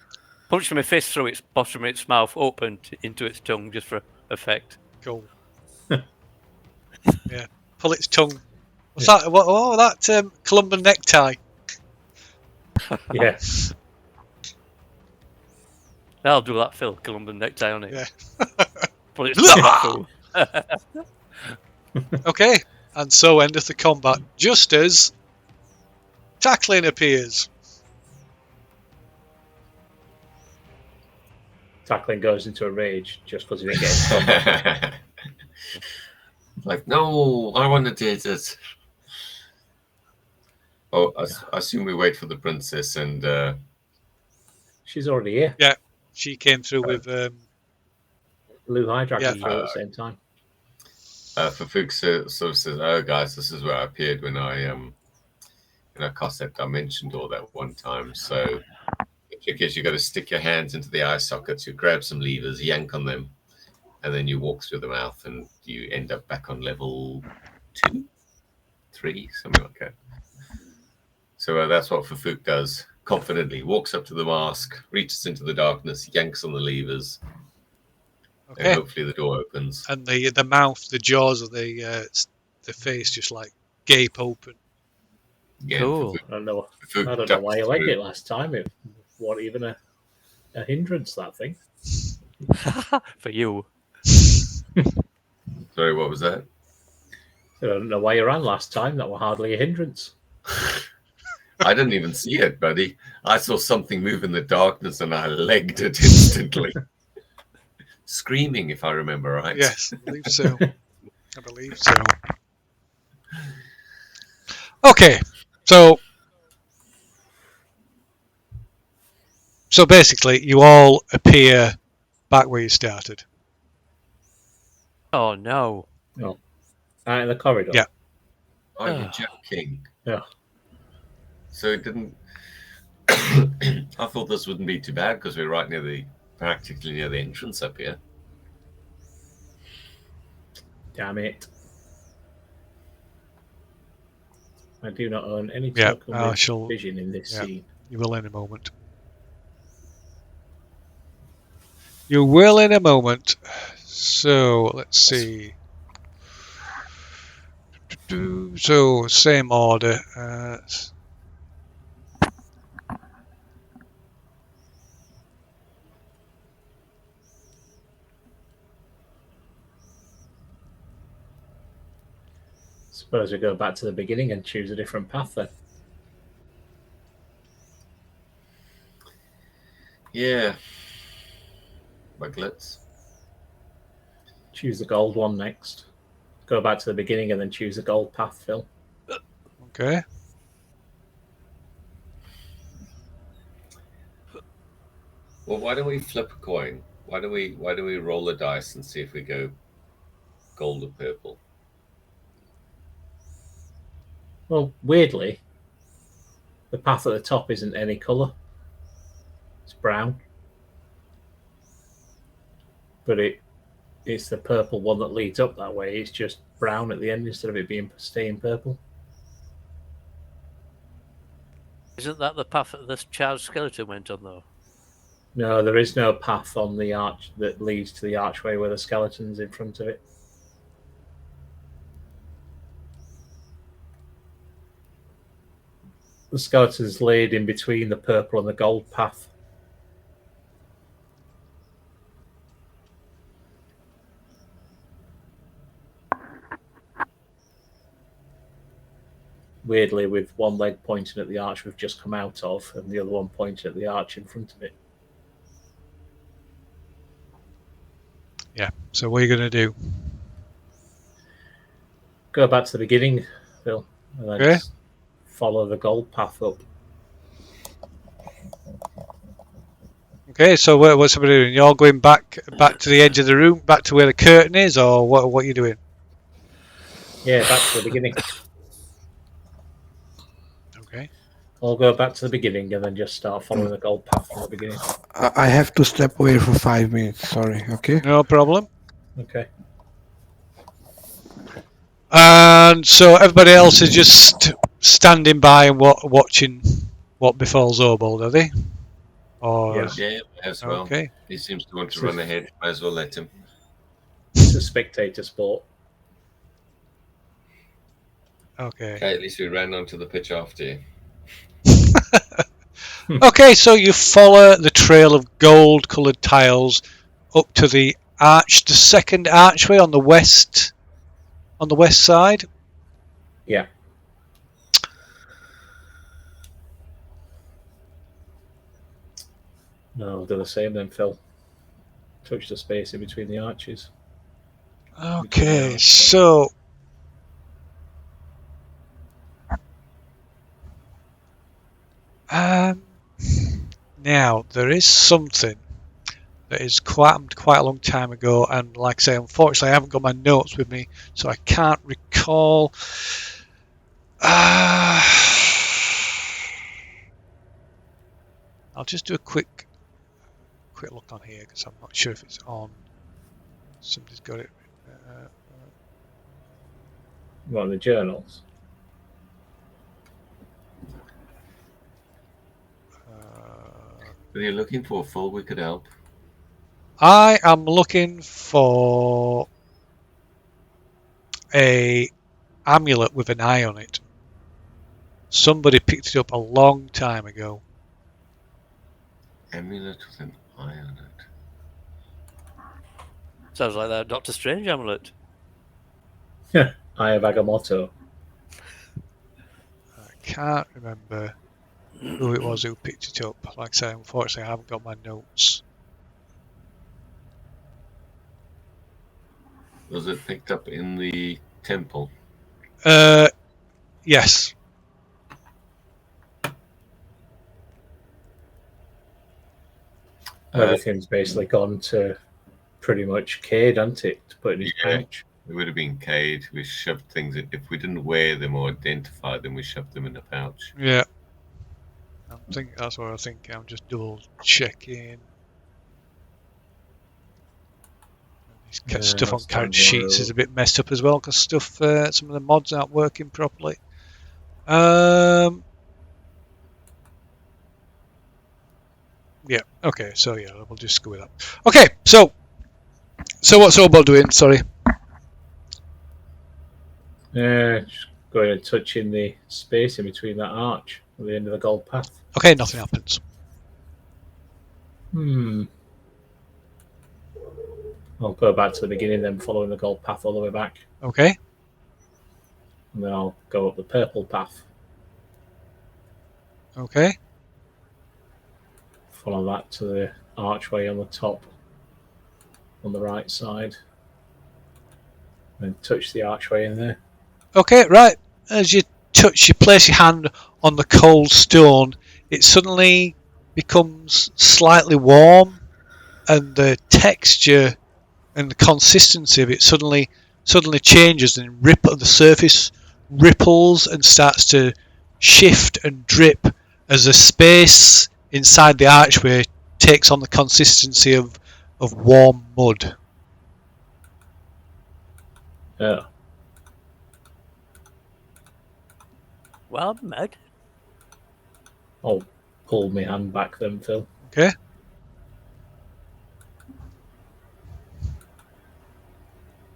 my fist through its bottom of its mouth, open into its tongue, just for effect. Cool. Yeah, pull its tongue. What's that? What that Columban necktie? Yeah. I'll do that, Phil. Columban necktie on it. Yeah. But it's dreadful. Okay, and so endeth the combat just as tackling appears. Tackling goes into a rage just because he didn't get his combat. Like, no, I want to date it. Oh, I assume we wait for the princess and... She's already here. Yeah, she came through with Blue High Dragon Yeah. through at the same time. Fafuk sort of says, "Oh, guys, this is where I appeared when I concept I mentioned all that one time. So, the trick is you got to stick your hands into the eye sockets, you grab some levers, yank on them, and then you walk through the mouth, and you end up back on level 2, 3, something like that. So that's what Fafuk does. Confidently walks up to the mask, reaches into the darkness, yanks on the levers, and okay, hopefully the door opens. and the mouth, the jaws of the face just like gape open. Again, Cool. I don't know. Fafuk I don't know ducks why you legged through. it last time. It wasn't even a hindrance, that thing. For you. Sorry, what was that? I don't know why you ran last time. That were hardly a hindrance. I didn't even see it, buddy. I saw something move in the darkness and I legged it instantly. Screaming, if I remember right. Yes, I believe so. I believe so. Okay, so basically, you all appear back where you started. Oh no. Out in the corridor. Yeah. Oh, you're joking. Yeah. So it didn't... I thought this wouldn't be too bad because we're practically near the entrance up here. Damn it. I do not own any Yeah, token I with shall- vision in this yeah. scene. You will in a moment. You will in a moment. So let's see. So same order. Suppose we go back to the beginning and choose a different path then. Yeah. Buglets. Choose the gold one next. Go back to the beginning and then choose the gold path, Phil. Okay. Well, why don't we flip a coin? Why do we roll a dice and see if we go gold or purple? Well, weirdly, the path at the top isn't any colour. It's brown. But it's the purple one that leads up that way. It's just brown at the end instead of it staying purple. Isn't that the path that this child's skeleton went on, though? No, there is no path on the arch that leads to the archway where the skeleton's in front of it. The skeleton's laid in between the purple and the gold path. Weirdly, with one leg pointing at the arch we've just come out of and the other one pointing at the arch in front of it. Yeah. So what are you going to do? Go back to the beginning, Phil, and then Okay. just follow the gold path up. Okay. So what's everybody doing? You're all going back to the edge of the room, back to where the curtain is, or what are you doing? Yeah, back to the beginning. Okay. I'll go back to the beginning and then just start following the gold path from the beginning. I have to step away for 5 minutes. Sorry. Okay. No problem. Okay. And so everybody else is just standing by and watching what befalls Obold, are they? Or Yeah. Yeah, as well. okay. He seems to want to run ahead. Might as well let him. It's a spectator sport. Okay. Okay, at least we ran onto the pitch after you. Okay, so you follow the trail of gold-coloured tiles up to the arch, the second archway on the west side. Yeah. No, I'll do the same then, Phil. Touch the space in between the arches. Okay, so now there is something that is quite a long time ago, and like I say, unfortunately, I haven't got my notes with me, so I can't recall. I'll just do a quick look on here because I'm not sure if it's on. Somebody's got it. What, the journals? Are you looking for a full we could help? I am looking for a amulet with an eye on it. Somebody picked it up a long time ago. Amulet with an eye on it. Sounds like that Doctor Strange amulet. Eye of Agamotto. I can't remember who it was who picked it up. Like I say, unfortunately, I haven't got my notes. Was it picked up in the temple? Yes. Everything's basically gone to pretty much Cade, hasn't it? To put in his Yeah. pouch. It would have been Cade. We shoved things in. If we didn't wear them or identify them, we shoved them in a pouch. Yeah. I think that's what I think. I'm just double checking. This stuff on that's character down sheets low. is a bit messed up as well because some of the mods aren't working properly. Yeah. Okay. So yeah, we'll just go with that. Okay. So what's Obo doing? Sorry. Just going and touching the space in between that arch at the end of the gold path. Okay. Nothing happens. I'll go back to the beginning, then following the gold path all the way back. Okay. And then I'll go up the purple path. Okay. Follow that to the archway on the top, on the right side. And touch the archway in there. Okay. Right. As you place your hand on the cold stone, it suddenly becomes slightly warm, and the texture and the consistency of it suddenly changes, and the surface ripples and starts to shift and drip as the space inside the archway takes on the consistency of warm mud. Yeah. Well, mad. I'll pull my hand back then, Phil. Okay.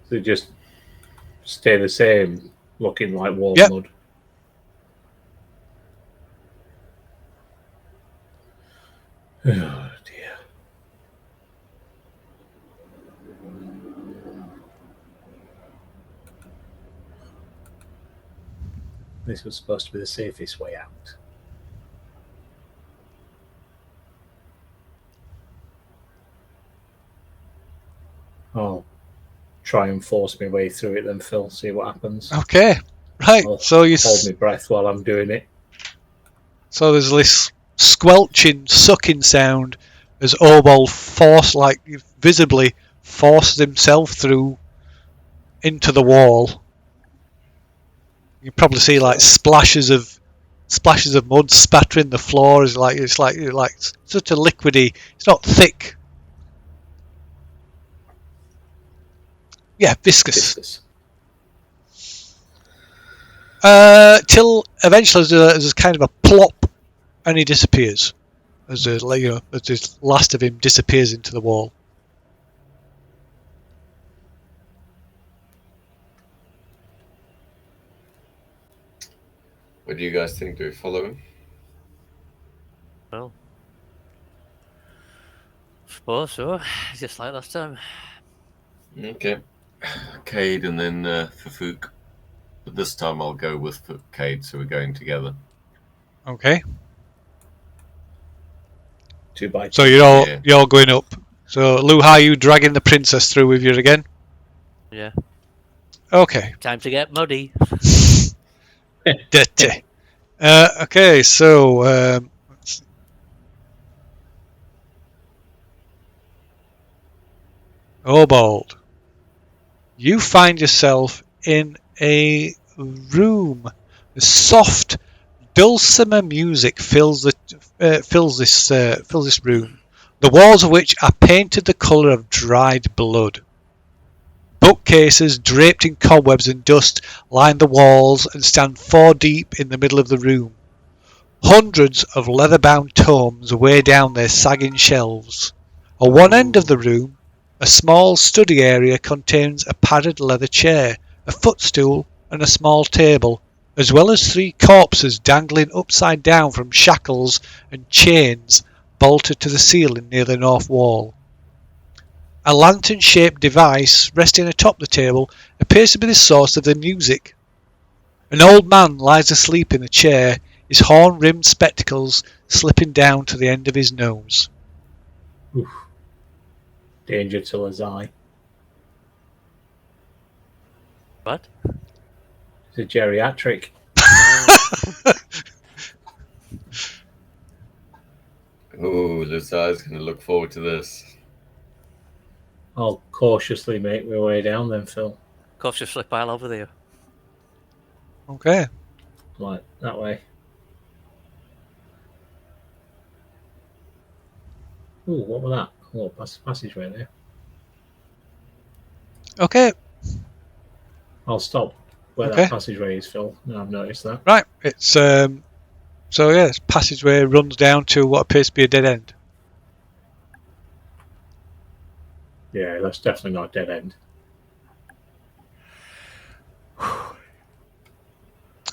So just stay the same, looking like warm Yep. mud. Oh dear. This was supposed to be the safest way out. I'll try and force my way through it then, Phil, see what happens. Okay. Right. I'll So you hold my breath while I'm doing it. So there's this squelching, sucking sound as Obol visibly forces himself through into the wall. You can probably see like splashes of mud spattering the floor. It's like such a liquidy. It's not thick. Yeah, viscous. Till eventually there's kind of a plop, and he disappears as this last of him disappears into the wall. What do you guys think? Do we follow him? Well, suppose so. Just like last time. Okay. Cade and then Fafuk. But this time I'll go with Cade, so we're going together. Okay. 2 by 2. So Yeah. you're going up. So Luhai, you dragging the princess through with you again? Yeah. Okay. Time to get muddy. Dirty. Okay, so let's see. Obald, you find yourself in a room. The soft, dulcimer music fills this room. The walls of which are painted the colour of dried blood. Bookcases draped in cobwebs and dust line the walls and stand 4 deep in the middle of the room. Hundreds of leather-bound tomes weigh down their sagging shelves. At one end of the room, a small study area contains a padded leather chair, a footstool, and a small table, as well as 3 corpses dangling upside down from shackles and chains bolted to the ceiling near the north wall. A lantern-shaped device resting atop the table appears to be the source of the music. An old man lies asleep in a chair, his horn-rimmed spectacles slipping down to the end of his nose. Oof. Danger to Lazai. What? It's a geriatric. Oh, Lazar's going to look forward to this. I'll cautiously make my way down then, Phil. Cautiously pile over there. Okay. Like that way. Ooh, what was that? Oh, passageway there. Okay. I'll stop where Okay. that passageway is, Phil. No, I've noticed that. Right. It's so yeah, this passageway runs down to what appears to be a dead end. Yeah, that's definitely not a dead end.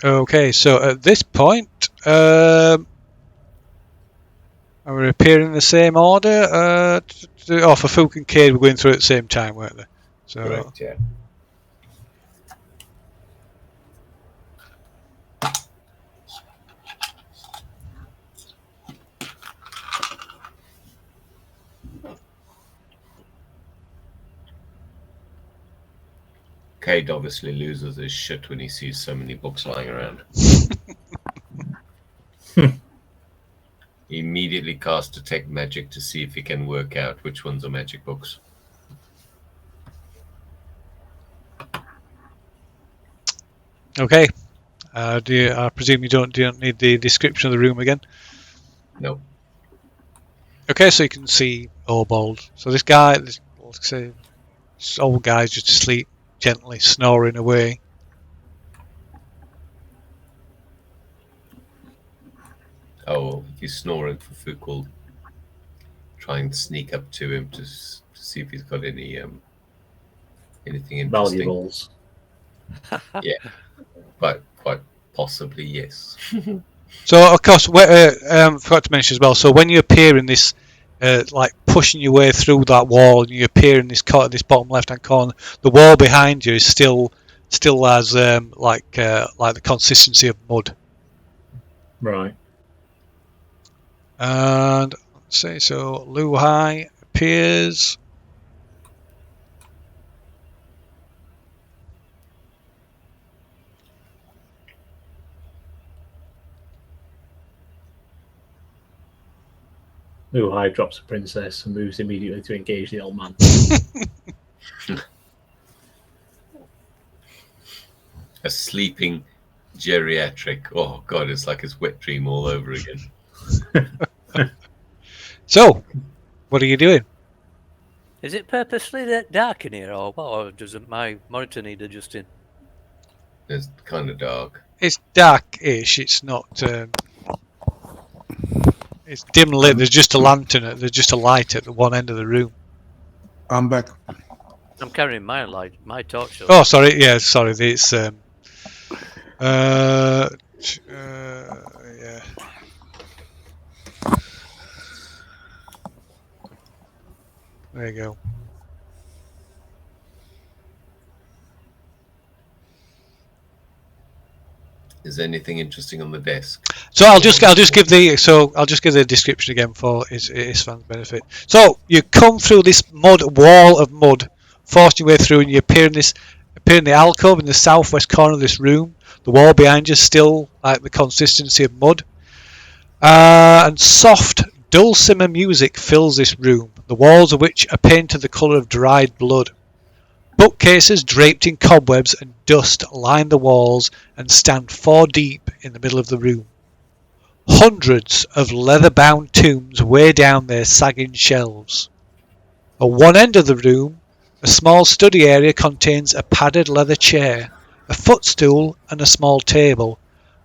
Okay, so at this point, are we appearing in the same order? For Fook and Cade, we're going through at the same time, weren't they? So Correct, yeah. Cade obviously loses his shit when he sees so many books lying around. He immediately casts Detect Magic to see if he can work out which ones are magic books. okay. I presume you don't need the description of the room again? No. Okay, so you can see Obald. So this guy, this old guy's just asleep, gently snoring away. Oh, he's snoring. For Fook will try and sneak up to him to see if he's got any anything interesting. Valuables. Yeah, quite possibly yes. So of course, forgot to mention as well. So when you appear in this, like pushing your way through that wall, and you appear in this bottom left-hand corner, the wall behind you is still has like the consistency of mud. Right. And let's see, so Luhai appears. Luhai drops a princess and moves immediately to engage the old man. A sleeping geriatric. Oh god, it's like his wet dream all over again. So, what are you doing? Is it purposely that dark in here, or what? Or doesn't my monitor need adjusting? It's kind of dark. It's dark-ish. It's not. It's dim lit. There's just a lantern. There's just a light at the one end of the room. I'm back. I'm carrying my light, my torch. Oh, sorry. Yeah, sorry. It's yeah. There you go. Is there anything interesting on the desk? So I'll just give the description again for his fans' benefit. So you come through this wall of mud, forcing your way through, and you appear in the alcove in the southwest corner of this room. The wall behind you is still like the consistency of mud, and soft, dulcimer music fills this room. The walls of which are painted the colour of dried blood. Bookcases draped in cobwebs and dust line the walls and stand 4 deep in the middle of the room. Hundreds of leather-bound tomes weigh down their sagging shelves. At one end of the room, a small study area contains a padded leather chair, a footstool and a small table,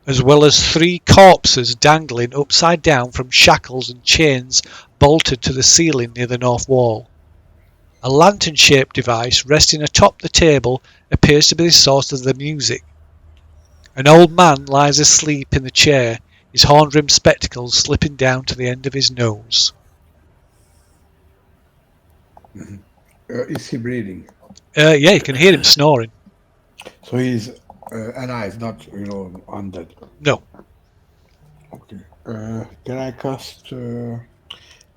as well as 3 corpses dangling upside down from shackles and chains bolted to the ceiling near the north wall. A lantern-shaped device resting atop the table appears to be the source of the music. An old man lies asleep in the chair, his horn-rimmed spectacles slipping down to the end of his nose. Is he breathing? Yeah, you can hear him snoring. So he's alive, not undead. No. Okay. Can I cast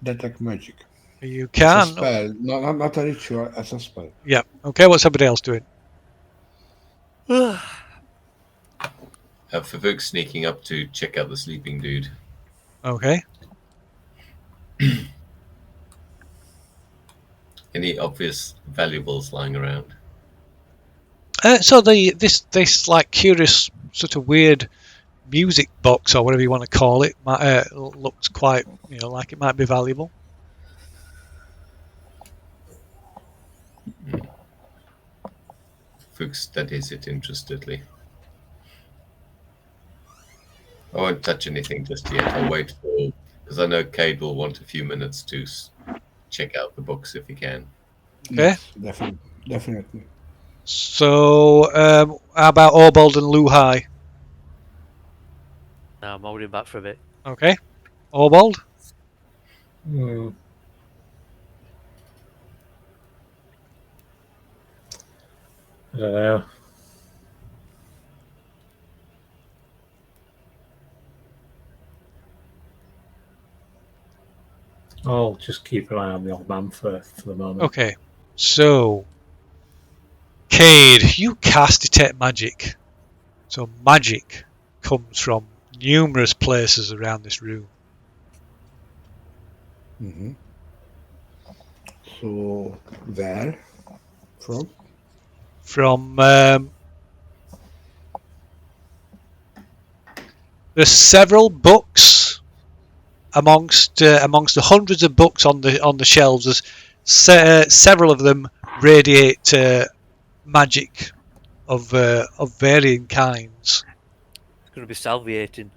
detect magic? You As a can. spell, not a ritual, as a spell. Yeah. Okay, what's everybody else doing? Favuk's sneaking up to check out the sleeping dude. Okay. Any obvious valuables lying around? So this like curious sort of weird music box or whatever you want to call it looks quite like it might be valuable. Favuk studies it interestedly. I won't touch anything just yet. I'll wait for, because I know Cade will want a few minutes to check out the books if he can. Okay. Yes, definitely. So how about Orbold and Luhai? No, I'm holding back for a bit. Okay. Orbold? I don't know. I'll just keep an eye on the old man for the moment. Okay. So Cade, you cast detect magic. So magic comes from numerous places around this room. Mm-hmm. So where from? From there's several books amongst the hundreds of books on the shelves. There's several of them radiate magic of varying kinds. It's going to be salviating.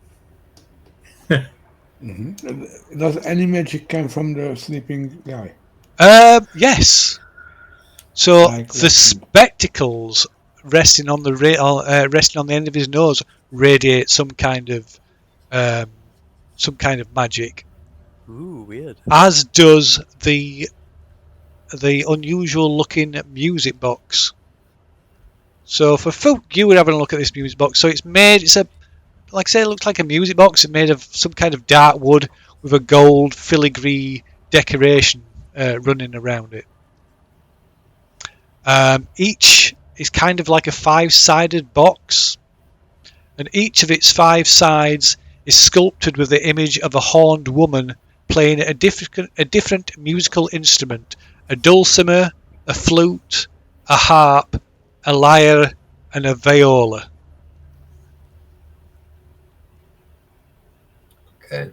Mm-hmm. Does any magic come from the sleeping guy? Yes. So Like the spectacles resting on the end of his nose radiate some kind of magic. Ooh, weird. As does the unusual looking music box. So for Folk, you were having a look at this music box. So it's like I say, it looks like a music box. It's made of some kind of dark wood with a gold filigree decoration running around it. Each is kind of like a 5-sided box, and each of its 5 sides is sculpted with the image of a horned woman playing a different musical instrument: a dulcimer, a flute, a harp, a lyre, and a viola. Okay.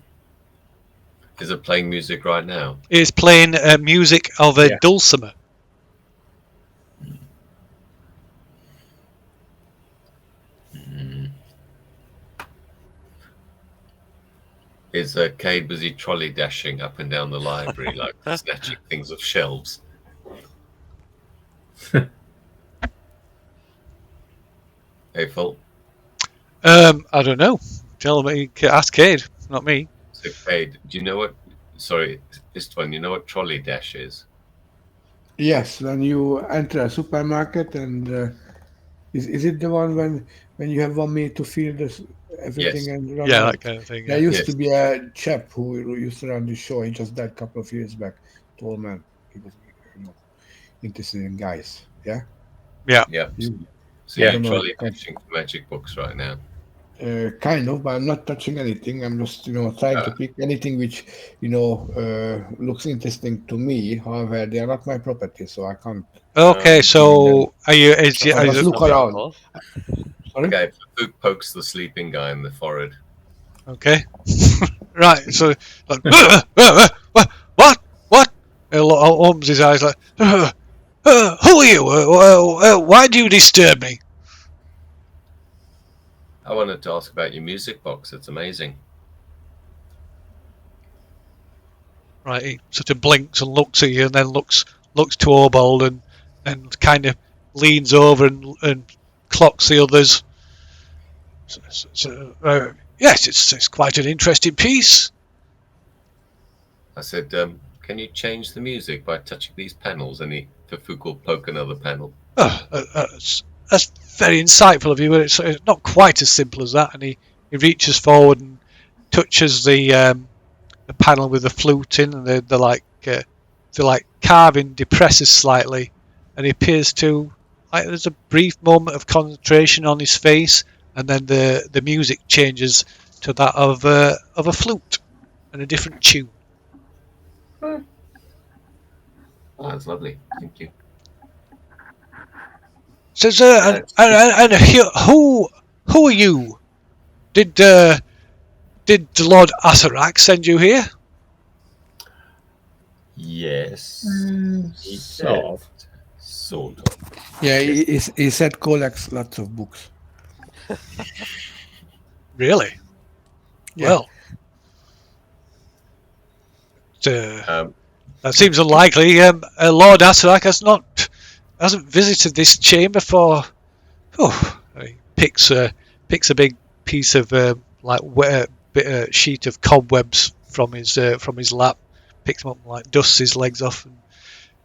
Is it playing music right now? It is playing music of a dulcimer. Is Cade busy trolley dashing up and down the library, like snatching things off shelves? Hey, Phil. I don't know. Tell me, ask Cade, not me. So, Cade, do you know what? Sorry, Istvan, you know what trolley dash is? Yes, when you enter a supermarket and is it the one when you have 1 minute to fill this everything Yes. and run Yeah, that out? kind of thing. There Yeah. used to Yes. be a chap who used to run the show. He just died a couple of years back. Tall man. He was, interested in guys. Yeah. Yeah. Yeah. You, So I Yeah. you're don't know. trolley catching for magic books right now. Kind of, but I'm not touching anything. I'm just, trying to Uh, pick anything which, looks interesting to me. However, they are not my property, so I can't Okay, name them. so are you? Is, So I are just you look around. Sorry. okay, Fook pokes the sleeping guy in the forehead. okay. Right. So like, what? What? He opens his eyes like, who are you? Why do you disturb me? I wanted to ask about your music box. It's amazing. Right. He sort of blinks and looks at you, and then looks to Orbold and kind of leans over and clocks the others. Yes, it's quite an interesting piece. I said, can you change the music by touching these panels? And Fook will poke another panel. That's very insightful of you, but it's not quite as simple as that. And he reaches forward and touches the panel with the flute in, and the like carving depresses slightly, and he appears to there's a brief moment of concentration on his face, and then the music changes to that of a flute and a different tune. Oh, that's lovely. Thank you. So, sir, and who are you? Did Lord Asarak send you here? Yes. He Sort of. Sort of. Yeah, he said collects lots of books. Really? Yeah. Well, that seems unlikely. Lord Asarak hasn't visited this chamber for. Oh, he picks a big piece of sheet of cobwebs from his lap, picks them up, and, like, dusts his legs off, and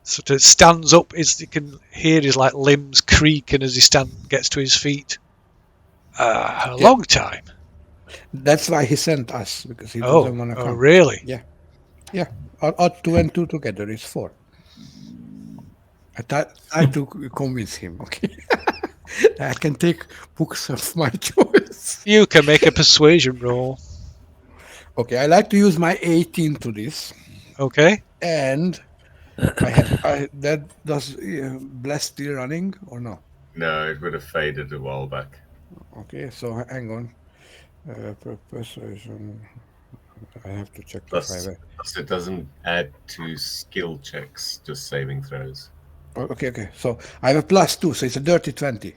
sort of stands up. You can hear his like limbs creaking as he gets to his feet. A long time. That's why he sent us, because he doesn't want to come. Really? Yeah. Add 2 and 2 together is 4. I tried to convince him. Okay. I can take books of my choice. You can make a persuasion roll. Okay, I like to use my 18 to this, Okay. and that does bless still running or no? No, it would have faded a while back. Okay, so hang on. Persuasion. I have to check Plus, if I. plus it doesn't add to skill checks, just saving throws. Okay. So I have a +2, so it's a dirty 20.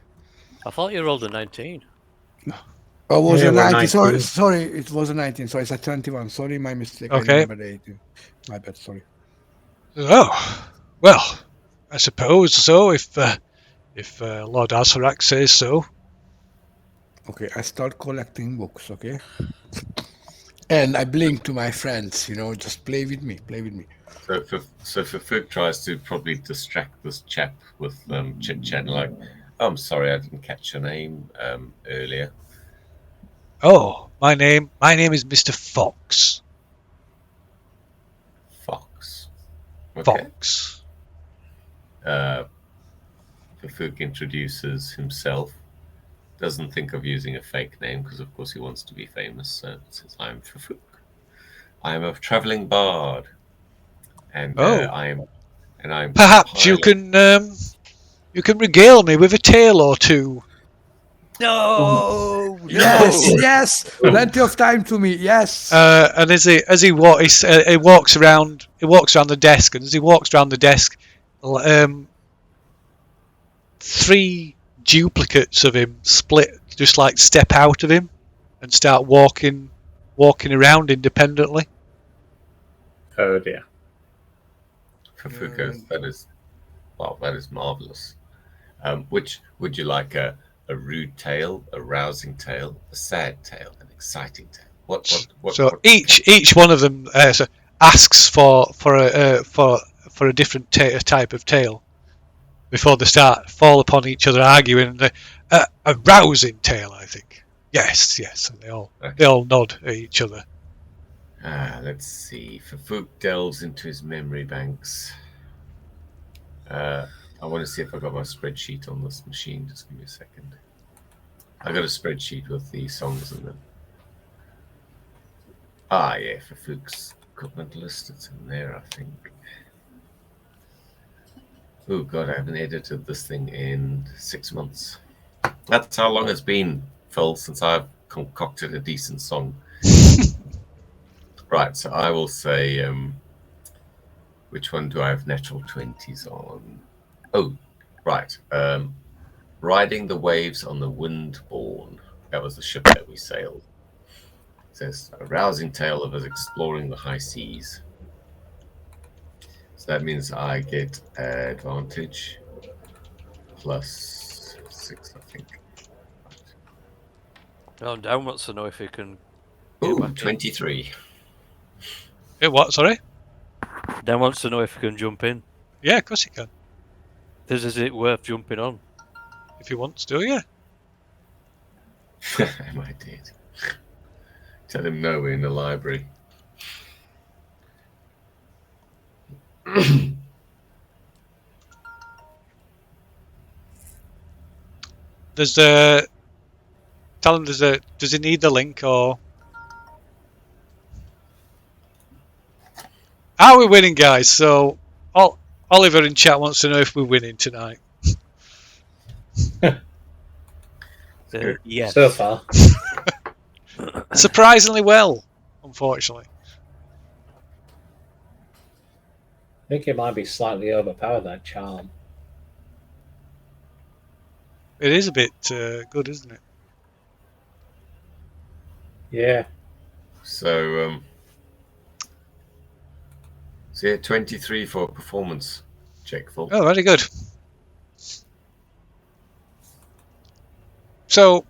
I thought you rolled a 19. Oh, was Yeah, a we're 19. 19. Sorry, it was a 19. So it's a 21. Sorry, my mistake. Okay. I remember the 18. My bad. Sorry. Oh, well, I suppose so. If Lord Asarak says so. Okay, I start collecting books. Okay. And I blink to my friends. Just play with me. So Fook tries to probably distract this chap with chit chat, like, I'm sorry, I didn't catch your name earlier. Oh, my name is Mr. Fox. Fox. Okay. Fox. Fook introduces himself. Doesn't think of using a fake name because, of course, he wants to be famous. So says, "I'm Fook. I am a traveling bard, and I'm Perhaps you can regale me with a tale or two." No. Yes. Plenty of time to me. Yes. And as he walks around the desk, and as he walks around the desk, 3 duplicates of him just like step out of him and start walking around independently. Oh dear. Fook goes, that is marvelous. Which would you like, a rude tale, a rousing tale, a sad tale, an exciting tale? What So each one of them asks for for a different type of tale before they fall upon each other arguing. A rousing tale, I think. Yes, and they all nod at each other. Let's see. Fafuk delves into his memory banks. I want to see if I got my spreadsheet on this machine. Just give me a second. I got a spreadsheet with the songs in them. Yeah, Fafuk's equipment list. It's in there, I think. Oh God, I haven't edited this thing in 6 months. That's how long it's been, Phil, since I've concocted a decent song. Right, so I will say, which one do I have natural 20s on? Oh, right. Riding the waves on the Windborne. That was the ship that we sailed. It says, a rousing tale of us exploring the high seas. So that means I get advantage plus 6, I think. Well, Dan wants to know if he can. Ooh, back in. 23. What? Sorry. Dan wants to know if he can jump in. Yeah, of course you can. Is it worth jumping on? If he wants to, yeah. Am I dead? Tell him no, we're in the library. Tell him does he need the link or? Are we winning, guys? So, Oliver in chat wants to know if we're winning tonight. Yes. So far. Surprisingly well, unfortunately. I think it might be slightly overpowered, that charm. It is a bit good, isn't it? Yeah. So, yeah, 23 for a performance check, Phil. Oh, very good. So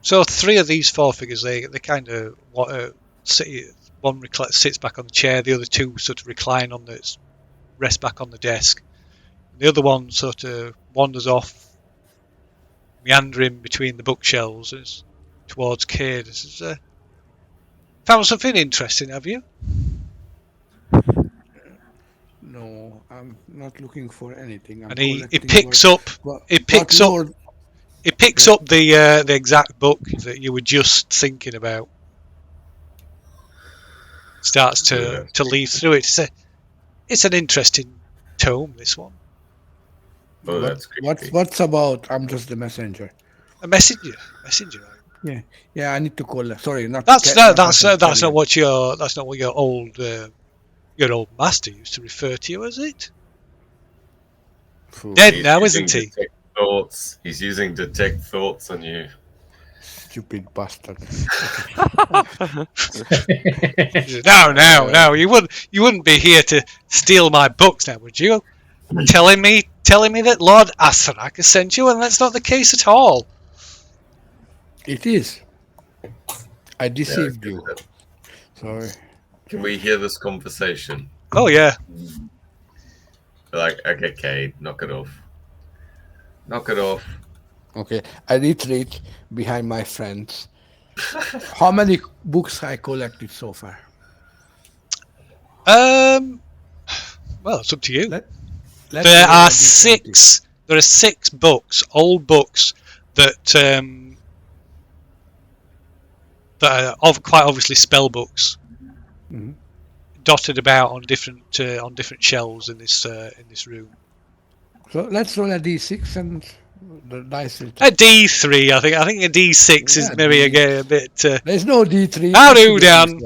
3 of these 4 figures, they kind of one sits back on the chair, the other 2 sort of recline rest back on the desk. The other one sort of wanders off, meandering between the bookshelves towards Cade. Found something interesting, have you? No, I'm not looking for anything. And he picks up the exact book that you were just thinking about. Starts to leaf through it. It's an interesting tome, this one. Oh, that's creepy. What's about? I'm just the messenger. A messenger. Yeah. I need to call. Sorry, not. That's not what your old master used to refer to you as, it? Dead He's now, using isn't he? detect thoughts. He's using detect thoughts on you. Stupid bastard. No. You wouldn't be here to steal my books now, would you? telling me that Lord Asarak has sent you, and that's not the case at all. It is. I deceived you. Sorry. Can we hear this conversation? Oh yeah. Like, okay, Cade, knock it off. Knock it off. Okay, I retreat behind my friends. How many books I collected so far? Well, it's up to you. Let's There roll are a D20. 6. There are 6 books, old books that are quite obviously spell books, Mhm. dotted about on different shelves in this room. So let's roll a D6 and the dice will A D3, I think. I think a D6 is maybe a bit. There's no D3. How do, Dan?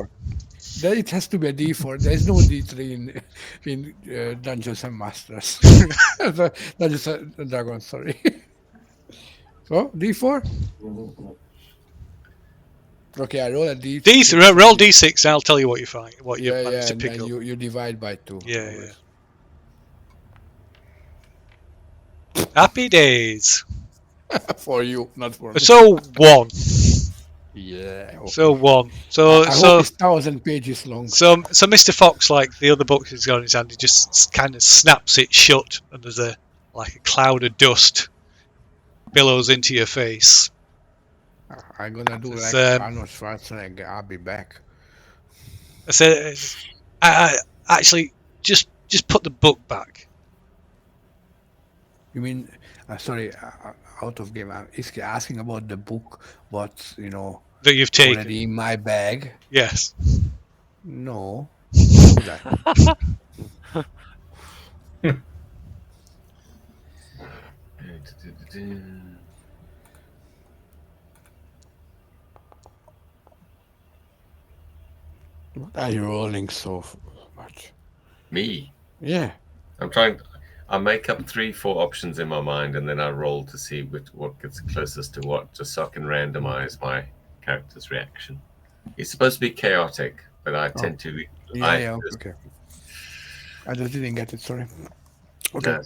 It has to be a D4. There's no D3 in Dungeons and Masters. Dungeons and Dragons, sorry. So, D4? Okay, I roll a D6. D3, roll D6 and I'll tell you what you find, what you managed to and pick then up. you divide by 2. Yeah. Happy days. For you, not for me. So 1. Yeah. Okay. So 1. So I so hope it's 1,000 pages long. so Mr. Fox, like the other books he's got in his hand, he just kind of snaps it shut, and there's a cloud of dust billows into your face. I'm gonna do It's, like Arnold Schwarzenegger. I'll be back. I said, I actually just put the book back. You mean? Sorry, out of game. Is he asking about the book? What's That you've taken. already in my bag? Yes. No. Why would I? What are you rolling so much? Me. Yeah. I'm trying. I make up 3-4 options in my mind, and then I roll to see what gets closest to what, just so I can randomize my character's reaction. It's supposed to be chaotic, but I tend to. Yeah. Okay. I just didn't get it. Sorry. Okay.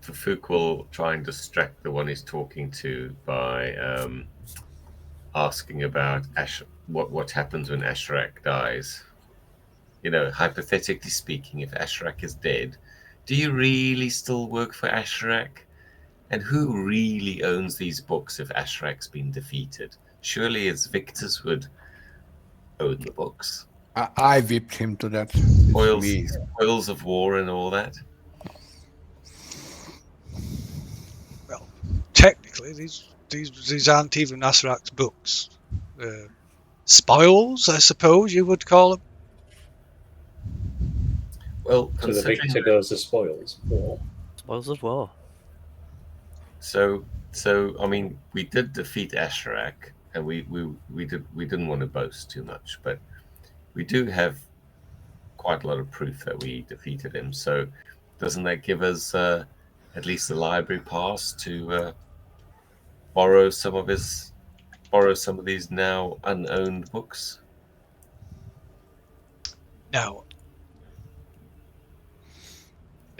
Fufuk will try and distract the one he's talking to by asking about what happens when Ashrak dies. Hypothetically speaking, if Ashrak is dead, do you really still work for Ashrak? And who really owns these books if Ashrak's been defeated? Surely it's victors would own the books. I whipped him to that. It's Spoils of war and all that. Well, technically, these aren't even Nasrak's books. Spoils, I suppose you would call them. Well, So the victor goes the spoils. War. Spoils of war. So I mean, we did defeat Asherak, and we didn't want to boast too much, but we do have quite a lot of proof that we defeated him. So doesn't that give us at least a library pass to borrow some of these now unowned books? Now,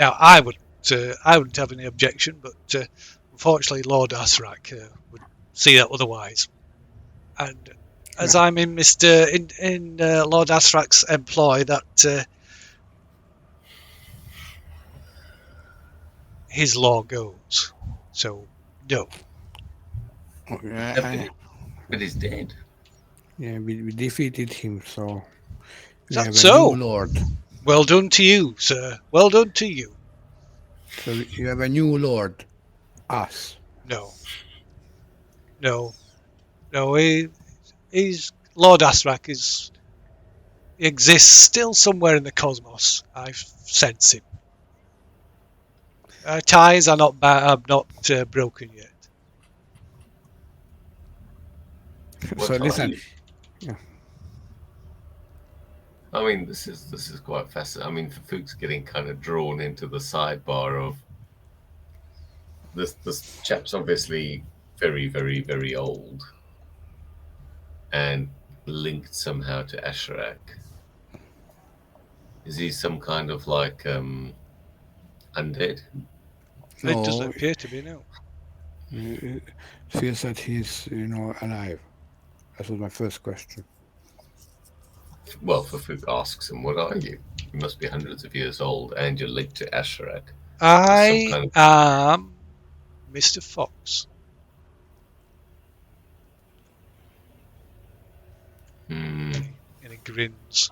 I wouldn't have any objection, but unfortunately, Lord Asrak would see that otherwise. And as I'm in Lord Asrak's employ, that his law goes. So no. But he's dead. Yeah, we defeated him, so we Is that have so? a new lord. Well done to you, sir. Well done to you. So you have a new lord. Us. No. He's Lord Asrak he exists still somewhere in the cosmos. I sense him. Our ties are not broken yet. So listen. Yeah. I mean, this is quite fascinating. I mean, Fufuk's getting kind of drawn into the sidebar of this chap's obviously very, very, very old and linked somehow to Asherak. Is he some kind of like undead? No, It doesn't appear to be, no. It feels that he's, alive. That was my first question. Well, Fufuk asks him, "What are you? You must be hundreds of years old, and you're linked to Asherak." I am Mr. Fox. And he grins.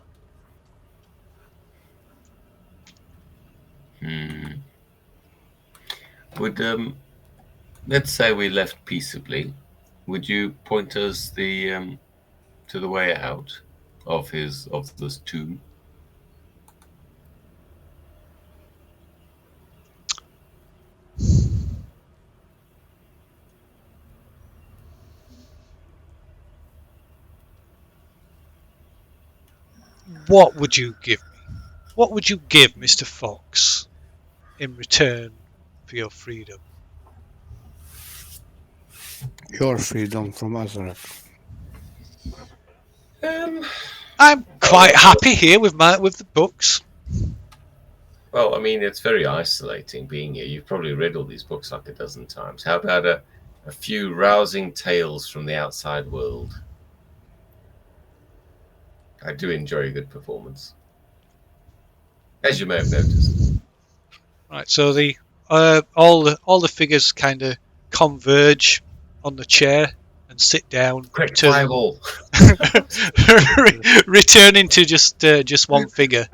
Would let's say we left peaceably. Would you point us to the way out of this tomb? What would you give me? What would you give Mr. Fox in return for your freedom? Your freedom from Azareth. I'm quite happy here with the books. Well, I mean, it's very isolating being here. You've probably read all these books like a dozen times. How about A few rousing tales from the outside world. I do enjoy a good performance, as you may have noticed. Right, so the all the figures kind of converge on the chair and sit down, Quick, fireball! returning to just one figure.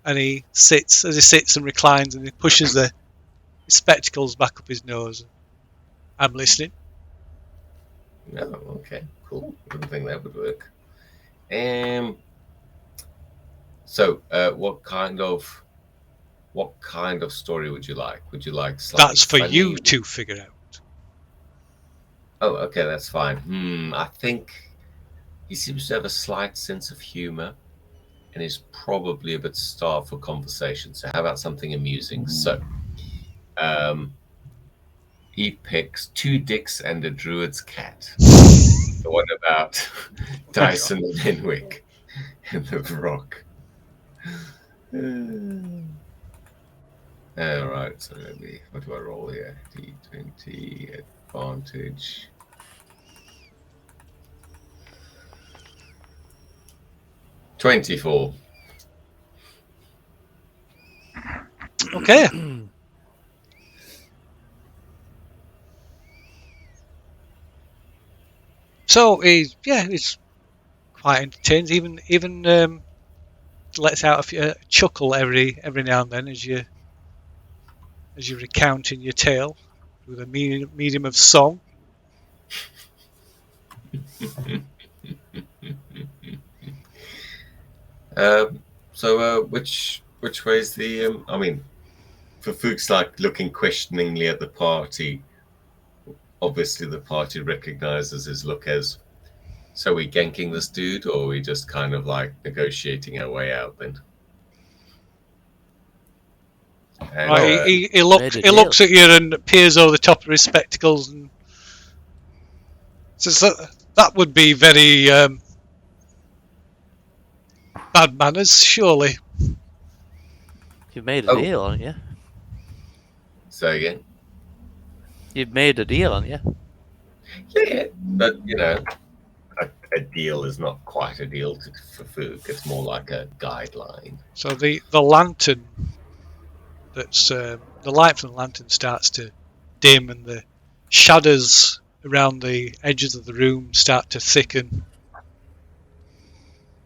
And he sits and reclines, and he pushes his spectacles back up his nose. I'm listening. No, okay, cool. Didn't think that would work. So, what kind of story would you like? Would you like slightly That's for funny? you to figure out. Oh, okay, that's fine. I think he seems to have a slight sense of humor and is probably a bit starved for conversation. So how about something amusing? So, he picks 2 dicks and a druid's cat. The one about Dyson and Henwick and the rock. All right, so what do I roll here? D20 advantage. $24. Okay. So he's quite entertained. Even lets out a chuckle every now and then as you recount in your tale with a medium of song. So which way is the? I mean, for folks like looking questioningly at the party, obviously the party recognizes his look as. So are we ganking this dude, or are we just kind of like negotiating our way out then? And, Right, he looks at you and peers over the top of his spectacles and says that would be very bad manners, surely. You've made a deal, haven't you? Say again. You've made a deal, haven't you? Yeah, but you know, a deal is not quite a deal for Fook. It's more like a guideline. So the lantern that's the light from the lantern starts to dim, and the shadows around the edges of the room start to thicken.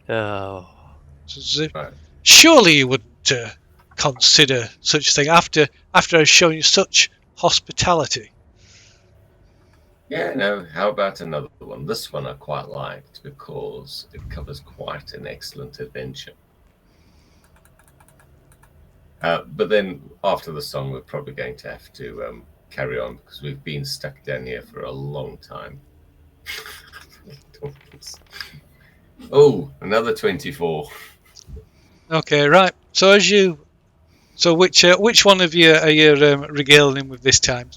Oh. So, Right. surely you wouldn't consider such a thing after I've shown you such hospitality. Yeah, no, how about another one? This one I quite liked because it covers quite an excellent adventure. But then after the song, we're probably going to have to carry on because we've been stuck down here for a long time. Oh, another 24. Okay, right. So which one of you are you regaling him with this time?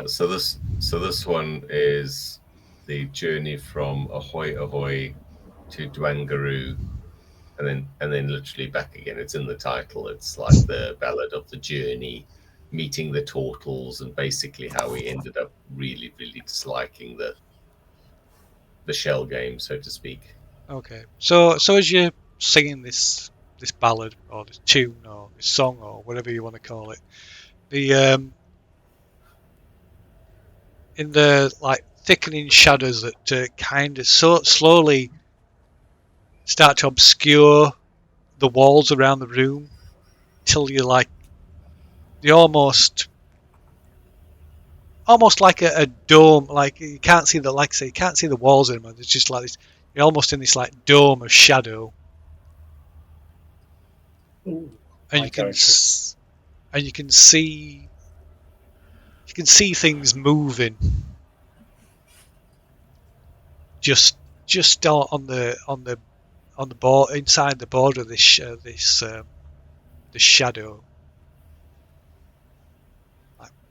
So this one is the journey from Ahoy Ahoy to Dwangaroo, and then literally back again. It's in the title. It's like the ballad of the journey, meeting the turtles, and basically how we ended up really, really disliking the shell game, so to speak. Okay. So as you're singing this ballad or this tune or this song or whatever you want to call it, the in the like thickening shadows that kind of so slowly start to obscure the walls around the room till you're almost like a dome. Like you can't see you can't see the walls anymore. It's just like this. You're almost in this like dome of shadow. Ooh, and you can see things moving just on the board inside the border of this shadow.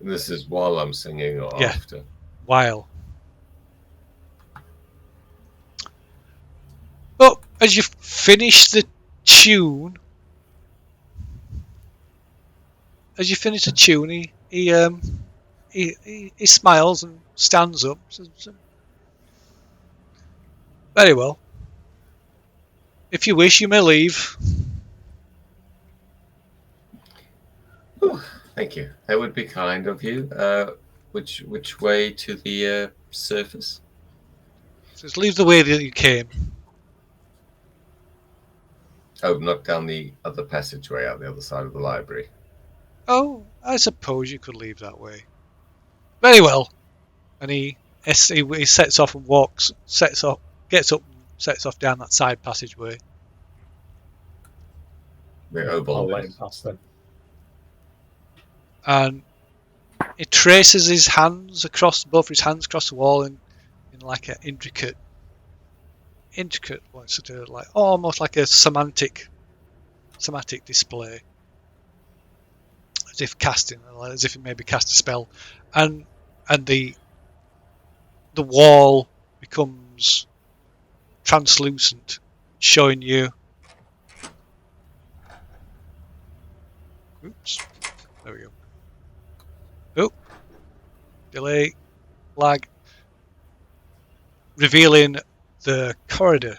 This is while I'm singing or Yeah. after? While but as you finish the tune he he smiles and stands up. Says, very well. If you wish, you may leave. Thank you. That would be kind of you. Which way to the surface? Says, leave the way that you came. Oh, not down the other passageway out the other side of the library. Oh, I suppose you could leave that way. Very well. And he sets off and gets up, and sets off down that side passageway. Where I'll Obol let him is. pass then. And he traces his hands both his hands across the wall in like an intricate, sort of like almost like a semantic display, as if he maybe cast a spell, and the wall becomes translucent, showing you. Oops, there we go. Oh, delay, lag, revealing the corridor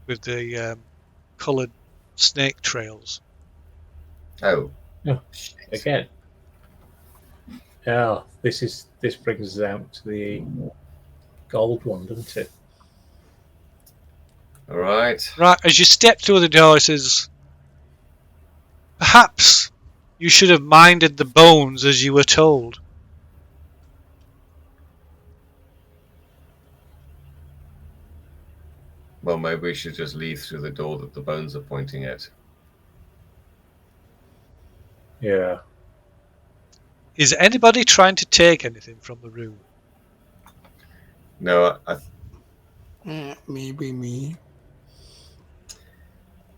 with the coloured snake trails. Oh. Oh, Shit. Again. Yeah, this brings us out to the gold one, doesn't it? All right. Right, as you step through the door, it says, perhaps you should have minded the bones as you were told. Well, maybe we should just leave through the door that the bones are pointing at. Yeah. Is anybody trying to take anything from the room? No, Maybe me.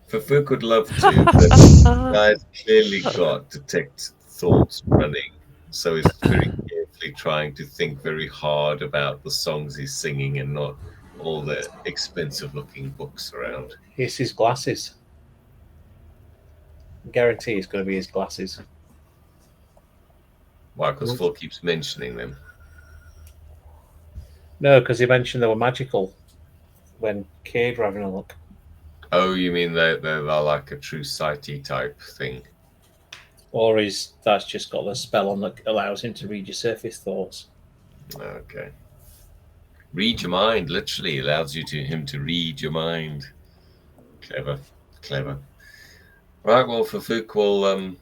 Fafuk would love to, but the guy's clearly got detect thoughts running, so he's very carefully trying to think very hard about the songs he's singing and not all the expensive-looking books around. It's his glasses. I guarantee it's going to be his glasses. Why? Because Phil keeps mentioning them. No, because he mentioned they were magical when Cade were having a look. Oh, you mean they're like a true sighty type thing? Or that's just got the spell on that allows him to read your surface thoughts. Okay. Read your mind, literally allows him to read your mind. Clever. Right, well, Fafuk will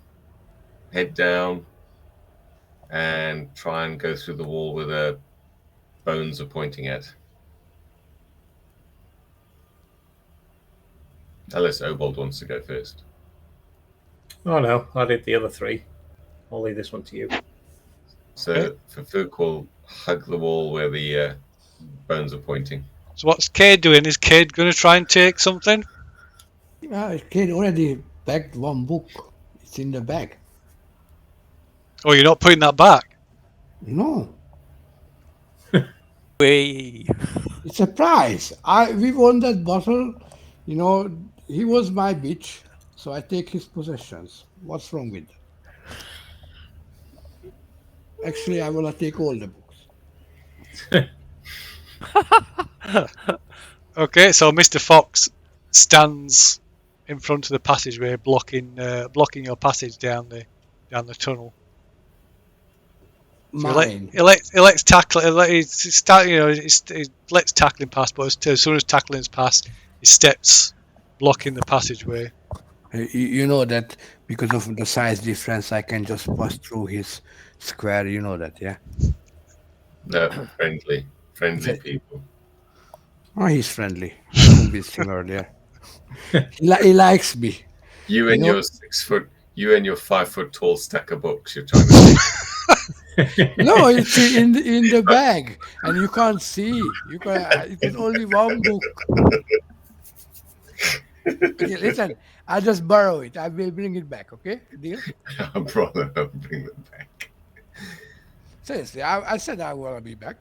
head down and try and go through the wall where the bones are pointing at. Unless Obold wants to go first. Oh no, I did the other three. I'll leave this one to you. So Okay. Fafuk will hug the wall where the bones are pointing. So what's Cade doing? Is Cade going to try and take something? Yeah, kid already packed one book. It's in the bag. Oh, you're not putting that back? No, Way. it's a prize. We won that bottle. You know, he was my bitch, so I take his possessions. What's wrong with that? Actually, I wanna take all the books. Okay, so Mr. Fox stands in front of the passageway, blocking your passage down the tunnel. So Mine. he lets tackling. He lets tackling pass, but as soon as tackling's passed, he steps, blocking the passageway. You know that because of the size difference, I can just pass through his square. You know that, yeah? No, friendly people. Oh, he's friendly. I convinced him earlier. He likes me. You You and know- your 6 foot, you and your 5 foot tall stack of books. You're trying to. No, it's in the bag, and you can't see. It is only one book. Okay, listen. I'll just borrow it. I will bring it back. Okay, deal? Brother, bring them back. Seriously, I said I will be back.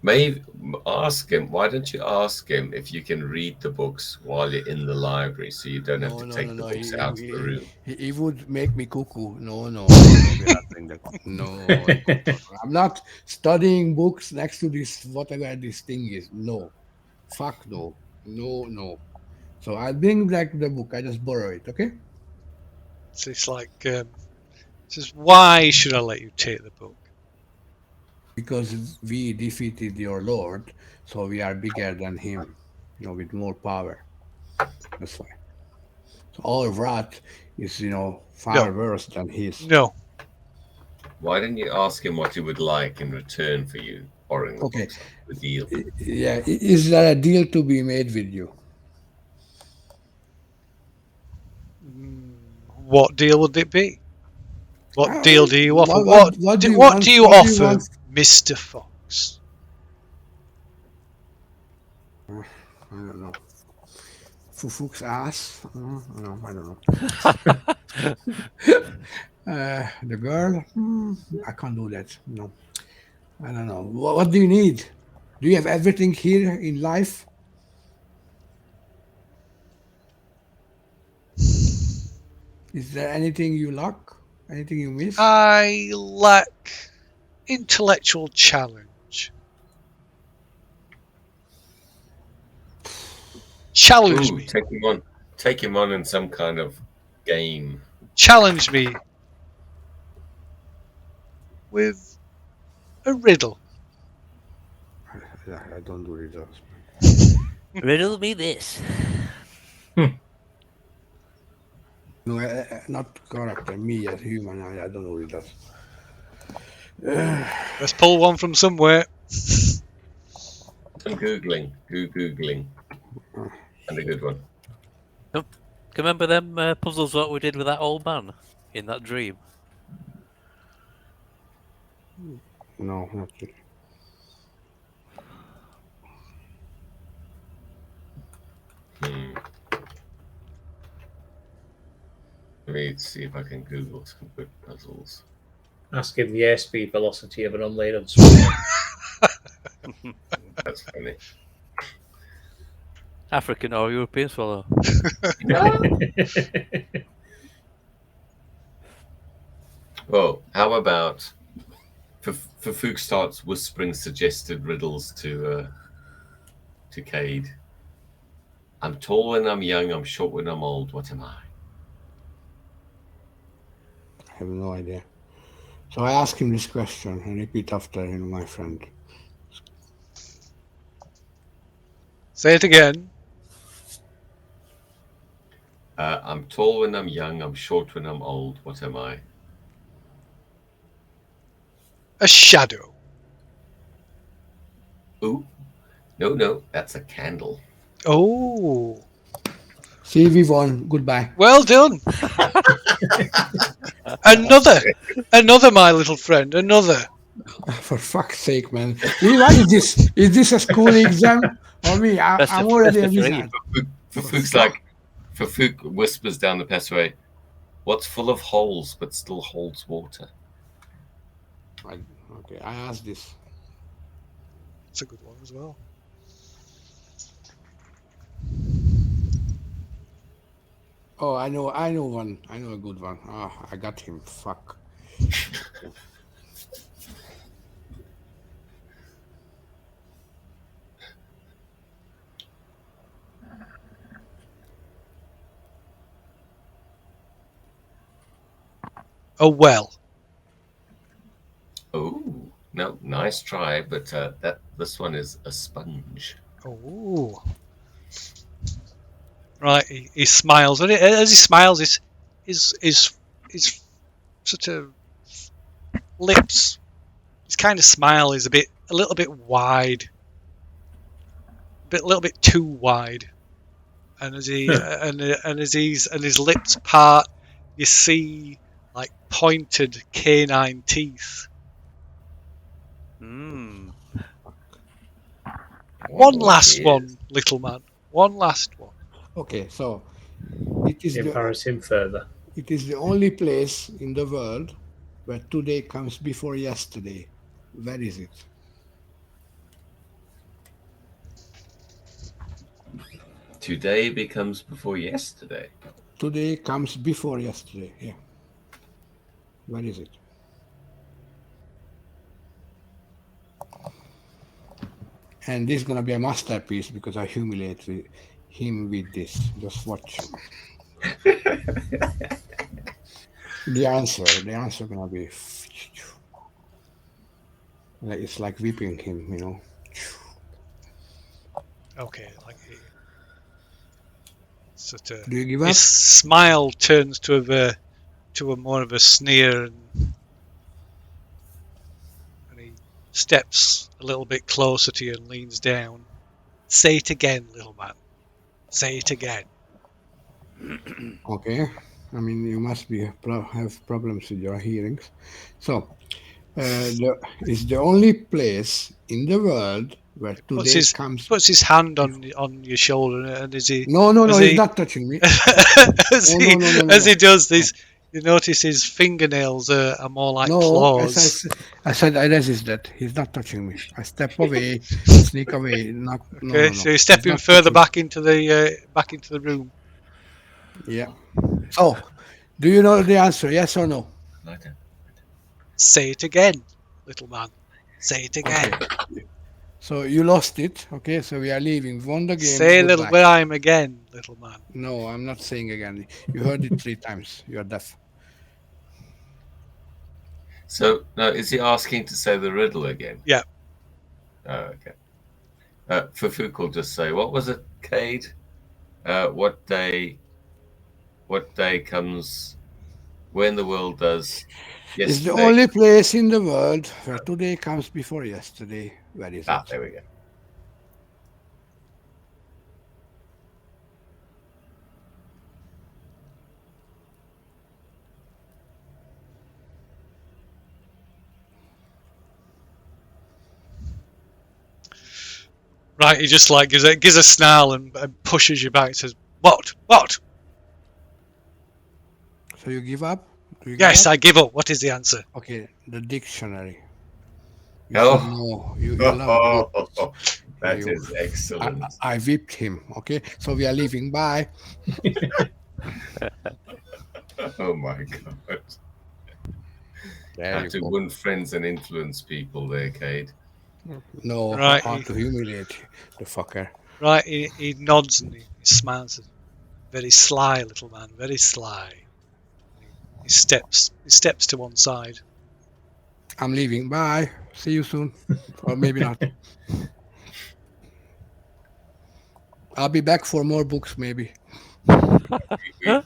Maybe ask him. Why don't you ask him if you can read the books while you're in the library, so you don't have to take the books out of the room? He would make me cuckoo. No, we're not doing that. No. I'm not studying books next to this, whatever this thing is. No. Fuck no. No. So I'll bring back the book. I just borrow it, okay? So it's like, says, why should I let you take the book? Because we defeated your Lord, so we are bigger than him, with more power. That's why. So our wrath is, far worse than his. No. Why didn't you ask him what he would like in return for you borrowing the Okay. books? The deal. Yeah, is there a deal to be made with you? What deal would it be? What deal do you offer? What do you What do you want? offer, Mr. Fox? I don't know. Fufu's ass? No, I don't know. The girl? I can't do that. No. I don't know. What do you need? Do you have everything here in life? Is there anything you lack? Anything you miss? I lack intellectual challenge. Challenge Ooh, me. take him on in some kind of game. Challenge me with a riddle. I don't do riddles. Riddle me this. No, not character. Me as human, I don't do riddles. Let's pull one from somewhere. Some googling, and a good one. Can you remember them puzzles that we did with that old man in that dream? No, not really. Let me see if I can Google some good puzzles. Ask him the airspeed velocity of an unladen swallow. That's funny. African or European swallow. Well, how about Fafuk starts whispering suggested riddles to Cade. I'm tall when I'm young, I'm short when I'm old. What am I? I have no idea. So I ask him this question and repeat after him, my friend. Say it again. I'm tall when I'm young, I'm short when I'm old. What am I? A shadow. Ooh. No, that's a candle. Oh. See, we won. Goodbye. Well done. Another, my little friend. Another. For fuck's sake, man. What is this? Is this a school exam? Or me? I'm already a wizard. Fafuk whispers down the passageway, what's full of holes but still holds water? Okay, I asked this. That's a good one as well. Oh, I know one. I know a good one. I got him. Fuck. A well. Oh, no, nice try, but this one is a sponge. Oh. Right, he smiles, and as he smiles, his sort of lips, his kind of smile is a little bit wide, a little bit too wide, and as he and his lips part, you see like pointed canine teeth. Mm. One last one, little man. One last one. Okay, so it is Embarrass him further. It is the only place in the world where today comes before yesterday. Where is it? Today becomes before yesterday. Today comes before yesterday. Yeah. Where is it? And this is gonna be a masterpiece because I humiliate him with this. Just watch. The answer gonna be. It's like whipping him, you know. Okay, like sort of Do you give his up? smile turns to a more of a sneer, and he steps a little bit closer to you and leans down. Say it again, little man. Say it again. Okay. I mean, you must have problems with your hearings. So, it's the only place in the world where Puts today his comes. puts his hand on your shoulder, and as he No, as he's he not touching me. as No, he no, no, no, no, as no. he does this, you notice his fingernails are more like No, as claws. I said, I resist that. He's not touching me. I step away, sneak away. Not, no, Okay, no, so no. you're He's stepping not further touching. back into the room. Yeah. So, do you know the answer? Yes or no? I don't. Say it again, little man. Say it again. Okay. So you lost it. Okay. So we are leaving. Won the game. Say little Goodbye. rhyme again, little man. No, I'm not saying again. You heard it 3 times. You are deaf. So now, is he asking to say the riddle again? Yeah. Oh, okay. Fufuk will just say, "What was it, Cade? What day? What day comes when the world does It's the yesterday?" only place in the world where today comes before yesterday. Where is it? There we go. Right, he just like gives a snarl and pushes you back and says, What? What? So you give up? Do you Yes, give up? I give up. What is the answer? Okay, the dictionary. You Oh, should know. You love books. that You, is excellent. I whipped him. Okay, so we are leaving. Bye. Oh my god! There How you to go. win friends and influence people, there, Cade. No, Right, how to humiliate the fucker. Right, he nods and he smiles. Very sly, little man. Very sly. He steps to one side. I'm leaving. Bye. See you soon. Or maybe not. I'll be back for more books, maybe. Well,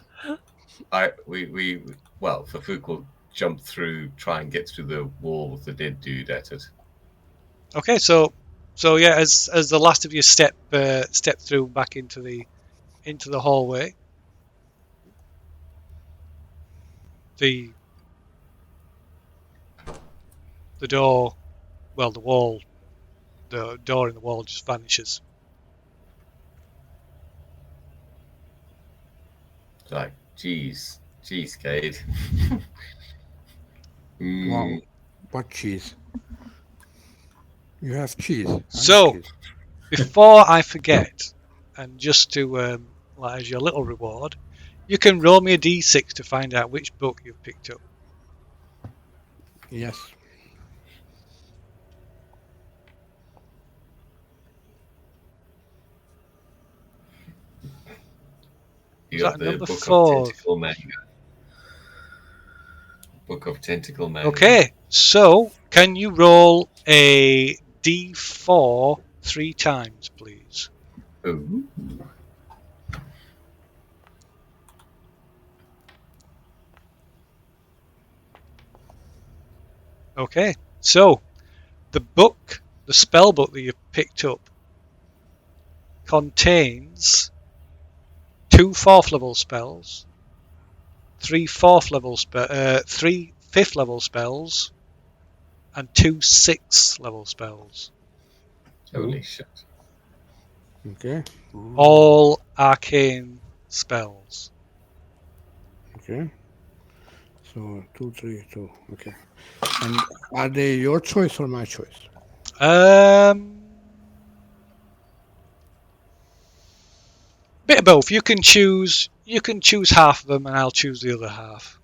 Fufuk will jump through, try and get through the wall with the dead dude at it. Okay, so yeah, as the last of you step through back into the hallway, the door, well, the door in the wall just vanishes. It's like, geez, Cade. Wow. What cheese? You have cheese. I have So, cheese. before I forget, and just to like as your little reward, you can roll me a d6 to find out which book you've picked up. Yes. You Is got that the number Book 4? of Tentacle Manga. Book of Tentacle Manga. Okay, so can you roll a d4 3 times, please? Ooh. Okay, so the spell book that you've picked up contains 2 4th level spells, 3 5th level spells, and 2 6th level spells. Holy shit. Okay. All arcane spells. Okay. So 2, 3, 2. Okay. And are they your choice or my choice? bit of both. You can choose half of them, and I'll choose the other half.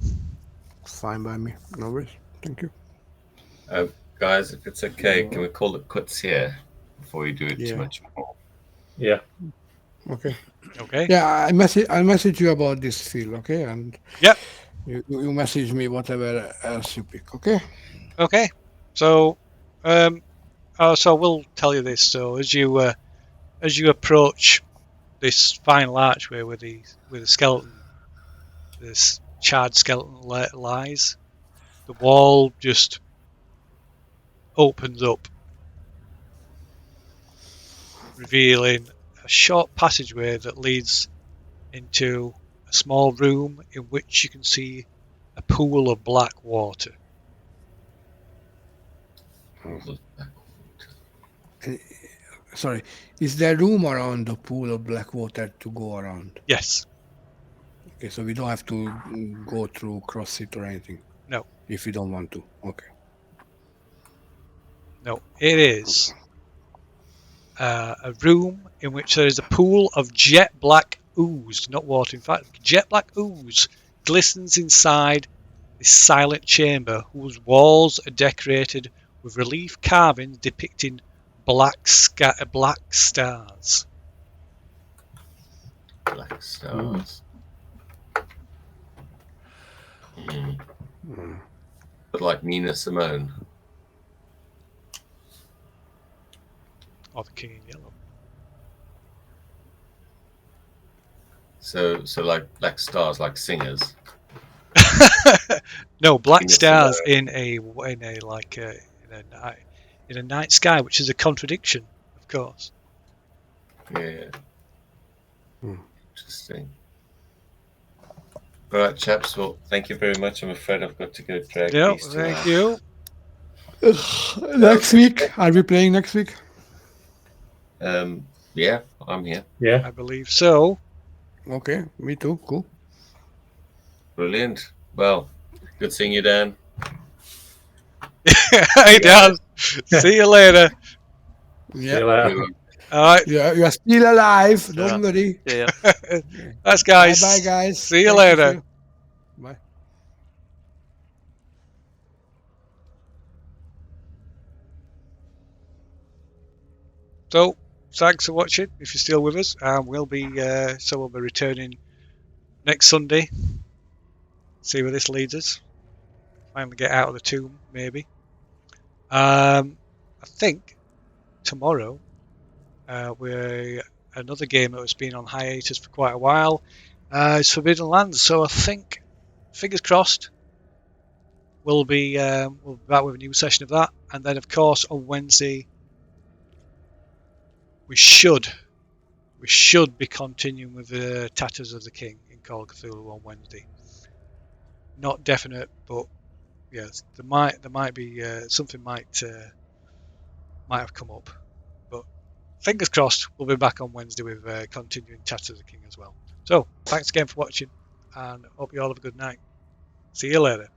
Fine by me. No worries. Thank you. Guys, if it's okay, can we call it quits here before we do it too Yeah. much more? Yeah. Okay. Okay. Yeah, I'll message you about this field, okay? And Yep. you message me whatever else you pick, okay? Okay. So, so we'll tell you this. So as you approach this final archway where the skeleton, this charred skeleton lies, the wall just opens up, revealing a short passageway that leads into a small room in which you can see a pool of black water. Sorry, is there room around the pool of black water to go around? Yes. Okay, so we don't have to go through, cross it or anything No. if we don't want to. Okay. No. It is a room in which there is a pool of jet black ooze, not water. In fact, jet black ooze glistens inside this silent chamber whose walls are decorated with relief carvings depicting black stars. Black stars. But like Nina Simone. Or the King in Yellow. So like black stars, like singers. No, black Nina stars Simone. in a night sky, which is a contradiction, of course. Yeah. Interesting. All right, chaps. Well, thank you very much. I'm afraid I've got to go drag Yep, these two thank out. you. Next week, are we playing next week? Yeah, I'm here. Yeah. I believe so. Okay, me too. Cool. Brilliant. Well, good seeing you, Dan. Hey, Dan. See you later. See Yeah, you later. All right. yeah, you are still alive. Don't Yeah. worry. Yeah. Thanks, guys. Bye, guys. See you Thank later. Phil. Bye. So, thanks for watching. If you're still with us, we'll be returning next Sunday. See where this leads us. Finally get out of the tomb, maybe. I think tomorrow we're another game that has been on hiatus for quite a while. It's Forbidden Lands. So I think, fingers crossed, we'll be back with a new session of that, and then of course on Wednesday we should be continuing with the Tatters of the King in Call of Cthulhu on Wednesday. Not definite, but yes, there might be something might have come up, but fingers crossed we'll be back on Wednesday with continuing Tatters of the King as well. So thanks again for watching, and hope you all have a good night. See you later.